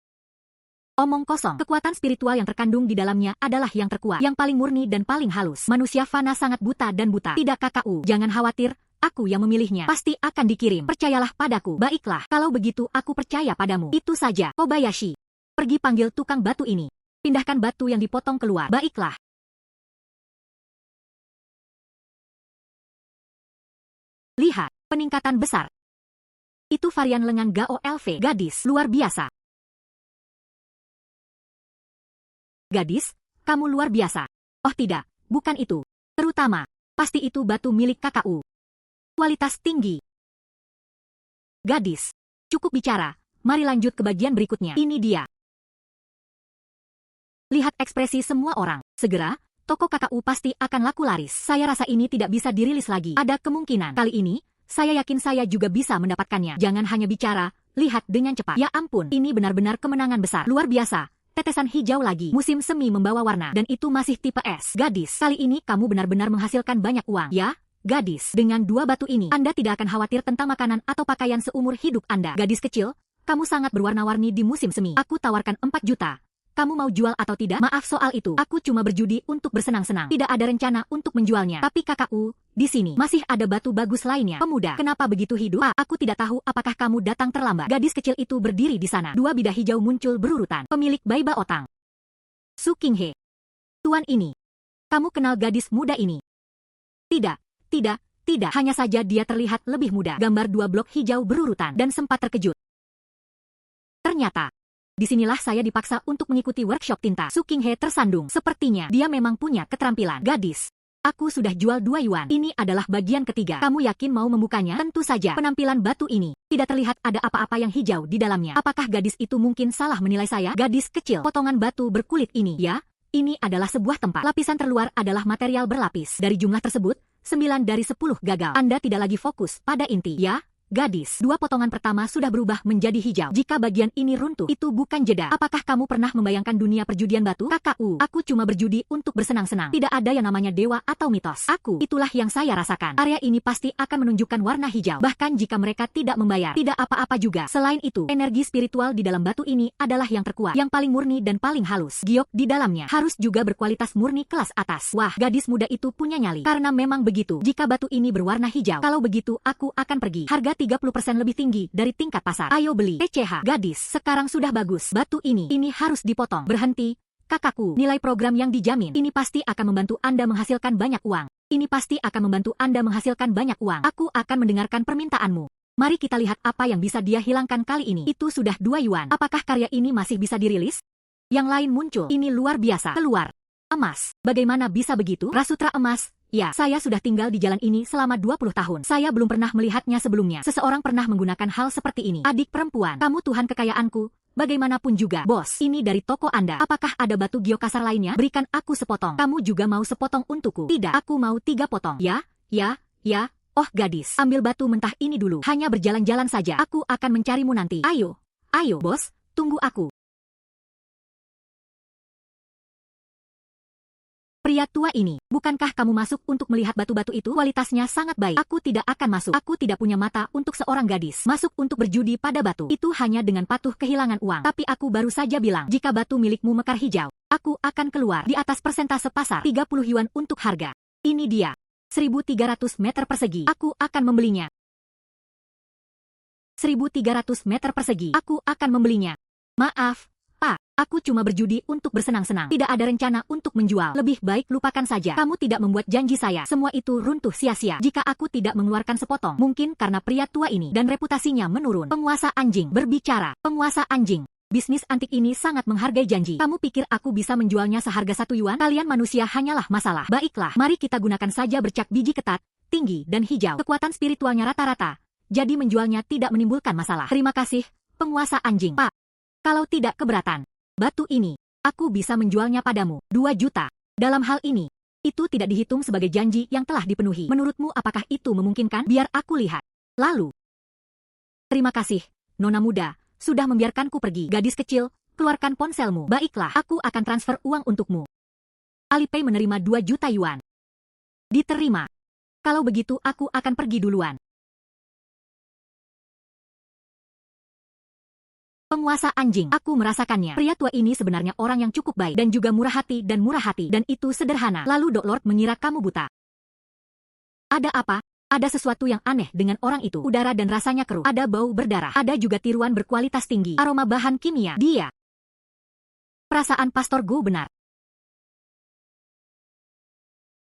Omong kosong. Kekuatan spiritual yang terkandung di dalamnya adalah yang terkuat, yang paling murni dan paling halus. Manusia fana sangat buta dan buta. Tidak KKU. Jangan khawatir, aku yang memilihnya. Pasti akan dikirim. Percayalah padaku. Baiklah, kalau begitu aku percaya padamu. Itu saja. Kobayashi. Pergi panggil tukang batu ini. Pindahkan batu yang dipotong keluar. Baiklah. Lihat. Peningkatan besar. Itu varian lengan GOLV. Gadis, luar biasa. Gadis, kamu luar biasa. Oh tidak, bukan itu. Terutama, pasti itu batu milik KKU. Kualitas tinggi. Gadis, cukup bicara. Mari lanjut ke bagian berikutnya. Ini dia. Lihat ekspresi semua orang. Segera, toko KKU pasti akan laku laris. Saya rasa ini tidak bisa dirilis lagi. Ada kemungkinan. Kali ini, saya yakin saya juga bisa mendapatkannya. Jangan hanya bicara, lihat dengan cepat. Ya ampun, ini benar-benar kemenangan besar. Luar biasa. Tetesan hijau lagi. Musim semi membawa warna. Dan itu masih tipe S. Gadis, kali ini kamu benar-benar menghasilkan banyak uang. Ya, gadis. Dengan 2 batu ini, Anda tidak akan khawatir tentang makanan atau pakaian seumur hidup Anda. Gadis kecil, kamu sangat berwarna-warni di musim semi. Aku tawarkan 4 juta. Kamu mau jual atau tidak? Maaf soal itu. Aku cuma berjudi untuk bersenang-senang. Tidak ada rencana untuk menjualnya. Tapi KKU, di sini masih ada batu bagus lainnya. Pemuda, kenapa begitu hidup? Aku tidak tahu apakah kamu datang terlambat. Gadis kecil itu berdiri di sana. 2 bidah hijau muncul berurutan. Pemilik Baiba Otang. Su Qinghe. Tuan ini. Kamu kenal gadis muda ini? Tidak, tidak, tidak. Hanya saja dia terlihat lebih muda. Gambar 2 blok hijau berurutan dan sempat terkejut. Ternyata. Disinilah saya dipaksa untuk mengikuti workshop tinta. Su Qinghe tersandung. Sepertinya dia memang punya keterampilan. Gadis. Aku sudah jual 2 yuan. Ini adalah bagian ketiga. Kamu yakin mau membukanya? Tentu saja. Penampilan batu ini. Tidak terlihat ada apa-apa yang hijau di dalamnya. Apakah gadis itu mungkin salah menilai saya? Gadis kecil. Potongan batu berkulit ini. Ya, ini adalah sebuah tempat. Lapisan terluar adalah material berlapis. Dari jumlah tersebut, 9 dari 10 gagal. Anda tidak lagi fokus pada inti. Ya. Gadis, 2 potongan pertama sudah berubah menjadi hijau. Jika bagian ini runtuh, itu bukan jeda. Apakah kamu pernah membayangkan dunia perjudian batu? KKU, aku cuma berjudi untuk bersenang-senang. Tidak ada yang namanya dewa atau mitos. Itulah yang saya rasakan. Area ini pasti akan menunjukkan warna hijau. Bahkan jika mereka tidak membayar, tidak apa-apa juga. Selain itu, energi spiritual di dalam batu ini adalah yang terkuat, yang paling murni dan paling halus. Giok di dalamnya harus juga berkualitas murni kelas atas. Wah, gadis muda itu punya nyali. Karena memang begitu. Jika batu ini berwarna hijau, kalau begitu aku akan pergi. Harga 30% lebih tinggi dari tingkat pasar. Ayo beli. TCH. Gadis, sekarang sudah bagus. Batu ini harus dipotong. Berhenti. Kakakku, nilai program yang dijamin. Ini pasti akan membantu Anda menghasilkan banyak uang. Ini pasti akan membantu Anda menghasilkan banyak uang. Aku akan mendengarkan permintaanmu. Mari kita lihat apa yang bisa dia hilangkan kali ini. Itu sudah 2 yuan. Apakah karya ini masih bisa dirilis? Yang lain muncul. Ini luar biasa. Keluar. Emas. Bagaimana bisa begitu? Rasutra emas. Ya, saya sudah tinggal di jalan ini selama 20 tahun. Saya belum pernah melihatnya sebelumnya. Seseorang pernah menggunakan hal seperti ini. Adik perempuan, kamu Tuhan kekayaanku. Bagaimanapun juga, bos, ini dari toko Anda. Apakah ada batu giokasar lainnya? Berikan aku sepotong. Kamu juga mau sepotong untukku? Tidak, aku mau 3 potong. Ya. Oh gadis, ambil batu mentah ini dulu. Hanya berjalan-jalan saja. Aku akan mencarimu nanti. Ayo, bos, tunggu aku. Pria tua ini, bukankah kamu masuk untuk melihat batu-batu itu? Kualitasnya sangat baik. Aku tidak akan masuk. Aku tidak punya mata untuk seorang gadis masuk untuk berjudi pada batu. Itu hanya dengan patuh kehilangan uang. Tapi aku baru saja bilang, jika batu milikmu mekar hijau, aku akan keluar di atas persentase pasar 30 yuan untuk harga. Ini dia. 1.300 meter persegi. Aku akan membelinya. 1.300 meter persegi. Aku akan membelinya. Maaf, Pak. Aku cuma berjudi untuk bersenang-senang. Tidak ada rencana untuk menjual. Lebih baik lupakan saja. Kamu tidak membuat janji saya. Semua itu runtuh sia-sia. Jika aku tidak mengeluarkan sepotong, mungkin karena pria tua ini dan reputasinya menurun. Penguasa anjing berbicara. Penguasa anjing. Bisnis antik ini sangat menghargai janji. Kamu pikir aku bisa menjualnya seharga 1 yuan? Kalian manusia hanyalah masalah. Baiklah, mari kita gunakan saja bercak biji ketat, tinggi dan hijau. Kekuatan spiritualnya rata-rata. Jadi menjualnya tidak menimbulkan masalah. Terima kasih, penguasa anjing. Pak, kalau tidak keberatan, batu ini, aku bisa menjualnya padamu 2 juta. Dalam hal ini, itu tidak dihitung sebagai janji yang telah dipenuhi. Menurutmu apakah itu memungkinkan? Biar aku lihat. Lalu, terima kasih, nona muda, sudah membiarkanku pergi. Gadis kecil, keluarkan ponselmu. Baiklah, aku akan transfer uang untukmu. Alipay menerima 2 juta yuan. Diterima. Kalau begitu aku akan pergi duluan. Penguasa anjing, aku merasakannya. Pria tua ini sebenarnya orang yang cukup baik dan juga murah hati, dan itu sederhana. Lalu Dok Lord mengira kamu buta. Ada apa? Ada sesuatu yang aneh dengan orang itu. Udara dan rasanya keruh. Ada bau berdarah. Ada juga tiruan berkualitas tinggi. Aroma bahan kimia. Dia. Perasaan Pastor Go benar.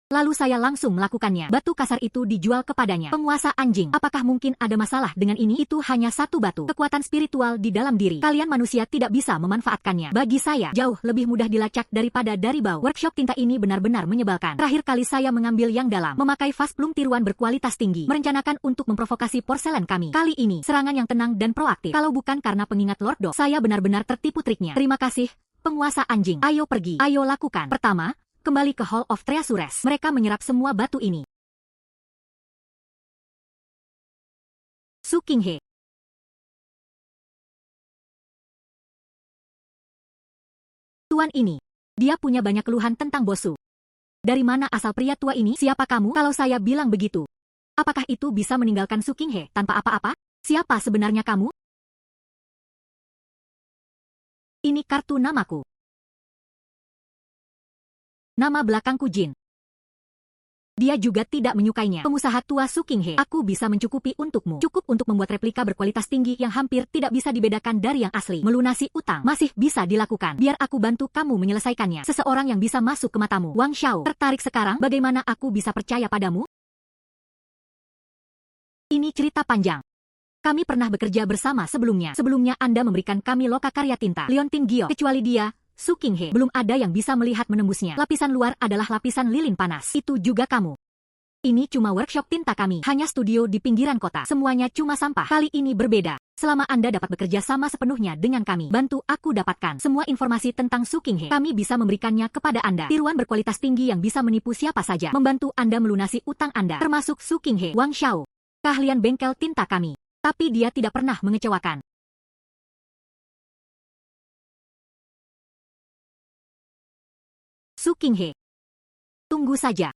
Lalu saya langsung melakukannya. Batu kasar itu dijual kepadanya. Penguasa anjing, apakah mungkin ada masalah dengan ini? Itu hanya satu batu. Kekuatan spiritual di dalam diri. Kalian manusia tidak bisa memanfaatkannya. Bagi saya, jauh lebih mudah dilacak daripada dari bau. Workshop tinta ini benar-benar menyebalkan. Terakhir kali saya mengambil yang dalam. Memakai vas plum tiruan berkualitas tinggi. Merencanakan untuk memprovokasi porselen kami. Kali ini, serangan yang tenang dan proaktif. Kalau bukan karena pengingat Lord Do, saya benar-benar tertipu triknya. Terima kasih, penguasa anjing. Ayo pergi. Ayo lakukan. Pertama, kembali ke Hall of Treasures. Mereka menyerap semua batu ini. Su Qinghe. Tuan ini. Dia punya banyak keluhan tentang Bosu. Dari mana asal pria tua ini? Siapa kamu? Kalau saya bilang begitu, apakah itu bisa meninggalkan Su Qinghe tanpa apa-apa? Siapa sebenarnya kamu? Ini kartu namaku. Nama belakangku Jin. Dia juga tidak menyukainya. Pengusaha tua Su Qinghe, aku bisa mencukupi untukmu. Cukup untuk membuat replika berkualitas tinggi yang hampir tidak bisa dibedakan dari yang asli. Melunasi utang masih bisa dilakukan. Biar aku bantu kamu menyelesaikannya. Seseorang yang bisa masuk ke matamu. Wang Xiao, tertarik sekarang? Bagaimana aku bisa percaya padamu? Ini cerita panjang. Kami pernah bekerja bersama sebelumnya. Sebelumnya Anda memberikan kami loka karya tinta. Leontin Gio. Kecuali dia, Su Qinghe, belum ada yang bisa melihat menembusnya. Lapisan luar adalah lapisan lilin panas. Itu juga kamu. Ini cuma workshop tinta kami. Hanya studio di pinggiran kota. Semuanya cuma sampah. Kali ini berbeda. Selama Anda dapat bekerja sama sepenuhnya dengan kami, bantu aku dapatkan semua informasi tentang Su Qinghe. Kami bisa memberikannya kepada Anda. Tiruan berkualitas tinggi yang bisa menipu siapa saja. Membantu Anda melunasi utang Anda. Termasuk Su Qinghe. Wang Xiao. Keahlian bengkel tinta kami. Tapi dia tidak pernah mengecewakan. Su Qinghe. Tunggu saja.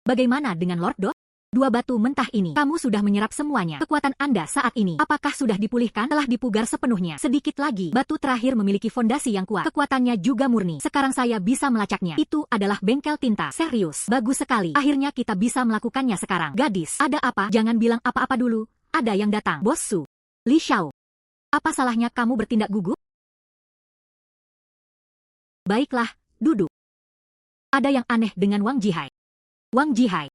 Bagaimana dengan Lord Do? 2 batu mentah ini, kamu sudah menyerap semuanya. Kekuatan Anda saat ini, apakah sudah dipulihkan? Telah dipugar sepenuhnya. Sedikit lagi, batu terakhir memiliki fondasi yang kuat. Kekuatannya juga murni. Sekarang saya bisa melacaknya. Itu adalah bengkel tinta. Serius, bagus sekali. Akhirnya kita bisa melakukannya sekarang. Gadis, ada apa? Jangan bilang apa-apa dulu. Ada yang datang. Bos Su. Li Xiao. Apa salahnya kamu bertindak gugup? Baiklah, duduk. Ada yang aneh dengan Wang Jihai. Wang Jihai.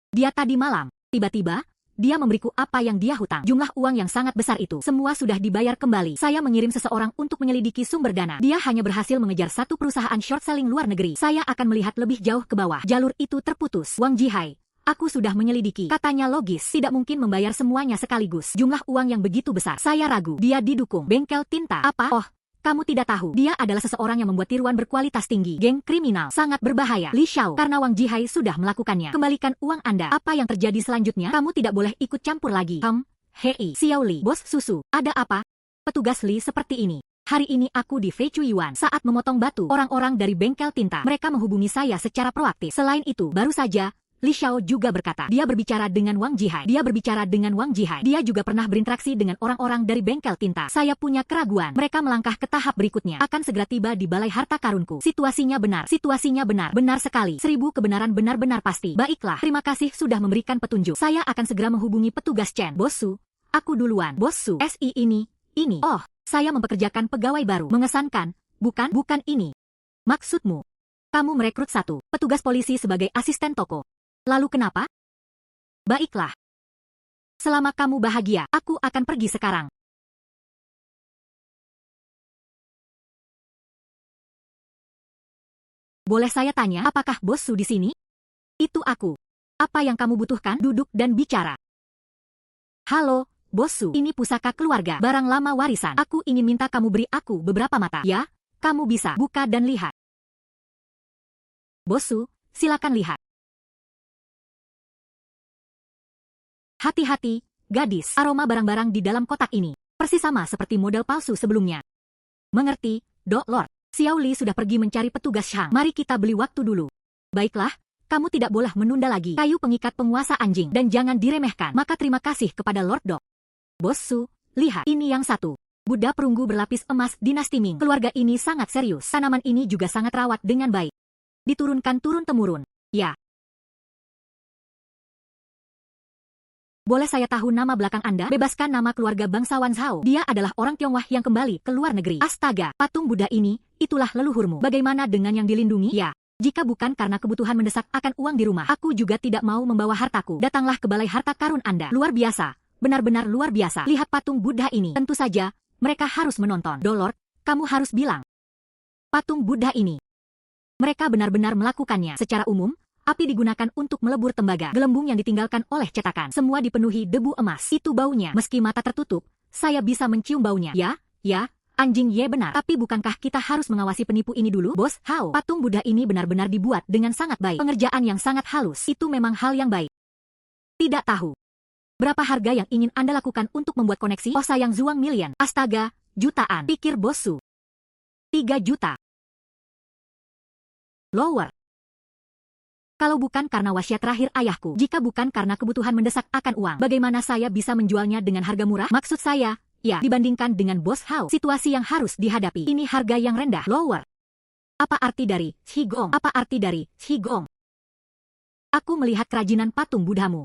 Dia tadi malam, tiba-tiba, dia memberiku apa yang dia hutang. Jumlah uang yang sangat besar itu, semua sudah dibayar kembali. Saya mengirim seseorang untuk menyelidiki sumber dana. Dia hanya berhasil mengejar satu perusahaan short selling luar negeri. Saya akan melihat lebih jauh ke bawah. Jalur itu terputus. Wang Jihai. Aku sudah menyelidiki. Katanya logis. Tidak mungkin membayar semuanya sekaligus. Jumlah uang yang begitu besar. Saya ragu. Dia didukung. Bengkel tinta. Apa? Oh. Kamu tidak tahu, dia adalah seseorang yang membuat tiruan berkualitas tinggi. Geng kriminal. Sangat berbahaya. Li Xiao, karena Wang Jihai sudah melakukannya. Kembalikan uang Anda. Apa yang terjadi selanjutnya? Kamu tidak boleh ikut campur lagi. Hei, Xiao Li, bos susu. Ada apa? Petugas Li seperti ini. Hari ini aku di Fei Yuan. Saat memotong batu, orang-orang dari bengkel tinta, mereka menghubungi saya secara proaktif. Selain itu, baru saja, Li Xiao juga berkata, dia berbicara dengan Wang Jihai. Dia juga pernah berinteraksi dengan orang-orang dari bengkel tinta. Saya punya keraguan. Mereka melangkah ke tahap berikutnya. Akan segera tiba di balai harta karunku. Situasinya benar. Benar sekali. 1000 kebenaran benar-benar pasti. Baiklah, terima kasih sudah memberikan petunjuk. Saya akan segera menghubungi petugas Chen. Bos Su, aku duluan. Bos Su, SI ini. Oh, saya mempekerjakan pegawai baru. Mengesankan, bukan ini. Maksudmu, kamu merekrut satu petugas polisi sebagai asisten toko. Lalu kenapa? Baiklah. Selama kamu bahagia, aku akan pergi sekarang. Boleh saya tanya, apakah Bos Su di sini? Itu aku. Apa yang kamu butuhkan? Duduk dan bicara. Halo, Bos Su, ini pusaka keluarga, barang lama warisan. Aku ingin minta kamu beri aku beberapa mata. Ya, kamu bisa buka dan lihat. Bos Su, silakan lihat. Hati-hati, gadis. Aroma barang-barang di dalam kotak ini persis sama seperti model palsu sebelumnya. Mengerti, Dok Lord? Xiao Li sudah pergi mencari petugas Shang. Mari kita beli waktu dulu. Baiklah, kamu tidak boleh menunda lagi. Kayu pengikat penguasa anjing. Dan jangan diremehkan. Maka terima kasih kepada Lord Dok. Bos Su, lihat. Ini yang satu. Buddha perunggu berlapis emas dinasti Ming. Keluarga ini sangat serius. Tanaman ini juga sangat rawat dengan baik. Diturunkan turun-temurun. Ya. Boleh saya tahu nama belakang Anda? Bebaskan nama keluarga bangsawan Zhao. Dia adalah orang Tionghoa yang kembali ke luar negeri. Astaga, patung Buddha ini, itulah leluhurmu. Bagaimana dengan yang dilindungi? Ya, jika bukan karena kebutuhan mendesak akan uang di rumah, aku juga tidak mau membawa hartaku. Datanglah ke balai harta karun Anda. Luar biasa, benar-benar luar biasa. Lihat patung Buddha ini. Tentu saja, mereka harus menonton. Dolor, kamu harus bilang. Patung Buddha ini. Mereka benar-benar melakukannya. Secara umum, api digunakan untuk melebur tembaga. Gelembung yang ditinggalkan oleh cetakan. Semua dipenuhi debu emas. Itu baunya. Meski mata tertutup, saya bisa mencium baunya. Ya, anjing ye benar. Tapi bukankah kita harus mengawasi penipu ini dulu? Bos Hao, patung Buddha ini benar-benar dibuat dengan sangat baik. Pengerjaan yang sangat halus. Itu memang hal yang baik. Tidak tahu. Berapa harga yang ingin Anda lakukan untuk membuat koneksi? Oh sayang Zuang million. Astaga, jutaan. Pikir Bos Su. 3 juta. Lower. Kalau bukan karena wasiat terakhir ayahku, jika bukan karena kebutuhan mendesak akan uang, bagaimana saya bisa menjualnya dengan harga murah? Maksud saya, ya, dibandingkan dengan Bos Hao, situasi yang harus dihadapi, ini harga yang rendah. Lower. Apa arti dari Qigong? Aku melihat kerajinan patung Buddhamu.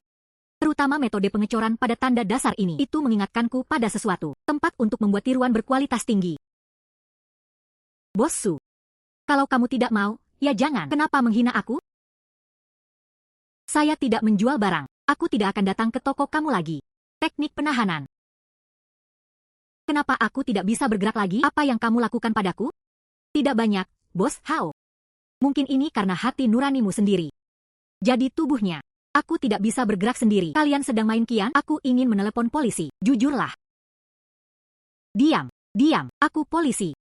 Terutama metode pengecoran pada tanda dasar ini. Itu mengingatkanku pada sesuatu. Tempat untuk membuat tiruan berkualitas tinggi. Bos Su. Kalau kamu tidak mau, ya jangan. Kenapa menghina aku? Saya tidak menjual barang. Aku tidak akan datang ke toko kamu lagi. Teknik penahanan. Kenapa aku tidak bisa bergerak lagi? Apa yang kamu lakukan padaku? Tidak banyak, Bos Hao. Mungkin ini karena hati nuranimu sendiri. Jadi tubuhnya. Aku tidak bisa bergerak sendiri. Kalian sedang main kian? Aku ingin menelepon polisi. Jujurlah. Diam. Aku polisi.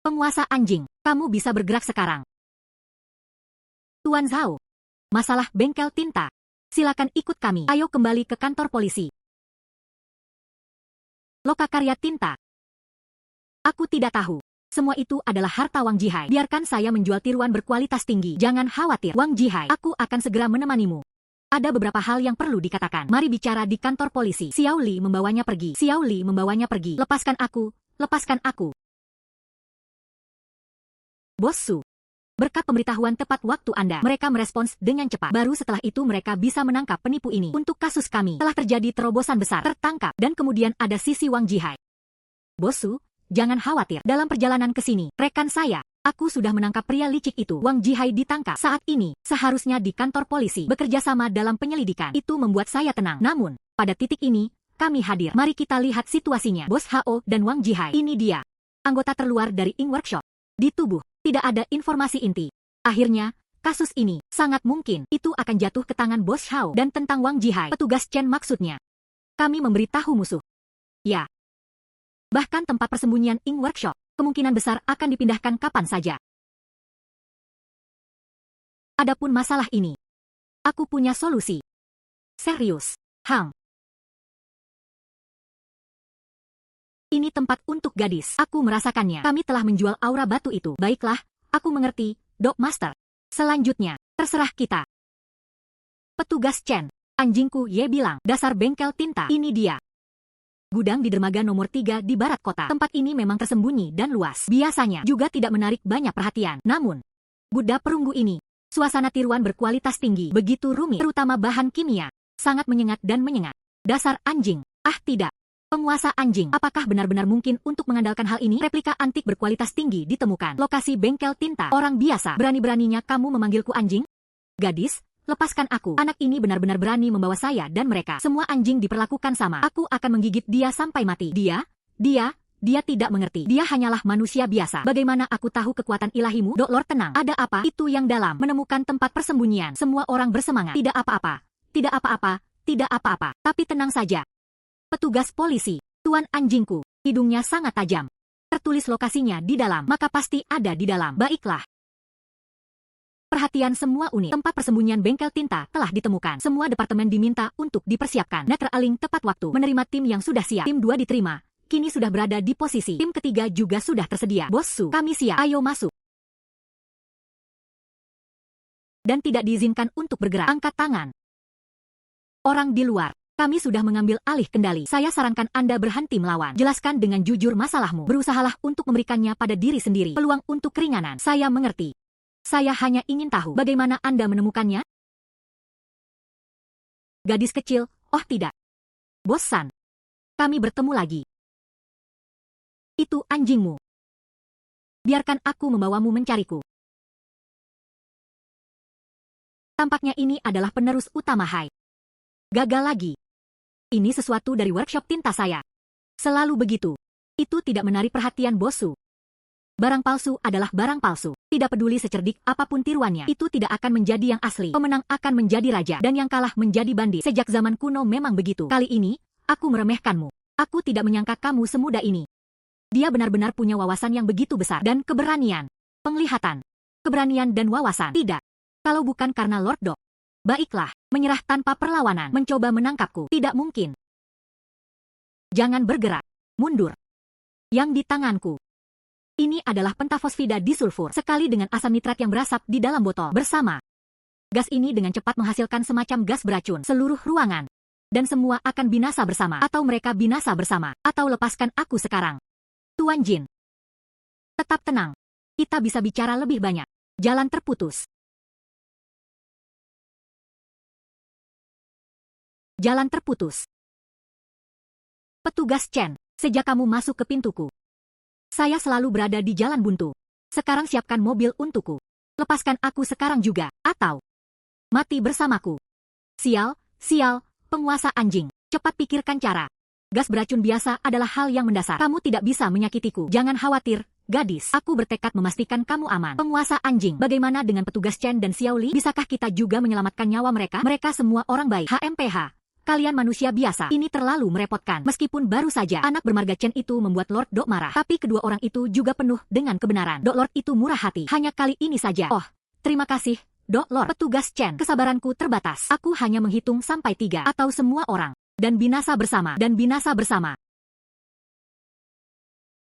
Penguasa anjing, kamu bisa bergerak sekarang. Tuan Zhao. Masalah bengkel tinta. Silakan ikut kami. Ayo kembali ke kantor polisi. Lokakarya tinta. Aku tidak tahu. Semua itu adalah harta Wang Jihai. Biarkan saya menjual tiruan berkualitas tinggi. Jangan khawatir, Wang Jihai. Aku akan segera menemanimu. Ada beberapa hal yang perlu dikatakan. Mari bicara di kantor polisi. Xiao Li membawanya pergi. Lepaskan aku. Bos Su. Berkat pemberitahuan tepat waktu Anda, mereka merespons dengan cepat. Baru setelah itu mereka bisa menangkap penipu ini. Untuk kasus kami, telah terjadi terobosan besar, tertangkap, dan kemudian ada sisi Wang Jihai. Bos Su, jangan khawatir. Dalam perjalanan ke sini, rekan saya, aku sudah menangkap pria licik itu. Wang Jihai ditangkap. Saat ini, seharusnya di kantor polisi, bekerja sama dalam penyelidikan. Itu membuat saya tenang. Namun, pada titik ini, kami hadir. Mari kita lihat situasinya. Bos Hao dan Wang Jihai. Ini dia. Anggota terluar dari Ing Workshop. Di tubuh. Tidak ada informasi inti. Akhirnya, kasus ini sangat mungkin itu akan jatuh ke tangan Bos Hao dan tentang Wang Jihai. Petugas Chen maksudnya. Kami memberitahu musuh. Ya. Bahkan tempat persembunyian Ing Workshop kemungkinan besar akan dipindahkan kapan saja. Adapun masalah ini, aku punya solusi. Serius, Hang. Ini tempat untuk gadis. Aku merasakannya. Kami telah menjual aura batu itu. Baiklah, aku mengerti, Dok Master. Selanjutnya, terserah kita. Petugas Chen. Anjingku, Ye bilang. Dasar bengkel tinta. Ini dia. Gudang di dermaga nomor 3 di barat kota. Tempat ini memang tersembunyi dan luas. Biasanya juga tidak menarik banyak perhatian. Namun, Buddha perunggu ini, suasana tiruan berkualitas tinggi. Begitu rumit, terutama bahan kimia. Sangat menyengat dan menyengat. Dasar anjing. Ah tidak. Penguasa anjing. Apakah benar-benar mungkin untuk mengandalkan hal ini? Replika antik berkualitas tinggi ditemukan. Lokasi bengkel tinta. Orang biasa. Berani-beraninya kamu memanggilku anjing? Gadis, lepaskan aku. Anak ini benar-benar berani membawa saya dan mereka. Semua anjing diperlakukan sama. Aku akan menggigit dia sampai mati. Dia tidak mengerti. Dia hanyalah manusia biasa. Bagaimana aku tahu kekuatan ilahimu? Dok Lord tenang. Ada apa? Itu yang dalam. Menemukan tempat persembunyian. Semua orang bersemangat. Tidak apa-apa. Tidak apa-apa. Tidak apa-apa. Tapi tenang saja. Petugas polisi. Tuan anjingku. Hidungnya sangat tajam. Tertulis lokasinya di dalam. Maka pasti ada di dalam. Baiklah. Perhatian semua unit. Tempat persembunyian bengkel tinta telah ditemukan. Semua departemen diminta untuk dipersiapkan. Neteraling tepat waktu. Menerima tim yang sudah siap. Tim 2 diterima. Kini sudah berada di posisi. Tim ketiga juga sudah tersedia. Bos Su, kami siap. Ayo masuk. Dan tidak diizinkan untuk bergerak. Angkat tangan. Orang di luar. Kami sudah mengambil alih kendali. Saya sarankan Anda berhenti melawan. Jelaskan dengan jujur masalahmu. Berusahalah untuk memberikannya pada diri sendiri. Peluang untuk keringanan. Saya mengerti. Saya hanya ingin tahu bagaimana Anda menemukannya. Gadis kecil, oh tidak. Bosan. Kami bertemu lagi. Itu anjingmu. Biarkan aku membawamu mencariku. Tampaknya ini adalah penerus utama Hai. Gagal lagi. Ini sesuatu dari workshop tinta saya. Selalu begitu. Itu tidak menarik perhatian Bos Su. Barang palsu adalah barang palsu. Tidak peduli secerdik apapun tiruannya, itu tidak akan menjadi yang asli. Pemenang akan menjadi raja, dan yang kalah menjadi bandit. Sejak zaman kuno memang begitu. Kali ini, aku meremehkanmu. Aku tidak menyangka kamu semudah ini. Dia benar-benar punya wawasan yang begitu besar. Dan keberanian. Penglihatan. Keberanian dan wawasan. Tidak. Kalau bukan karena Lord Dok. Baiklah, menyerah tanpa perlawanan. Mencoba menangkapku. Tidak mungkin. Jangan bergerak. Mundur. Yang di tanganku. Ini adalah pentafosfida disulfur. Sekali dengan asam nitrat yang berasap di dalam botol. Bersama. Gas ini dengan cepat menghasilkan semacam gas beracun. Seluruh ruangan. Dan semua akan binasa bersama. Atau mereka binasa bersama. Atau lepaskan aku sekarang. Tuan Jin. Tetap tenang. Kita bisa bicara lebih banyak. Jalan terputus. Jalan terputus. Petugas Chen, sejak kamu masuk ke pintuku, saya selalu berada di jalan buntu. Sekarang siapkan mobil untukku. Lepaskan aku sekarang juga, atau mati bersamaku. Sial, penguasa anjing. Cepat pikirkan cara. Gas beracun biasa adalah hal yang mendasar. Kamu tidak bisa menyakitiku. Jangan khawatir, gadis. Aku bertekad memastikan kamu aman. Penguasa anjing. Bagaimana dengan petugas Chen dan Xiao Li? Bisakah kita juga menyelamatkan nyawa mereka? Mereka semua orang baik. HMPH. Kalian manusia biasa. Ini terlalu merepotkan. Meskipun baru saja anak bermarga Chen itu membuat Lord Dok marah. Tapi kedua orang itu juga penuh dengan kebenaran. Dok Lord itu murah hati. Hanya kali ini saja. Oh, terima kasih, Dok Lord. Petugas Chen. Kesabaranku terbatas. Aku hanya menghitung sampai 3. Atau semua orang. Dan binasa bersama. Dan binasa bersama.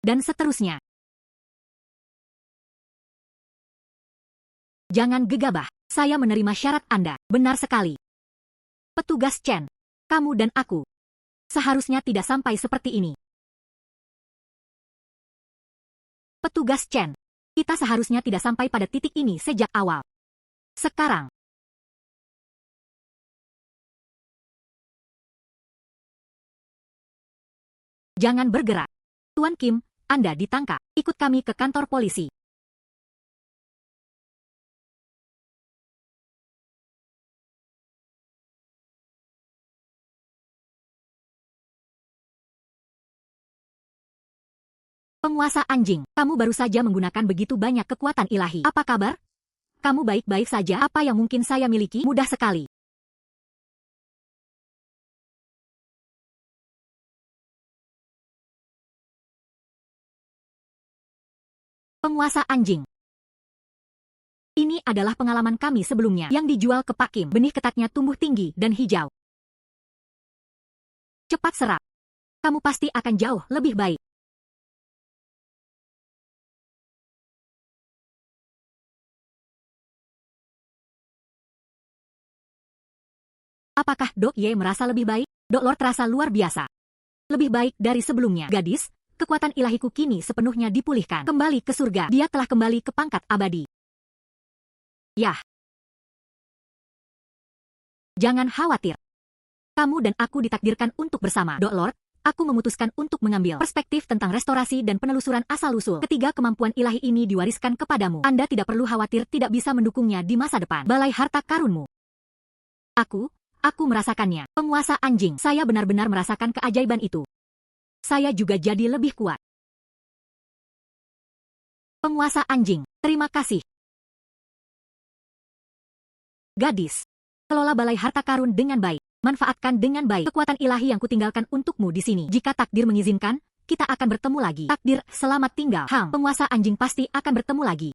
Dan seterusnya. Jangan gegabah. Saya menerima syarat Anda. Benar sekali. Petugas Chen. Kamu dan aku. Seharusnya tidak sampai seperti ini. Petugas Chen. Kita seharusnya tidak sampai pada titik ini sejak awal. Sekarang. Jangan bergerak. Tuan Kim, Anda ditangkap. Ikut kami ke kantor polisi. Penguasa anjing, kamu baru saja menggunakan begitu banyak kekuatan ilahi. Apa kabar? Kamu baik-baik saja? Apa yang mungkin saya miliki? Mudah sekali. Penguasa anjing. Ini adalah pengalaman kami sebelumnya yang dijual ke Pak Kim. Benih ketatnya tumbuh tinggi dan hijau. Cepat serap. Kamu pasti akan jauh lebih baik. Apakah Dok Ye merasa lebih baik? Dok Lord terasa luar biasa. Lebih baik dari sebelumnya. Gadis, kekuatan ilahiku kini sepenuhnya dipulihkan. Kembali ke surga. Dia telah kembali ke pangkat abadi. Yah. Jangan khawatir. Kamu dan aku ditakdirkan untuk bersama. Dok Lord, aku memutuskan untuk mengambil perspektif tentang restorasi dan penelusuran asal-usul. Ketiga kemampuan ilahi ini diwariskan kepadamu. Anda tidak perlu khawatir tidak bisa mendukungnya di masa depan. Balai harta karunmu. Aku merasakannya. Penguasa anjing. Saya benar-benar merasakan keajaiban itu. Saya juga jadi lebih kuat. Penguasa anjing. Terima kasih. Gadis. Kelola balai harta karun dengan baik. Manfaatkan dengan baik kekuatan ilahi yang kutinggalkan untukmu di sini. Jika takdir mengizinkan, kita akan bertemu lagi. Takdir, selamat tinggal. Penguasa anjing pasti akan bertemu lagi.